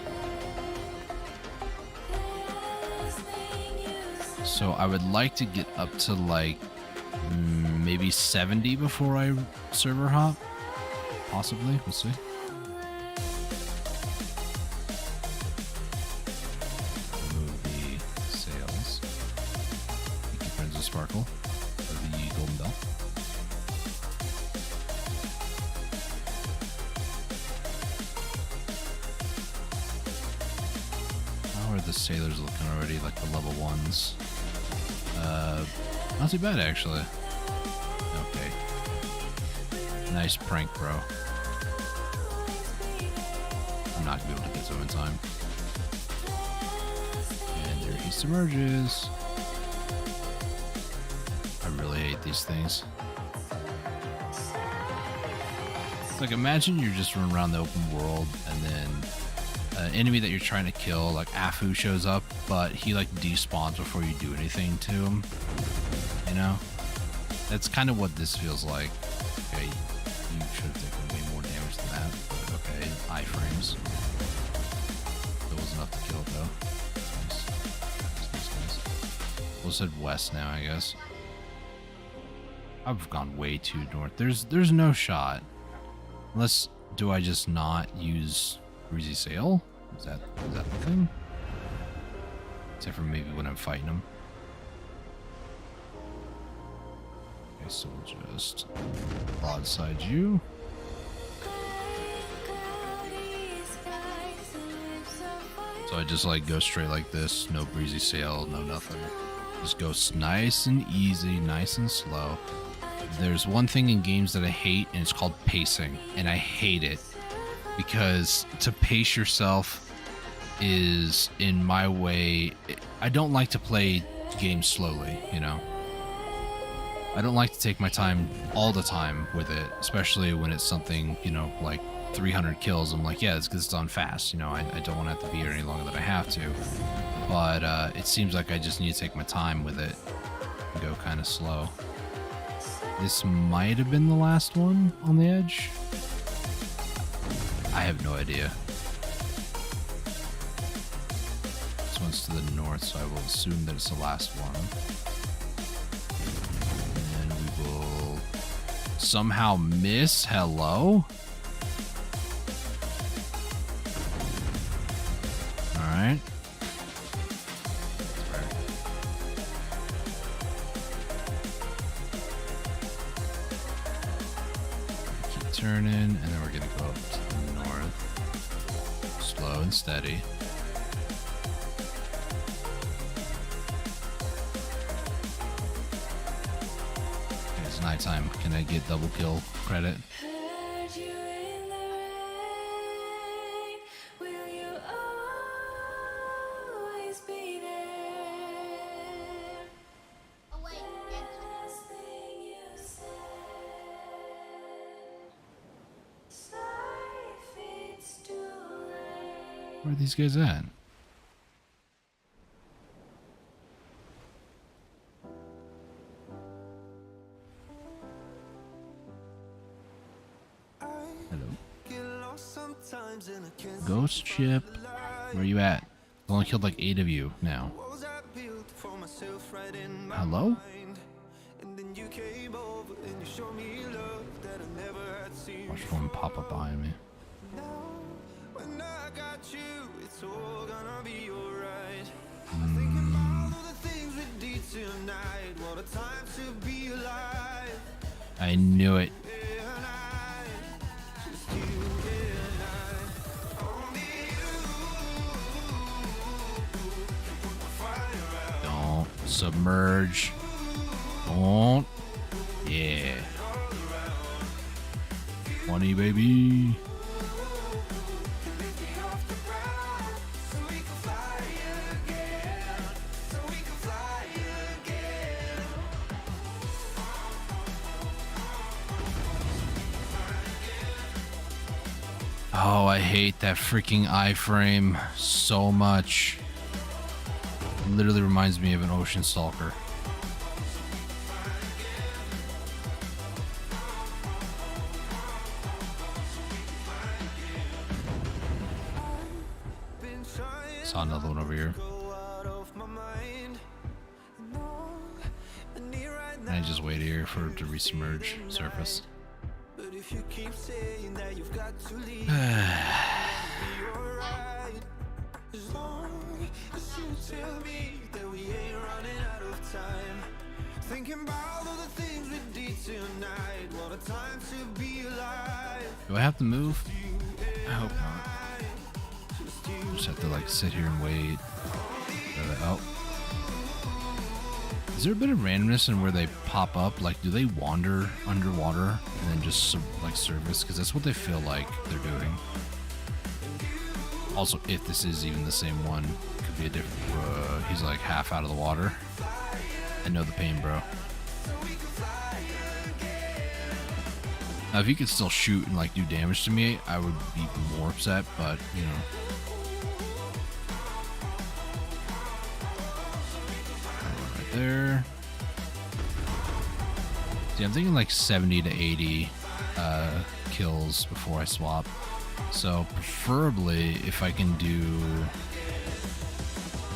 So I would like to get up to like maybe 70 before I server hop. Possibly, we'll see. Sparkle of the Golden Bell. How are the sailors looking already? Like the level 1s? Not too bad actually. Okay. Nice prank, bro. I'm not gonna be able to get to him in time. And there he submerges. I really hate these things. It's like, imagine you're just running around the open world and then an enemy that you're trying to kill, like Afu, shows up, but he like despawns before you do anything to him. You know? That's kind of what this feels like. Okay, you should have taken way more damage than that, but okay, iframes. That was enough to kill it though. Nice. We'll head west now, I guess. I've gone way too north. There's no shot. Unless, do I just not use Breezy Sail? Is that the thing? Except for maybe when I'm fighting them. Okay, so we'll just broadside you. So I just like go straight like this. No Breezy Sail, no nothing. Just goes nice and easy, nice and slow. There's one thing in games that I hate, and it's called pacing. And I hate it because to pace yourself is, in my way, I don't like to play games slowly, you know? I don't like to take my time all the time with it, especially when it's something, you know, like 300 kills. I'm like, yeah, it's because it's done fast, you know? I don't want to have to be here any longer than I have to. But it seems like I just need to take my time with it and go kind of slow. This might have been the last one on the edge. I have no idea. This one's to the north, so I will assume that it's the last one. And then we will somehow miss. Hello? Alright. turning, and then we're gonna go up to the north. Slow and steady. It's nighttime. Can I get double kill credit? Heard you in the rain. Will you always be there? Last thing you said. Sorry if it's too late. Where are these guys at? Ghost ship. Where are you at? I've only killed like 8 of you now. Hello? Watch one pop up behind me. I knew it. Don't submerge. Don't. Yeah. 20, baby. Oh, I hate that freaking iframe so much. It literally reminds me of an ocean stalker. Saw another one over here. And I just wait here for it to resubmerge surface. But if you keep saying that you've got to leave, as long as you tell me that we ain't running out of time. Thinking about all the things we did tonight. What a time to be alive. Do I have to move? I hope not. Just have to like sit here and wait. Oh. Is there a bit of randomness in where they pop up? Like, do they wander underwater and then just like surface? Because that's what they feel like they're doing. Also, if this is even the same one, could be a different. He's like half out of the water. I know the pain, bro. Now, if he could still shoot and like do damage to me, I would be more upset. But you know. There. See, I'm thinking like 70 to 80 kills before I swap. So preferably if I can do,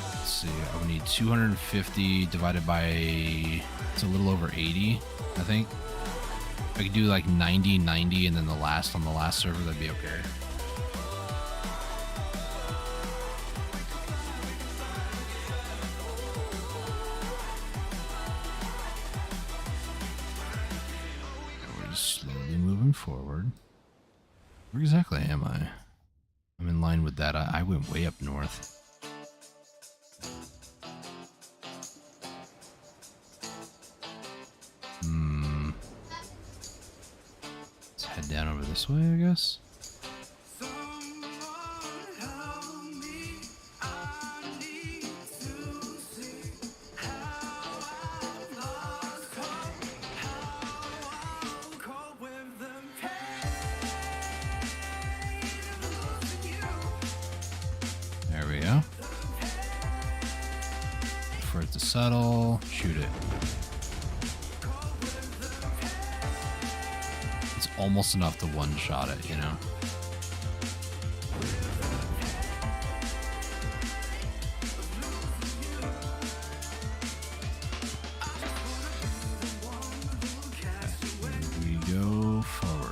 let's see, I would need 250 divided by, it's a little over 80, I think. If I could do like 90, 90, and then the last on the last server, that'd be okay. Slowly moving forward. Where exactly am I? I'm in line with that. I went way up north. Let's head down over this way, I guess. There we go. For it to settle, shoot it. It's almost enough to one-shot it, you know? Okay, we go forward.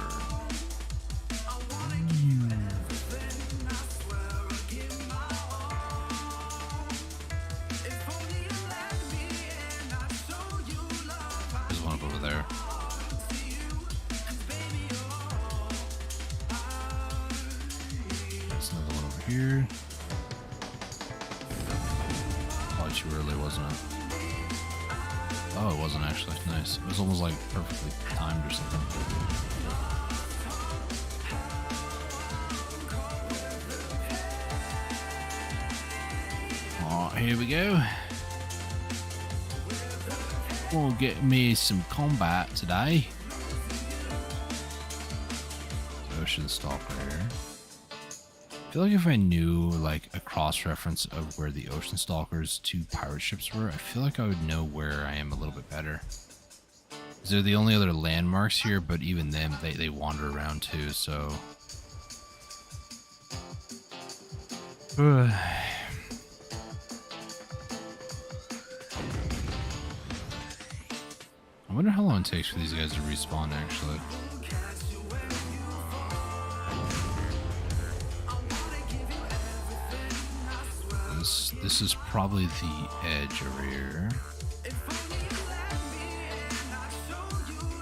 There's one up over there. here. Probably too early, wasn't it? Oh, it wasn't actually. Nice. It was almost like perfectly timed or something. Oh, here we go. We'll get me some combat today. Ocean Stalker here. I feel like if I knew like a cross-reference of where the Ocean Stalker's two pirate ships were, I feel like I would know where I am a little bit better. They're the only other landmarks here, but even them, they wander around too, so... I wonder how long it takes for these guys to respawn, actually. This is probably the edge over here.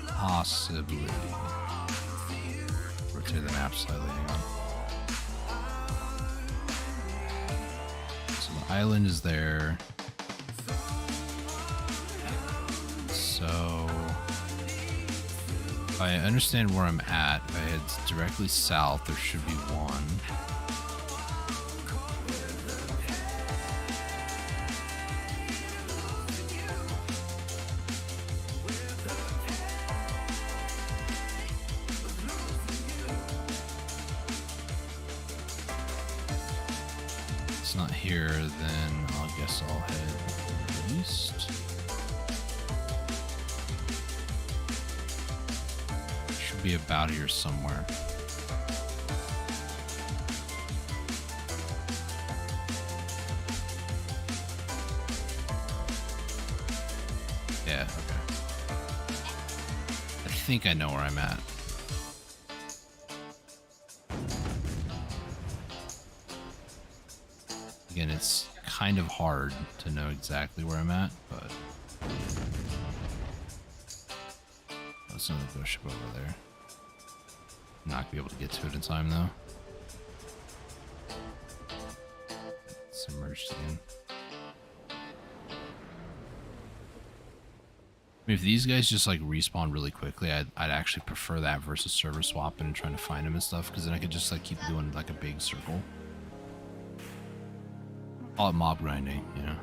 Possibly. Rotate the map slightly, hang on. So the island is there. So if I understand where I'm at, if I head directly south, there should be one. It's not here, then I guess I'll head east. Should be about here somewhere. Yeah, okay. I think I know where I'm at. Again, it's kind of hard to know exactly where I'm at, but that's another ghost ship over there. Not gonna be able to get to it in time though. Submerged again. I mean, if these guys just like respawn really quickly, I'd actually prefer that versus server swapping and trying to find them and stuff, because then I could just like keep doing like a big circle. Call it mob grinding, you know.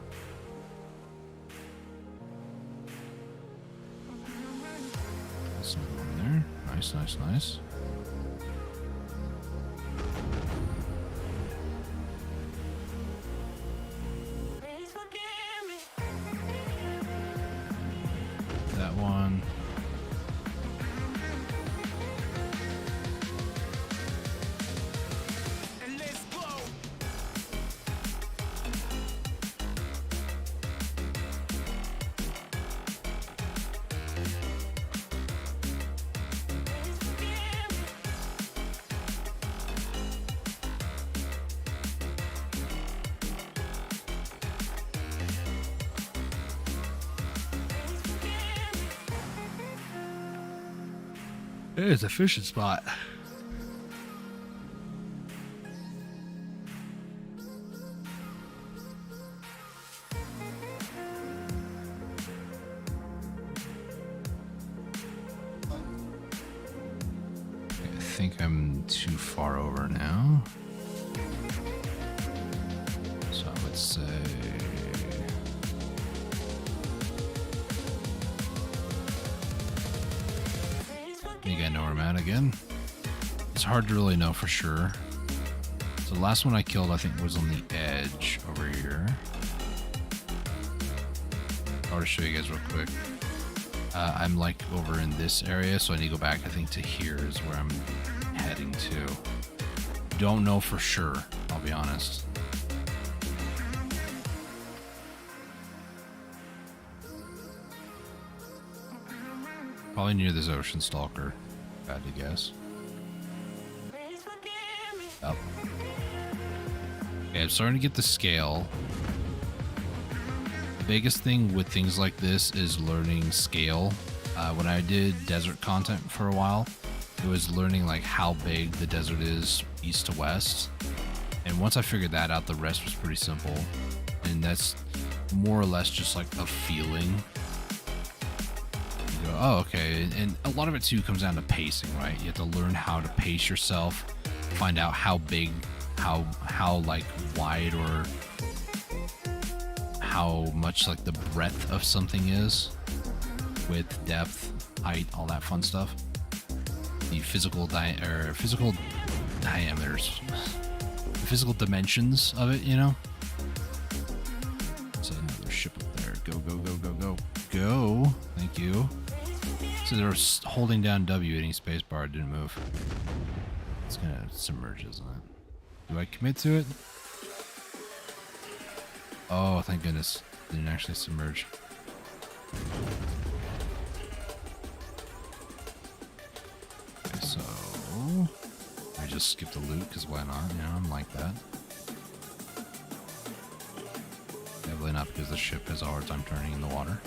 That's another one there. Nice, nice, nice. That one. It's a fishing spot. I think I'm too far over now. So I would say... I think I know where I'm at again. It's hard to really know for sure. So the last one I killed, I think, was on the edge over here. I'll just show you guys real quick. I'm like over in this area, so I need to go back, I think, to here is where I'm heading to. Don't know for sure, I'll be honest. Probably near this Ocean Stalker, if I had to guess. Up. Okay, I'm starting to get the scale. The biggest thing with things like this is learning scale. When I did desert content for a while, it was learning like how big the desert is east to west. And once I figured that out, the rest was pretty simple. And that's more or less just like a feeling. You go, oh, okay. And a lot of it too comes down to pacing, right? You have to learn how to pace yourself, find out how big, how like wide or how much like the breadth of something is, with depth, height, all that fun stuff. The physical diameters, the physical dimensions of it, you know. So another ship up there. Go, go, go, go, go, go. Thank you. So they were holding down W, hitting spacebar, didn't move. It's gonna submerge, isn't it? Do I commit to it? Oh, thank goodness. Didn't actually submerge. Okay, so I just skipped the loot because why not? You know, I'm like that. Definitely not because the ship has a hard time turning in the water.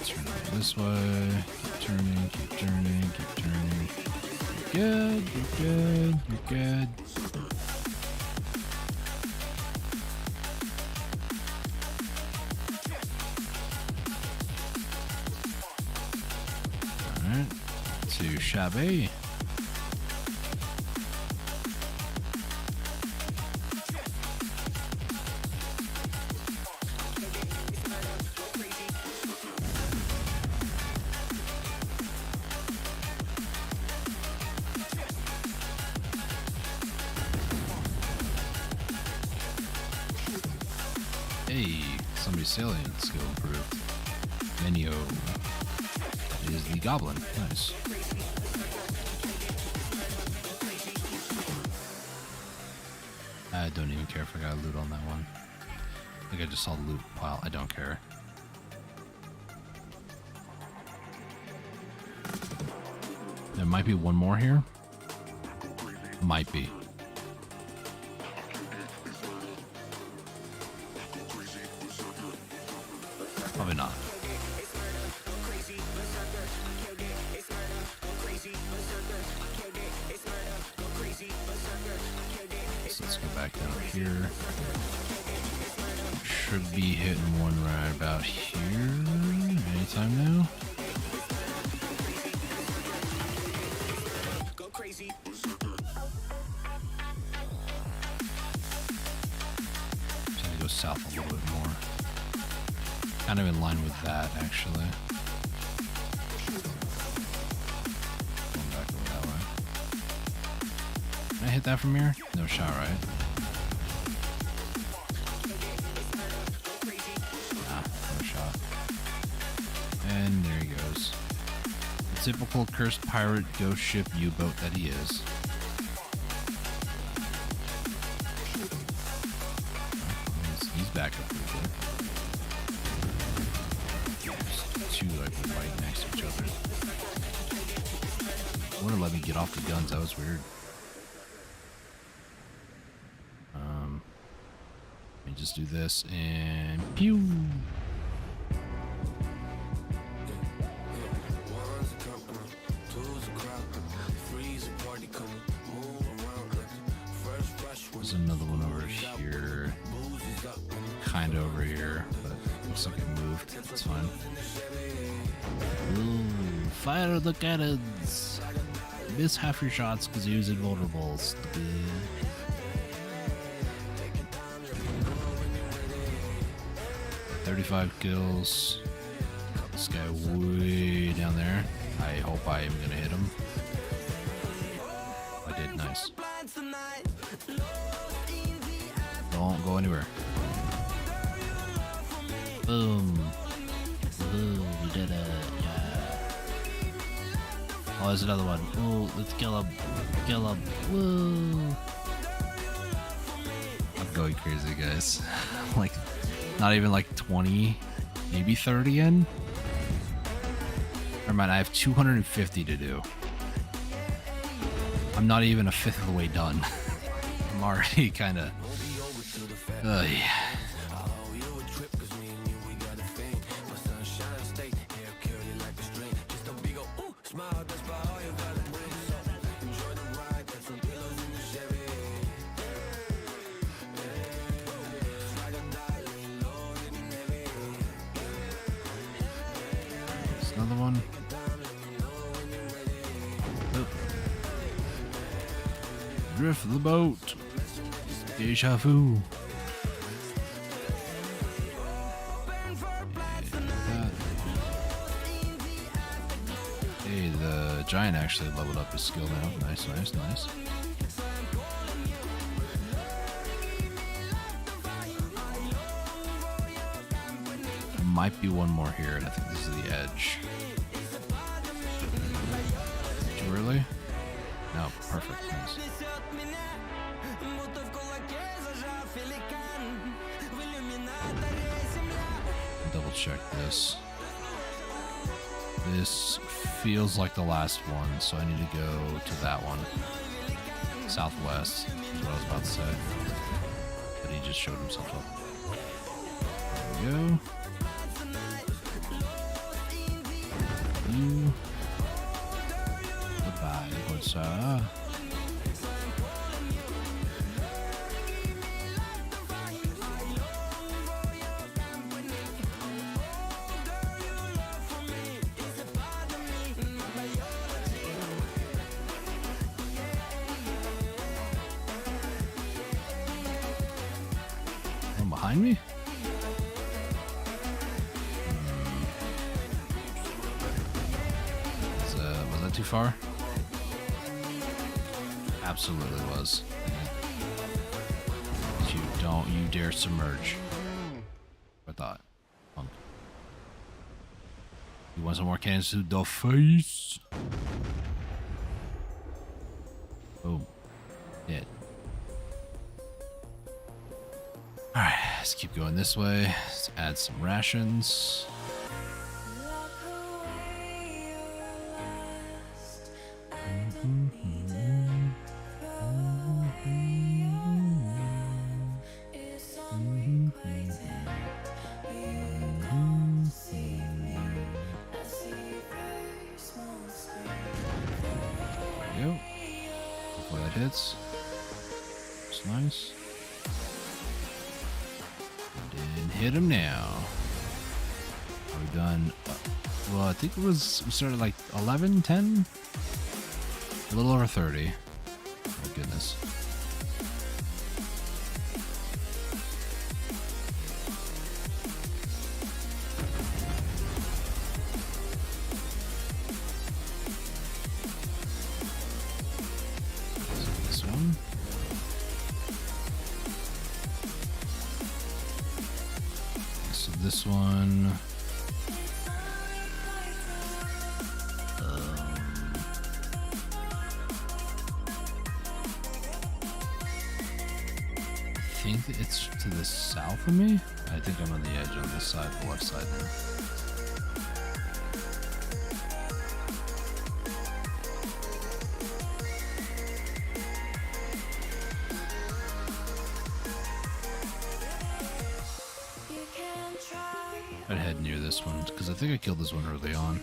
Turn it this way. Keep turning, keep turning, keep turning. You're good, you're good, you're good. Alright, to Shabby. Hey, somebody's sailing skill improved. Menio. That is the goblin. Nice. I don't even care if I got loot on that one. I think I just saw the loot pile. I don't care. There might be one more here. Might be. Probably not. So let's go back down here. Should be hitting one right about here anytime now. Just need to go south a little bit more. Kind of in line with that, actually. Going back over that way. Can I hit that from here? No shot, right? Nah, no shot. And there he goes. The typical cursed pirate ghost ship U-boat that he is. He's back up pretty good. Two like right next to each other. Wouldn't let me get off the guns. That was weird. Let me just do this and pew. There's another one over here. Kind of over here, but looks like it moved. It's fine. Ooh, fire the cannons! Miss half your shots because you're using vulnerables. 35 kills. This guy way down there. I hope I am gonna hit him. I did, nice. Don't go anywhere. Boom. Woohoo, we did it. Yeah. Oh, there's another one. Oh, let's kill him. Kill him. Woo. I'm going crazy, guys. Like, not even like 20, maybe 30 in. Never mind, I have 250 to do. I'm not even a fifth of the way done. I'm already kind of. Yeah. There's another one. Oh. Drift the boat. Deja vu. Hey, the giant actually leveled up his skill now. Nice, nice, nice. There might be one more here, and I think this is the edge. Too early? No, perfect. Nice. Double check this. This feels like the last one, so I need to go to that one. Southwest is what I was about to say. But he just showed himself up. There we go. You. Goodbye, good sir. Behind me? Was that too far? Absolutely was. You dare submerge. I thought. Punk. You want some more cannons to the face? Boom. Dead. Alright, let's keep going this way. Let's add some rations. There we go. Hopefully that hits. It's nice. And hit him now. Are we done? Well, I think we started like 11, 10? A little over 30. Oh, goodness. This one. So this one. I think it's to the south of me. I think I'm on the edge on this side, the left side there. I'd head near this one because I think I killed this one early on.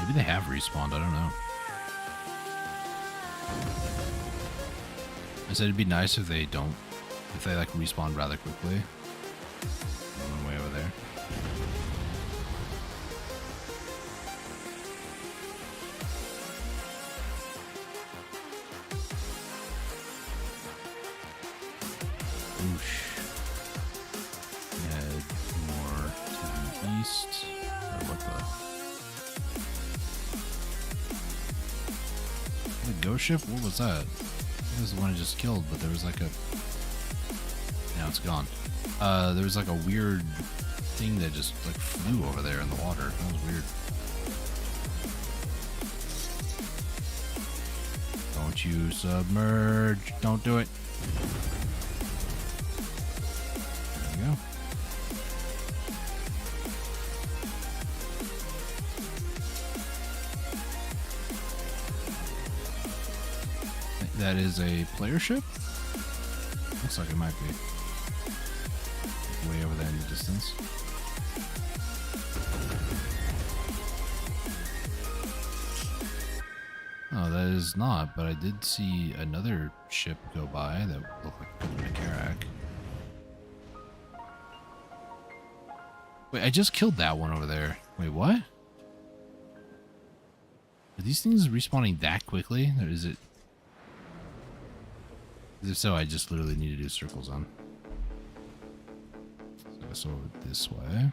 Maybe they have respawned, I don't know. I said it'd be nice if they don't, if they like respawn rather quickly. One way over there. Oosh. Head more to the east. Or what the ghost ship? What was that? It was the one I just killed, but there was like a... Now it's gone. There was like a weird thing that just like flew over there in the water. That was weird. Don't you submerge. Don't do it. There you go. That is a player ship? Looks like it might be. Way over there in the distance. Oh, that is not, but I did see another ship go by that looked like a Karak. Wait, I just killed that one over there. Wait, what? Are these things respawning that quickly? Or is it... If so, I just literally need to do circles on. So over this way.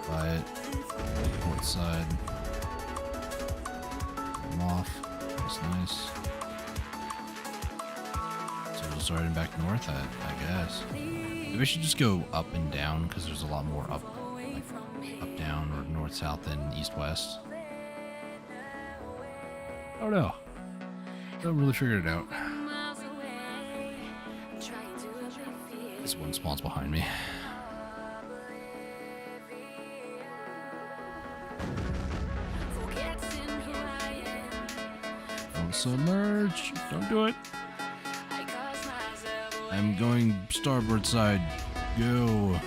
Quiet. Port side. I'm off. That's nice. So we'll start heading back north, I guess. Maybe I should just go up and down because there's a lot more up, like up, down, or north, south than east, west. Oh no. Don't really figure it out. This one spawns behind me. Don't submerge. Don't do it. I'm going starboard side. Go.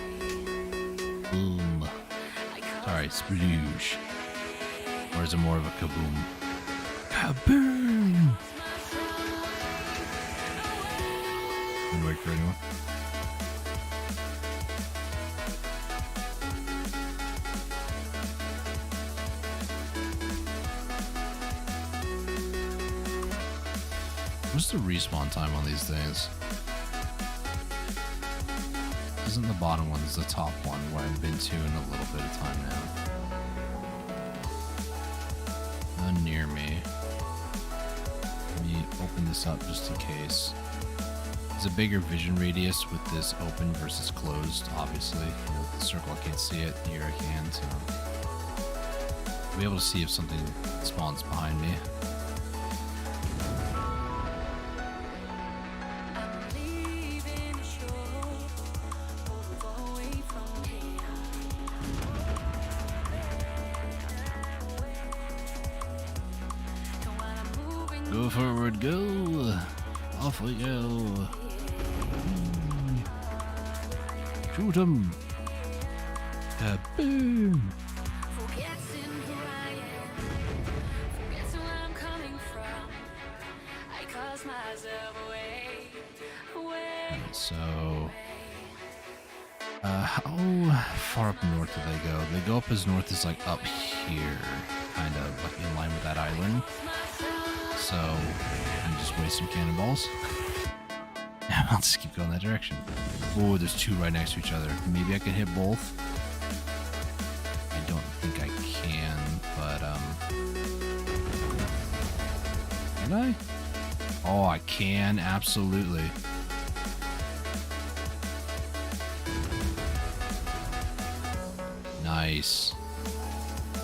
Boom. Sorry, sploosh. Or is it more of a kaboom? Kaboom! Didn't wait for anyone. What's the respawn time on these things? Isn't the bottom one is the top one where I've been to in a little bit of time now. Near me. Let me open this up just in case. There's a bigger vision radius with this open versus closed, obviously. With the circle I can't see it, here I can, so I'll be able to see if something spawns behind me. Go forward, go! Off we go! Shoot him! Kaboom! So, how far up north do they go? They go up as north as like up here, kind of like in line with that island. So, I'm just waste some cannonballs. I'll just keep going that direction. Oh, there's two right next to each other. Maybe I can hit both. I don't think I can, but, can I? Oh, I can, absolutely. Nice.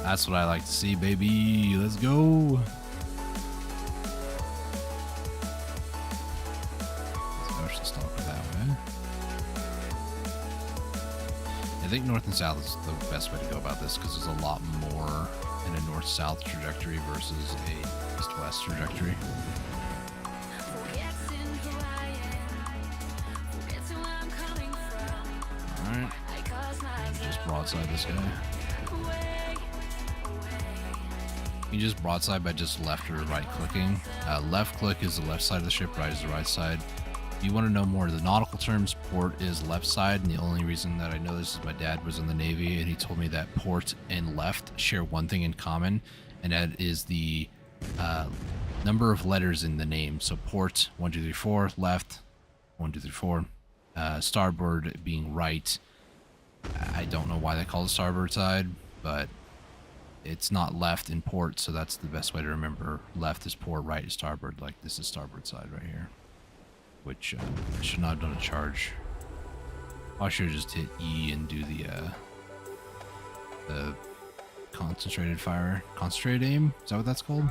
That's what I like to see, baby. Let's go. I think north and south is the best way to go about this because there's a lot more in a north-south trajectory versus a east-west trajectory. Alright, just broadside this guy. You can just broadside by just left or right clicking. Left click is the left side of the ship, right is the right side. If you want to know more of the nautical terms, port is left side, and the only reason that I know this is my dad was in the Navy, and he told me that port and left share one thing in common, and that is the number of letters in the name. So port 1, 2, 3, 4, left 1, 2, 3, 4, starboard being right. I don't know why they call it starboard side, but it's not left in port, so that's the best way to remember. Left is port, right is starboard. Like this is starboard side right here, which I should not have done a charge. I should have just hit E and do the concentrated fire, concentrated aim. Is that what that's called?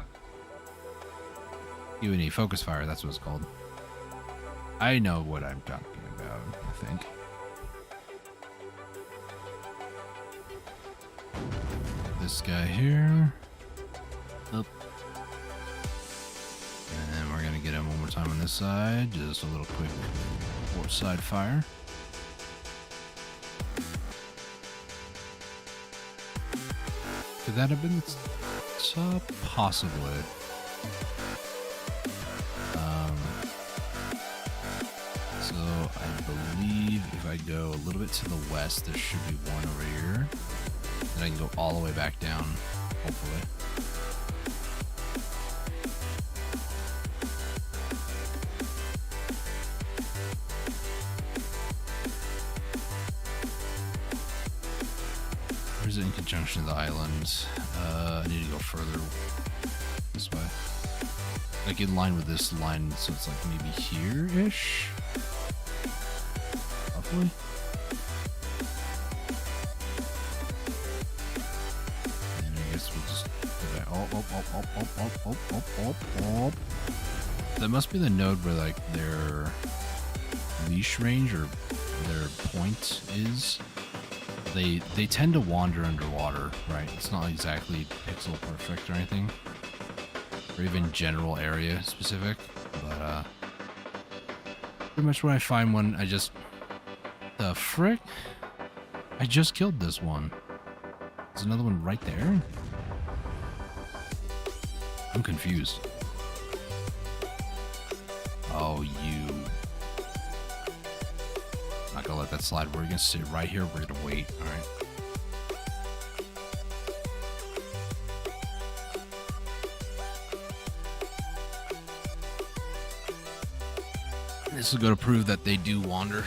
UNE, focus fire. That's what it's called. I know what I'm talking about, I think. This guy here. Up. And then we're gonna get him one more time on this side. Just a little quick port side fire. Could that have been possibly? So I believe if I go a little bit to the west, there should be one over here. Then I can go all the way back down, hopefully. Where's it in conjunction to the island? I need to go further this way. Like in line with this line, so it's like maybe here-ish? Hopefully. And I guess we'll just go back. That must be the node where like their leash range or their point is. They tend to wander underwater, right? It's not exactly pixel perfect or anything, or even general area specific, but pretty much when I find one, I just... The frick? I just killed this one. There's another one right there? I'm confused. Oh, you... Not gonna let that slide. We're gonna sit right here. We're gonna wait. All right. This is gonna prove that they do wander.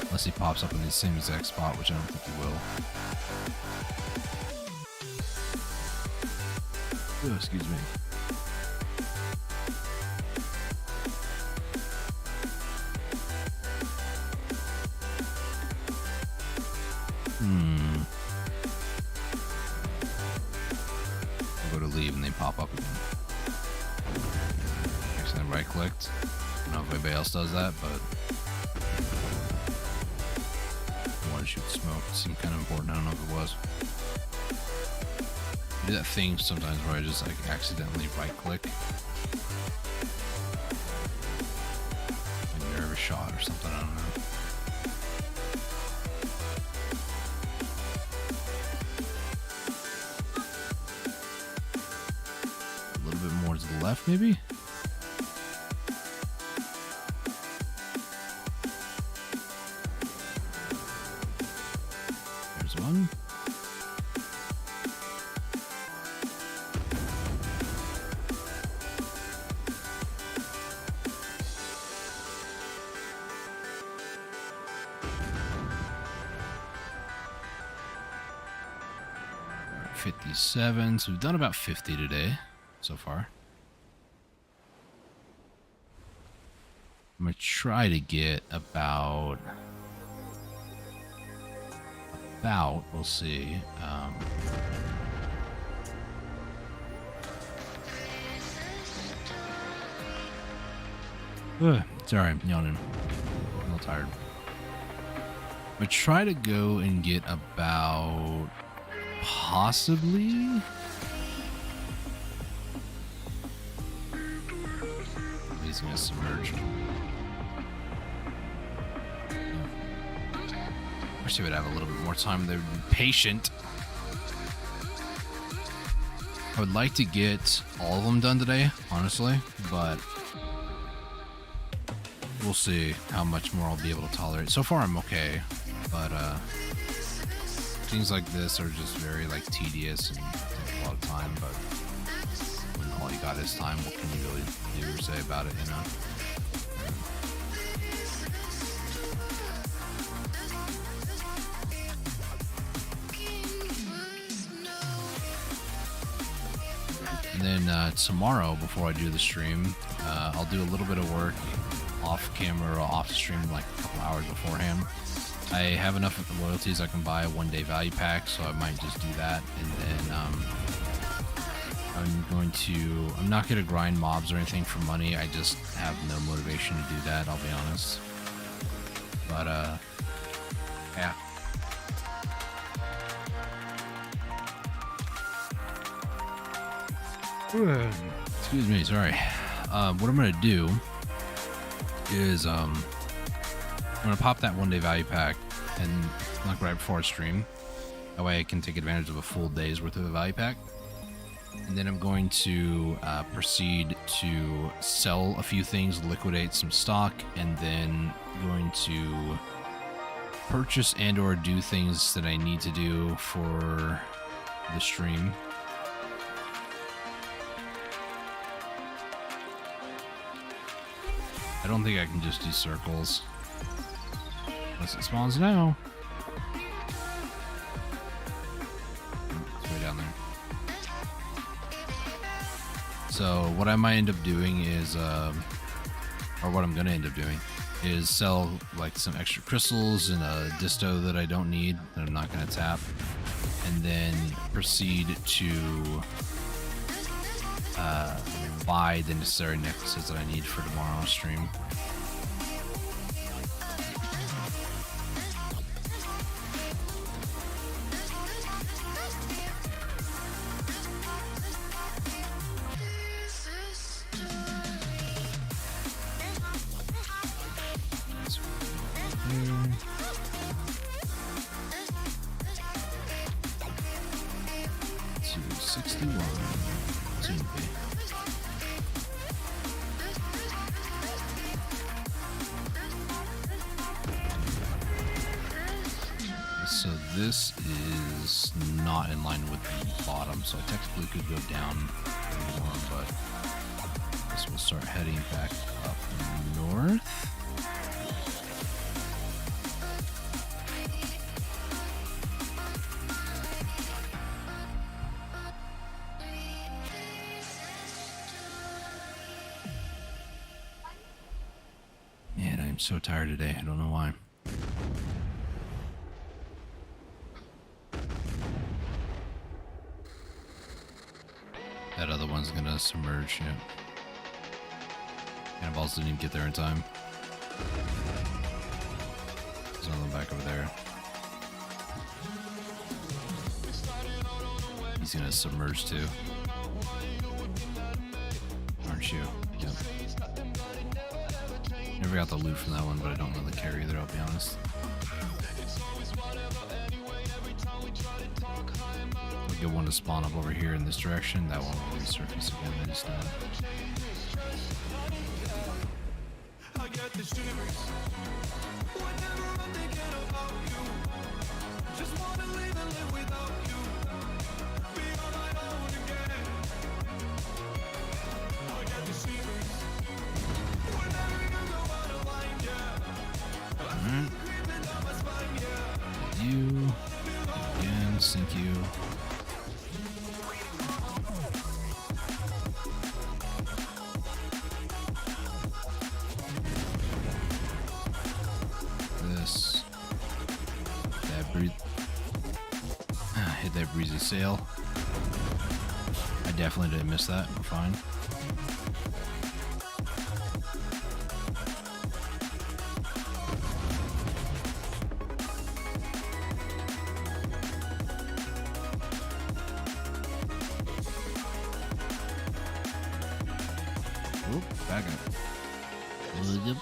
Unless he pops up in the same exact spot, which I don't think he will. Oh, excuse me. I'll go to leave and they pop up again. Actually, I right clicked. I don't know if anybody else does that, but I want to shoot smoke. It seemed kind of important. I don't know if it was. I do that thing sometimes where I just like accidentally right click. Like nervous shot or something. I don't know. To the left, maybe? There's one. All right, 57. So we've done about 50 today so far. I'm gonna try to get about, we'll see. Sorry, I'm yawning. I'm a little tired. I'm gonna try to go and get about, possibly, he's gonna submerge. I wish they would have a little bit more time. They would be patient. I would like to get all of them done today, honestly, but we'll see how much more I'll be able to tolerate. So far, I'm okay, but things like this are just very like tedious and take a lot of time, but when all you got is time, what can you really do or say about it, you know? And then tomorrow, before I do the stream, I'll do a little bit of work off camera or off stream, like a couple hours beforehand. I have enough loyalties I can buy a 1-day value pack, so I might just do that. And then I'm not going to grind mobs or anything for money. I just have no motivation to do that, I'll be honest. But yeah. Excuse me, sorry. What I'm gonna do is I'm gonna pop that 1-day value pack and like right before I stream. That way I can take advantage of a full day's worth of a value pack. And then I'm going to proceed to sell a few things, liquidate some stock, and then going to purchase and or do things that I need to do for the stream. I don't think I can just do circles. Unless it spawns now. It's way down there. So what I might end up doing is, or what I'm going to end up doing, is sell like some extra crystals and a disto that I don't need, that I'm not going to tap. And then proceed to buy the necessary necklaces that I need for tomorrow's stream. So this is not in line with the bottom, so I technically could go down more, but this will start heading back up north. Man, I'm so tired today. I don't know why. That other one's gonna submerge, yeah. Cannonballs didn't even get there in time. There's another one back over there. He's gonna submerge too. Aren't you? Yep. Never got the loot from that one, but I don't really care either, I'll be honest. A good one to spawn up over here in this direction. That one will resurface again. I just know. I get the shivers whenever I'm thinking about you. Just wanna live and live without you. Be on my own again. I get the shivers whenever you go out of line, yeah. Alright. You again, sink you. Hit that breezy sail. I definitely didn't miss that. We're fine. Oop, back up. Yep. Yep.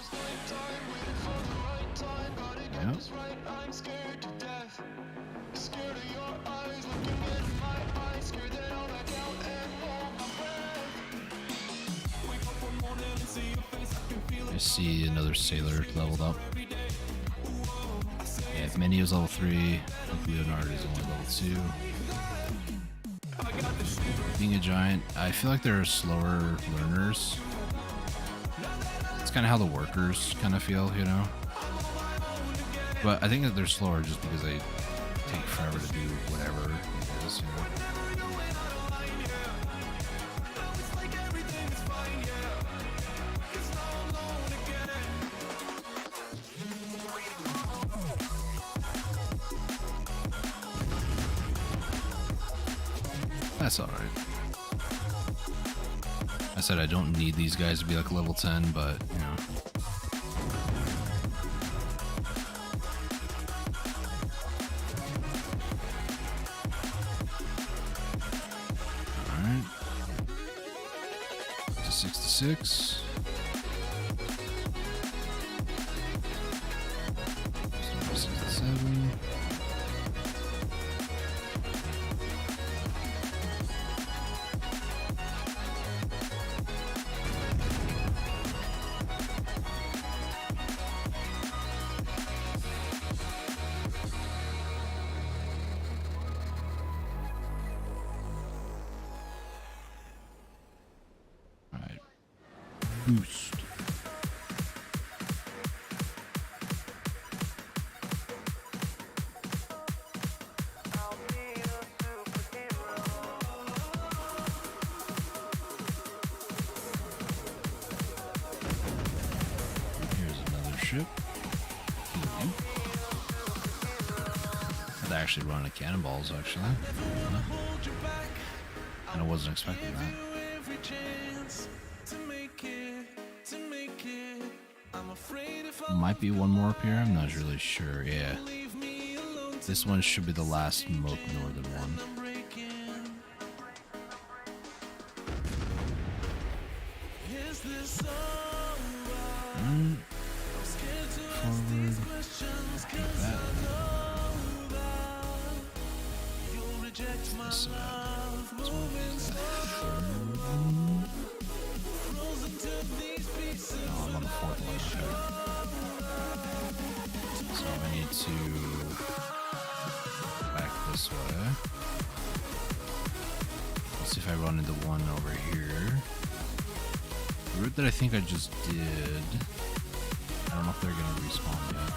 I see another sailor leveled up. Yeah, if Minnie was level 3, Leonard is only level 2. Being a giant, I feel like there are slower learners. It's kind of how the workers kind of feel, you know? But I think that they're slower just because they take forever to do whatever it is, you know? That's alright. I said I don't need these guys to be like level 10, but, you know. Alright. 66. 67. Boost. Here's another ship. They're actually running cannonballs, actually. And I wasn't expecting that. Might be one more up here, I'm not really sure. Yeah. This one should be the last most northern one. Forward. That. This oh, I'm on the fourth one. Okay. So I need to back this way. Let's see if I run into one over here. The route that I think I just did. I don't know if they're gonna respawn yet.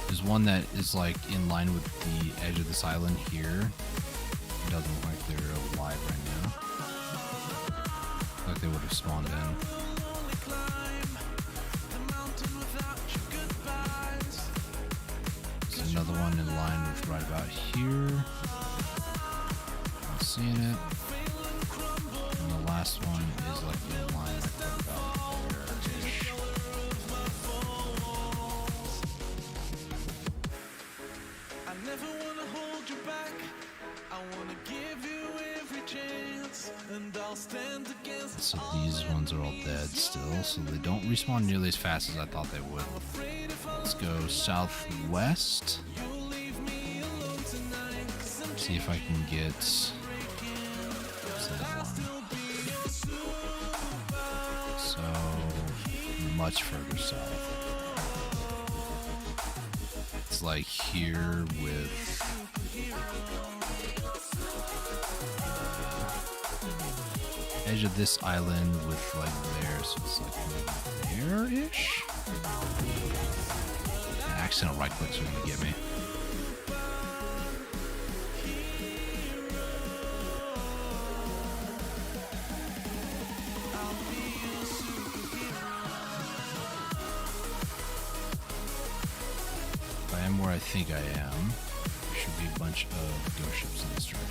There's one that is like in line with the edge of this island here. It doesn't look like they're alive right now. Like they would have spawned in. There's another one in line with right about here. I'm seeing it. And the last one is like in line with right about there-ish. I never wanna hold you back. I wanna give you every chance, and I'll stand against. So these ones are all dead still, so they don't respawn nearly as fast as I thought they would. Let's go southwest. See if I can get that one. So much further south. It's like here with edge of this island with like there, so it's like there-ish. An accidental right clicks are gonna get me. If I am where I think I am, there should be a bunch of ghost ships in this direction.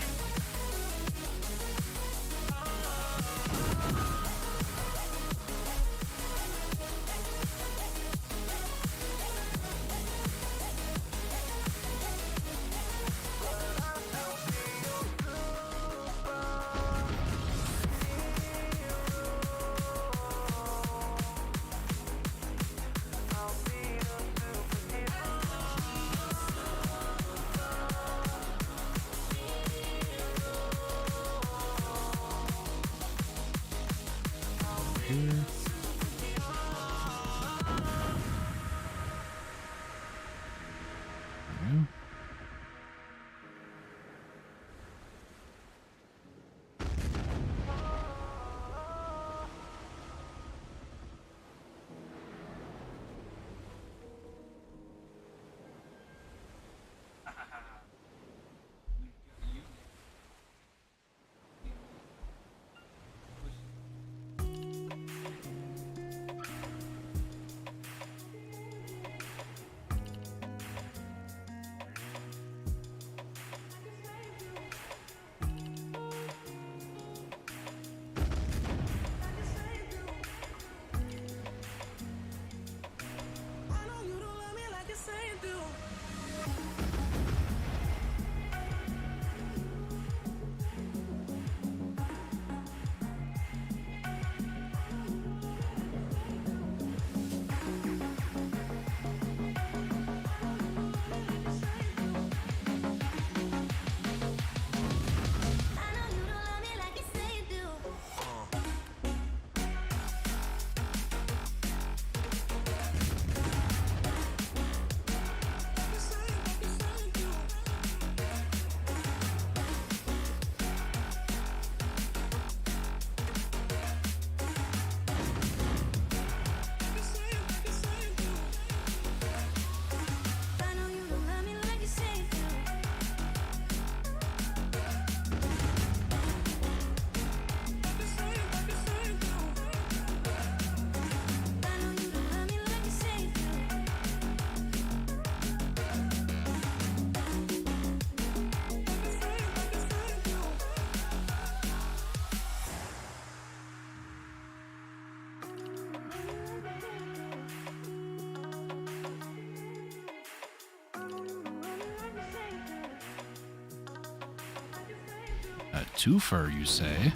A twofer, you say?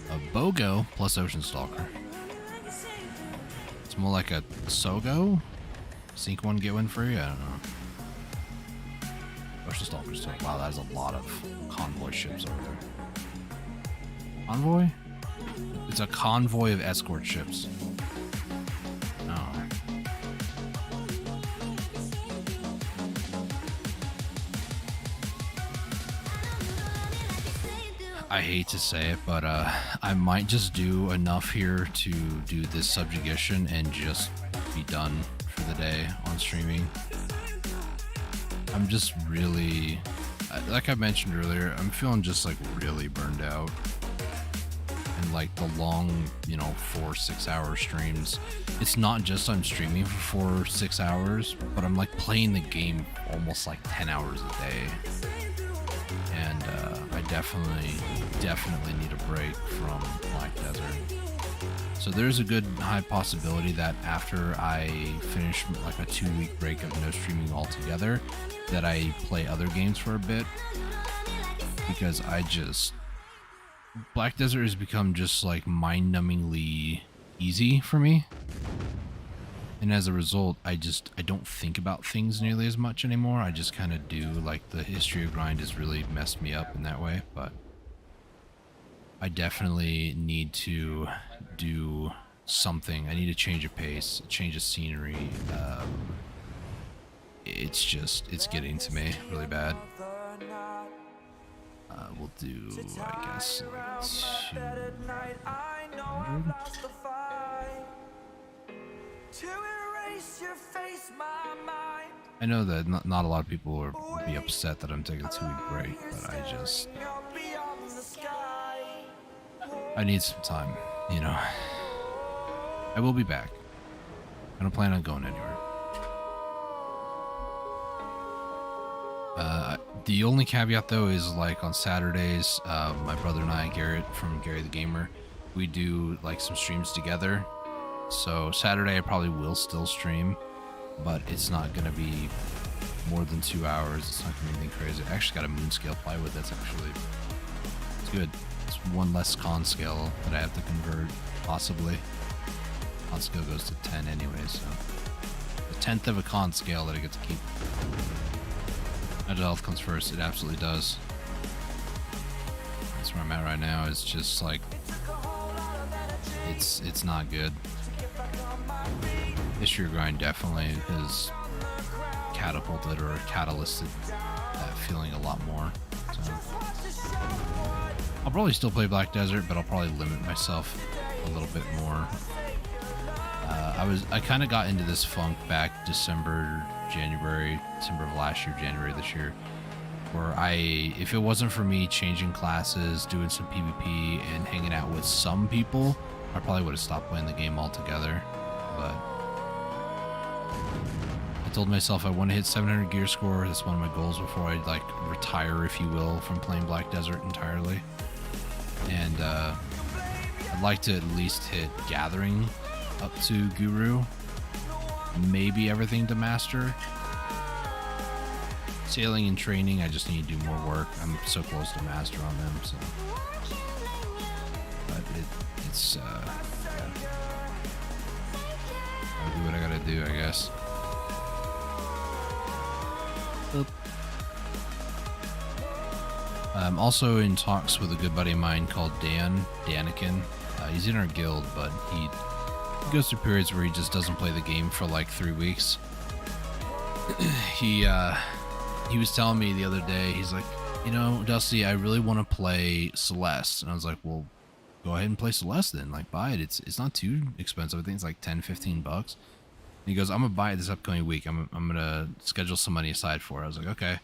A BOGO plus Ocean Stalker. It's more like a SOGO? Sync one, get one free? I don't know. Ocean Stalker's still. Wow, that is a lot of convoy ships over there. Convoy? It's a convoy of escort ships. Oh. I hate to say it, but I might just do enough here to do this subjugation and just be done for the day on streaming. I'm just really, like I mentioned earlier, I'm feeling just like really burned out. And like the long, 4-6 hour streams, it's not just I'm streaming for 4-6 hours, but I'm like playing the game almost like 10 hours a day. And I definitely need a break from Black Desert. So there's a good high possibility that after I finish like a 2-week break of no streaming altogether, that I play other games for a bit, because Black Desert has become just like mind-numbingly easy for me, and as a result I don't think about things nearly as much anymore. I just kind of do. Like the history of grind has really messed me up in that way, but I definitely need to do something. I need to change a pace, change of scenery. It's getting to me really bad. We'll do, I guess, like 200. I know that not a lot of people will be upset that I'm taking a 2-week break, but I need some time, I will be back. I don't plan on going anywhere. The only caveat though is like on Saturdays, my brother and I, Garrett from Gary the Gamer, we do like some streams together. So Saturday I probably will still stream, but it's not gonna be more than 2 hours. It's not gonna be anything crazy. I actually got a moon scale plywood that's it's good. It's one less con scale that I have to convert, possibly. Con scale goes to 10 anyway, so a 10th of a con scale that I get to keep. Mental health comes first. It absolutely does. That's where I'm at right now. It's just like it's not good. History of grind definitely has catapulted or catalysted that feeling a lot more. So I'll probably still play Black Desert, but I'll probably limit myself a little bit more. I kind of got into this funk back December of last year, January this year, where if it wasn't for me changing classes, doing some PvP, and hanging out with some people, I probably would have stopped playing the game altogether. But I told myself I want to hit 700 gear score. That's one of my goals before I like retire, if you will, from playing Black Desert entirely. And I'd like to at least hit Gathering up to Guru, maybe everything to Master. Sailing and training, I just need to do more work. I'm so close to Master on them, so. But it's I'll do what I gotta do, I guess. I'm also in talks with a good buddy of mine called Danikin. He's in our guild, but he goes through periods where he just doesn't play the game for like 3 weeks. He was telling me the other day, he's like, Dusty, I really want to play Celeste. And I was like, well, go ahead and play Celeste then. Like, buy it. It's not too expensive. I think it's like $10-15. And he goes, I'm gonna buy it this upcoming week. I'm gonna schedule some money aside for it. I was like, okay.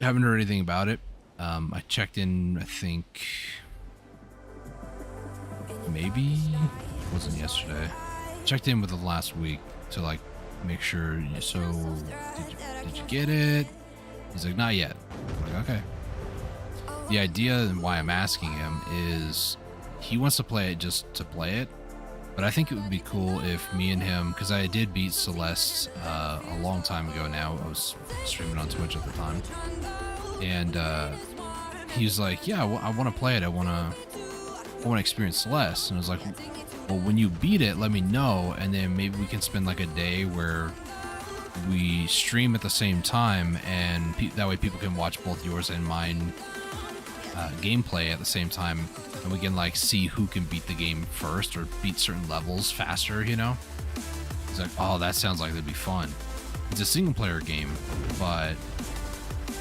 I haven't heard anything about it. I checked in, I think maybe it wasn't yesterday. Checked in with him last week to like make sure. So did you get it? He's like, not yet. I'm like, okay. The idea and why I'm asking him is he wants to play it just to play it, but I think it would be cool if me and him, because I did beat Celeste a long time ago now. I was streaming on Twitch at the time. and he was like, "Yeah, I want to play it. I want to experience Celeste." And I was like, "Well, when you beat it, let me know, and then maybe we can spend like a day where we stream at the same time, and that way people can watch both yours and mine gameplay at the same time, and we can like see who can beat the game first or beat certain levels faster, you know?" He's like, "Oh, that sounds like it'd be fun." It's a single player game, but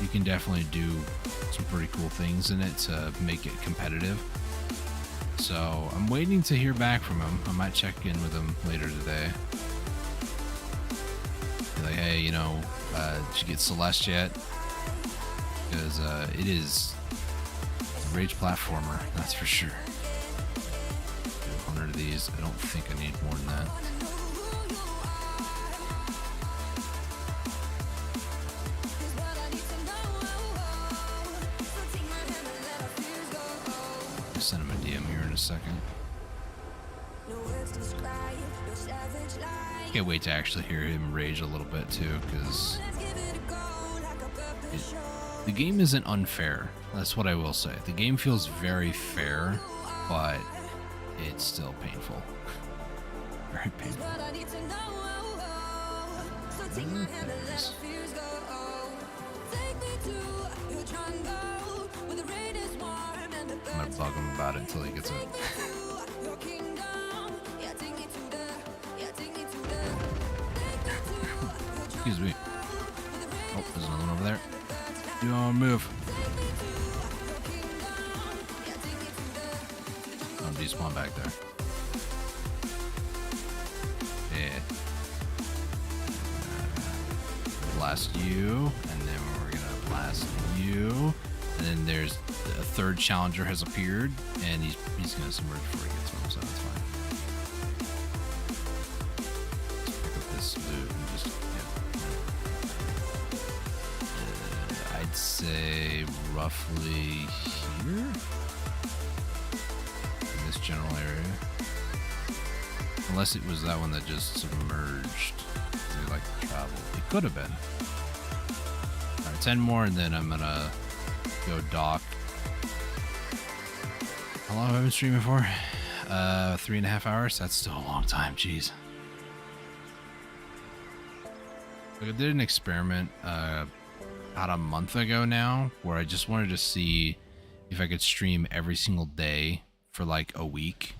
you can definitely do some pretty cool things in it to make it competitive. So I'm waiting to hear back from him. I might check in with him later today. Be like, "Hey, you know, did you get Celeste yet?" Because it is a rage platformer, that's for sure. 100 of these. I don't think I need more than that. I'll send him a DM here in a second. Can't wait to actually hear him rage a little bit too, because the game isn't unfair. That's what I will say. The game feels very fair, but it's still painful. Very painful. I'm gonna bug him about it until he gets it. Excuse me. Oh, there's another one over there. You don't move. Oh, despawn back there. Yeah. Blast you, and then we're gonna blast you. And then there's a third challenger has appeared, and he's gonna submerge before he gets to him, so that's fine. Let's pick up this loot and just, yeah. I'd say roughly here? In this general area. Unless it was that one that just submerged. They like to travel. It could have been. Alright, 10 more, and then I'm gonna go dock. How long have I been streaming for? 3.5 hours? That's still a long time, jeez. Like, I did an experiment about a month ago now, where I just wanted to see if I could stream every single day for like a week.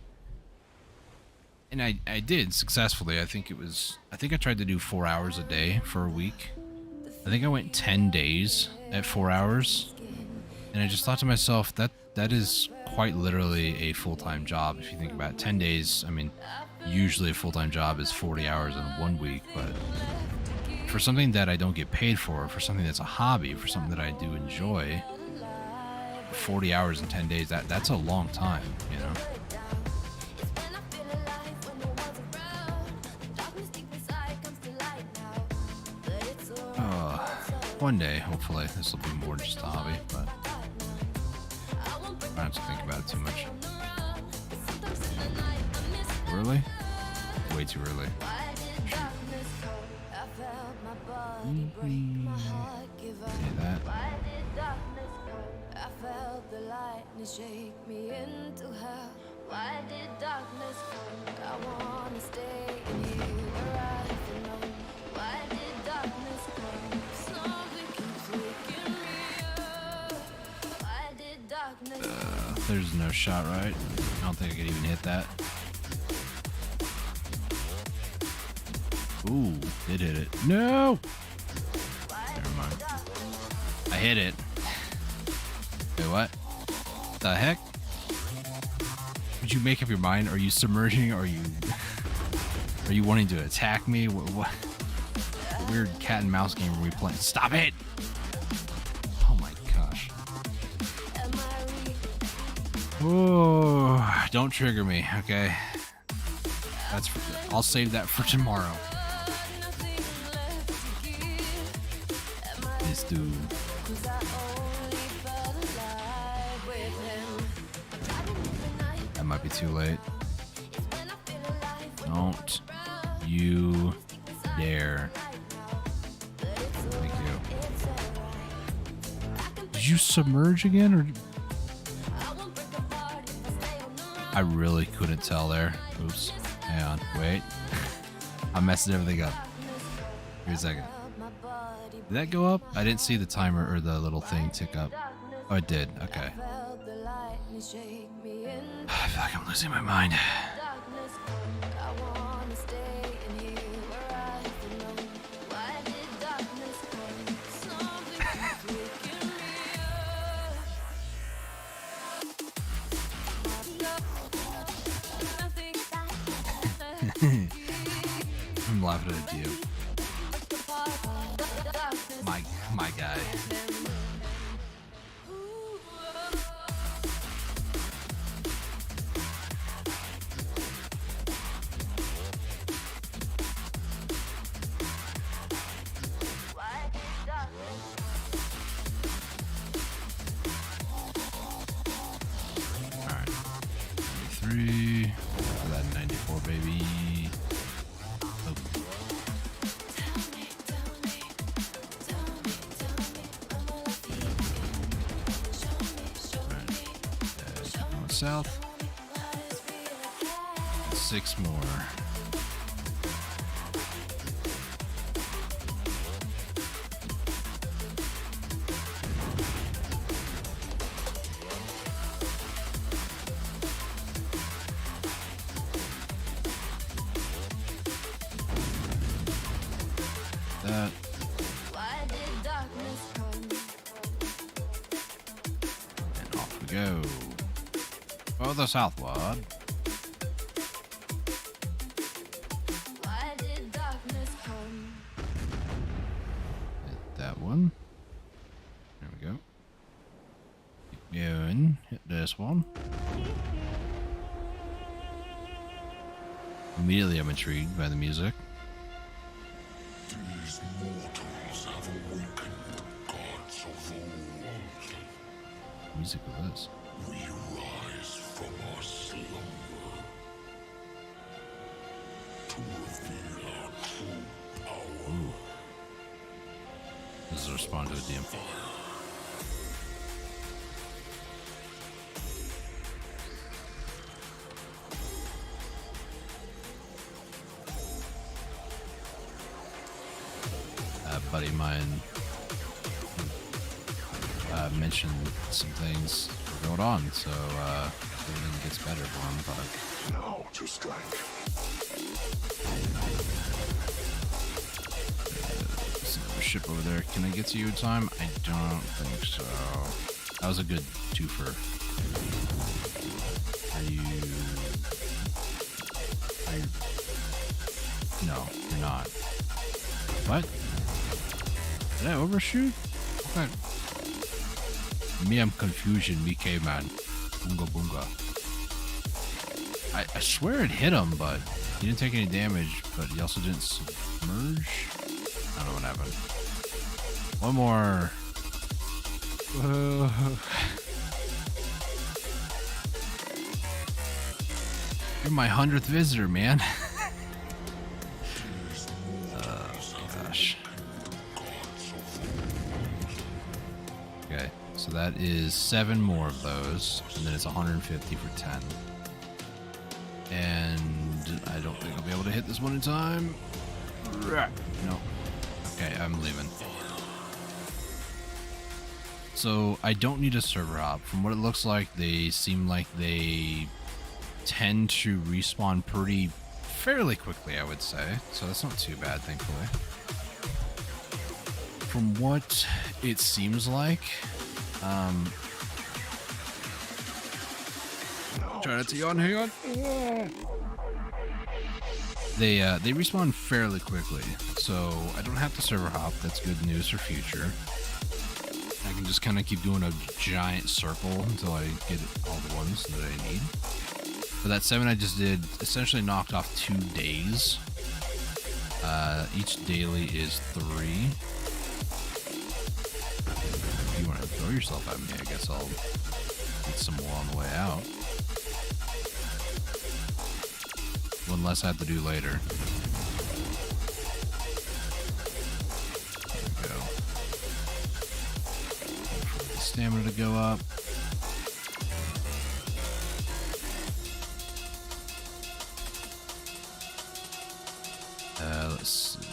And I did successfully. I think I tried to do 4 hours a day for a week. I think I went 10 days at 4 hours. And I just thought to myself, that is quite literally a full-time job. If you think about it, 10 days, I mean, usually a full-time job is 40 hours in 1 week, but for something that I don't get paid for something that's a hobby, for something that I do enjoy, 40 hours in 10 days, that's a long time, you know? One day, hopefully, this will be more just a hobby, but I don't have to think about it too much. Early? Way too early. See that? Why did darkness come? I wanna stay in here where I belong. Why did darkness come? Something keeps waking me up. Why did darkness come? There's no shot, right? I don't think I could even hit that. Ooh, did hit it. No! Never mind. I hit it. Wait, what? What the heck? Did you make up your mind? Are you submerging? Are you wanting to attack me? What weird cat and mouse game are we playing? Stop it! Oh my gosh. Oh, don't trigger me, okay? I'll save that for tomorrow. This dude. Might be too late. Don't you dare. Thank you. you submerge again, or? I really couldn't tell there. Oops. Hang on. Wait. I'm messing everything up. Here a second. Did that go up? I didn't see the timer or the little thing tick up. Oh, it did. Okay. I feel like I'm losing my mind. I'm laughing at you. My guy. Alright. 93. For that 94, baby. Oh. Going south. 6 more. That. And off we go. Oh, the southward. Hit that one. There we go. Keep going. Hit this one. Immediately I'm intrigued by the music. These mortals have awakened the gods of old. Music with this. We rise from our slumber to reveal our true power. Ooh. This is a response to a DM. Buddy of mine mentioned some things were going on, so everything gets better for him. But Now to strike. there's another ship over there. Can I get to you in time? I don't think so. That was a good twofer. Are you? No, you're not. What? Did I overshoot? Okay. Me, I'm confusion. Me, caveman. Boonga boonga. I swear it hit him, but he didn't take any damage, but he also didn't submerge. I don't know what happened. One more. You're my 100th visitor, man. Gosh. Okay, so that is 7 more of those, and then it's 150 for 10. And I don't think I'll be able to hit this one in time. No. Okay, I'm leaving. So I don't need a server hop. From what it looks like, they seem like they tend to respawn fairly quickly, I would say. So that's not too bad, thankfully. From what it seems like, try not to yawn, hang on. They respawn fairly quickly, so I don't have to server hop. That's good news for future. I can just kind of keep doing a giant circle until I get all the ones that I need. For that 7 I just did, essentially knocked off 2 days. Each daily is 3. If you want to throw yourself at me, I guess I'll get some more on the way out. One less I have to do later. There we go. For this stamina to go up. Let's see.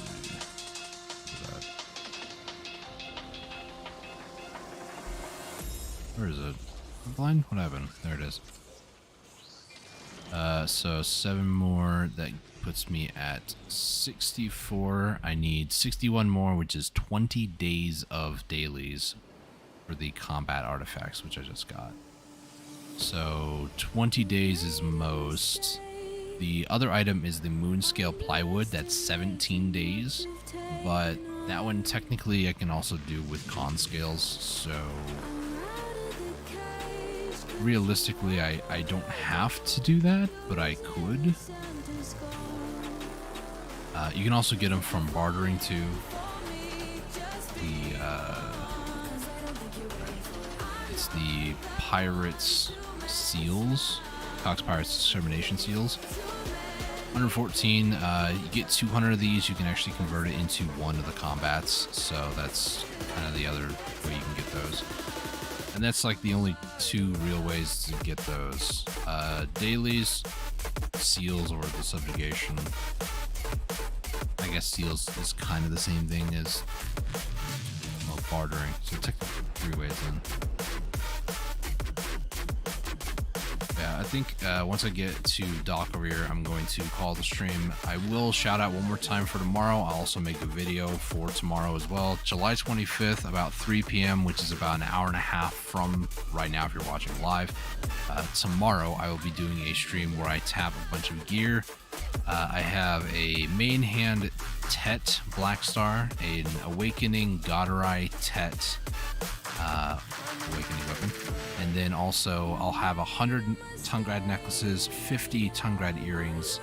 Where is it? Blind? What happened? There it is. So 7 more. That puts me at 64. I need 61 more, which is 20 days of dailies for the combat artifacts, which I just got. So 20 days is most. The other item is the moon scale plywood. That's 17 days, but that one technically I can also do with con scales. So realistically, I don't have to do that, but I could. You can also get them from bartering too. It's the Pirates Seals, Cox Pirates Extermination Seals. 114. You get 200 of these. You can actually convert it into one of the combats. So that's kind of the other way you can get those. And that's like the only 2 real ways to get those. Dailies, seals, or the subjugation. I guess seals is kind of the same thing as bartering. So technically 3 ways in. Yeah, I think once I get to dock over here, I'm going to call the stream. I will shout out one more time for tomorrow. I'll also make a video for tomorrow as well. July 25th, about 3 p.m., which is about an hour and a half from right now if you're watching live. Tomorrow, I will be doing a stream where I tap a bunch of gear. I have a main hand Tet Black Star, an Awakening Goderai Tet Awakening weapon, and then also I'll have 100 Tungrad necklaces, 50 Tungrad earrings,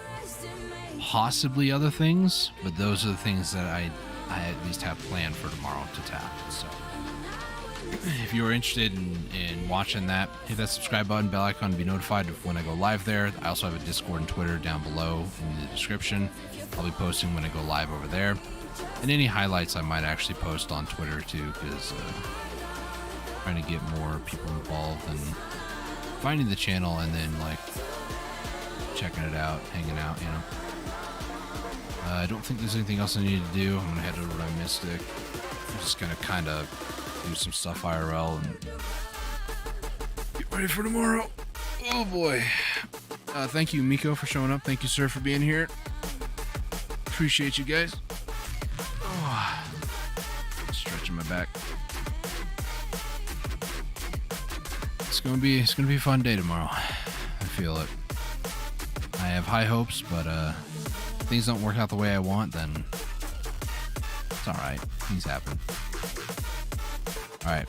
possibly other things, but those are the things that I at least have planned for tomorrow to tap. So if you're interested in watching that, hit that subscribe button, bell icon to be notified of when I go live there. I also have a Discord and Twitter down below in the description. I'll be posting when I go live over there. And any highlights I might actually post on Twitter too, because trying to get more people involved and finding the channel and then like checking it out, hanging out, you know. I don't think there's anything else I need to do. I'm gonna head over to my Mystic. I'm just gonna kind of do some stuff IRL and get ready for tomorrow. Oh boy. Thank you, Miko, for showing up. Thank you, sir, for being here. Appreciate you guys. Oh, stretching my back. It's gonna be a fun day tomorrow. I feel it. I have high hopes, but if things don't work out the way I want, then it's all right. Things happen. All right,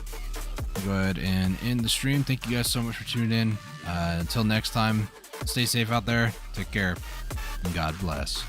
go ahead and end the stream. Thank you guys so much for tuning in. Until next time, stay safe out there. Take care, and God bless.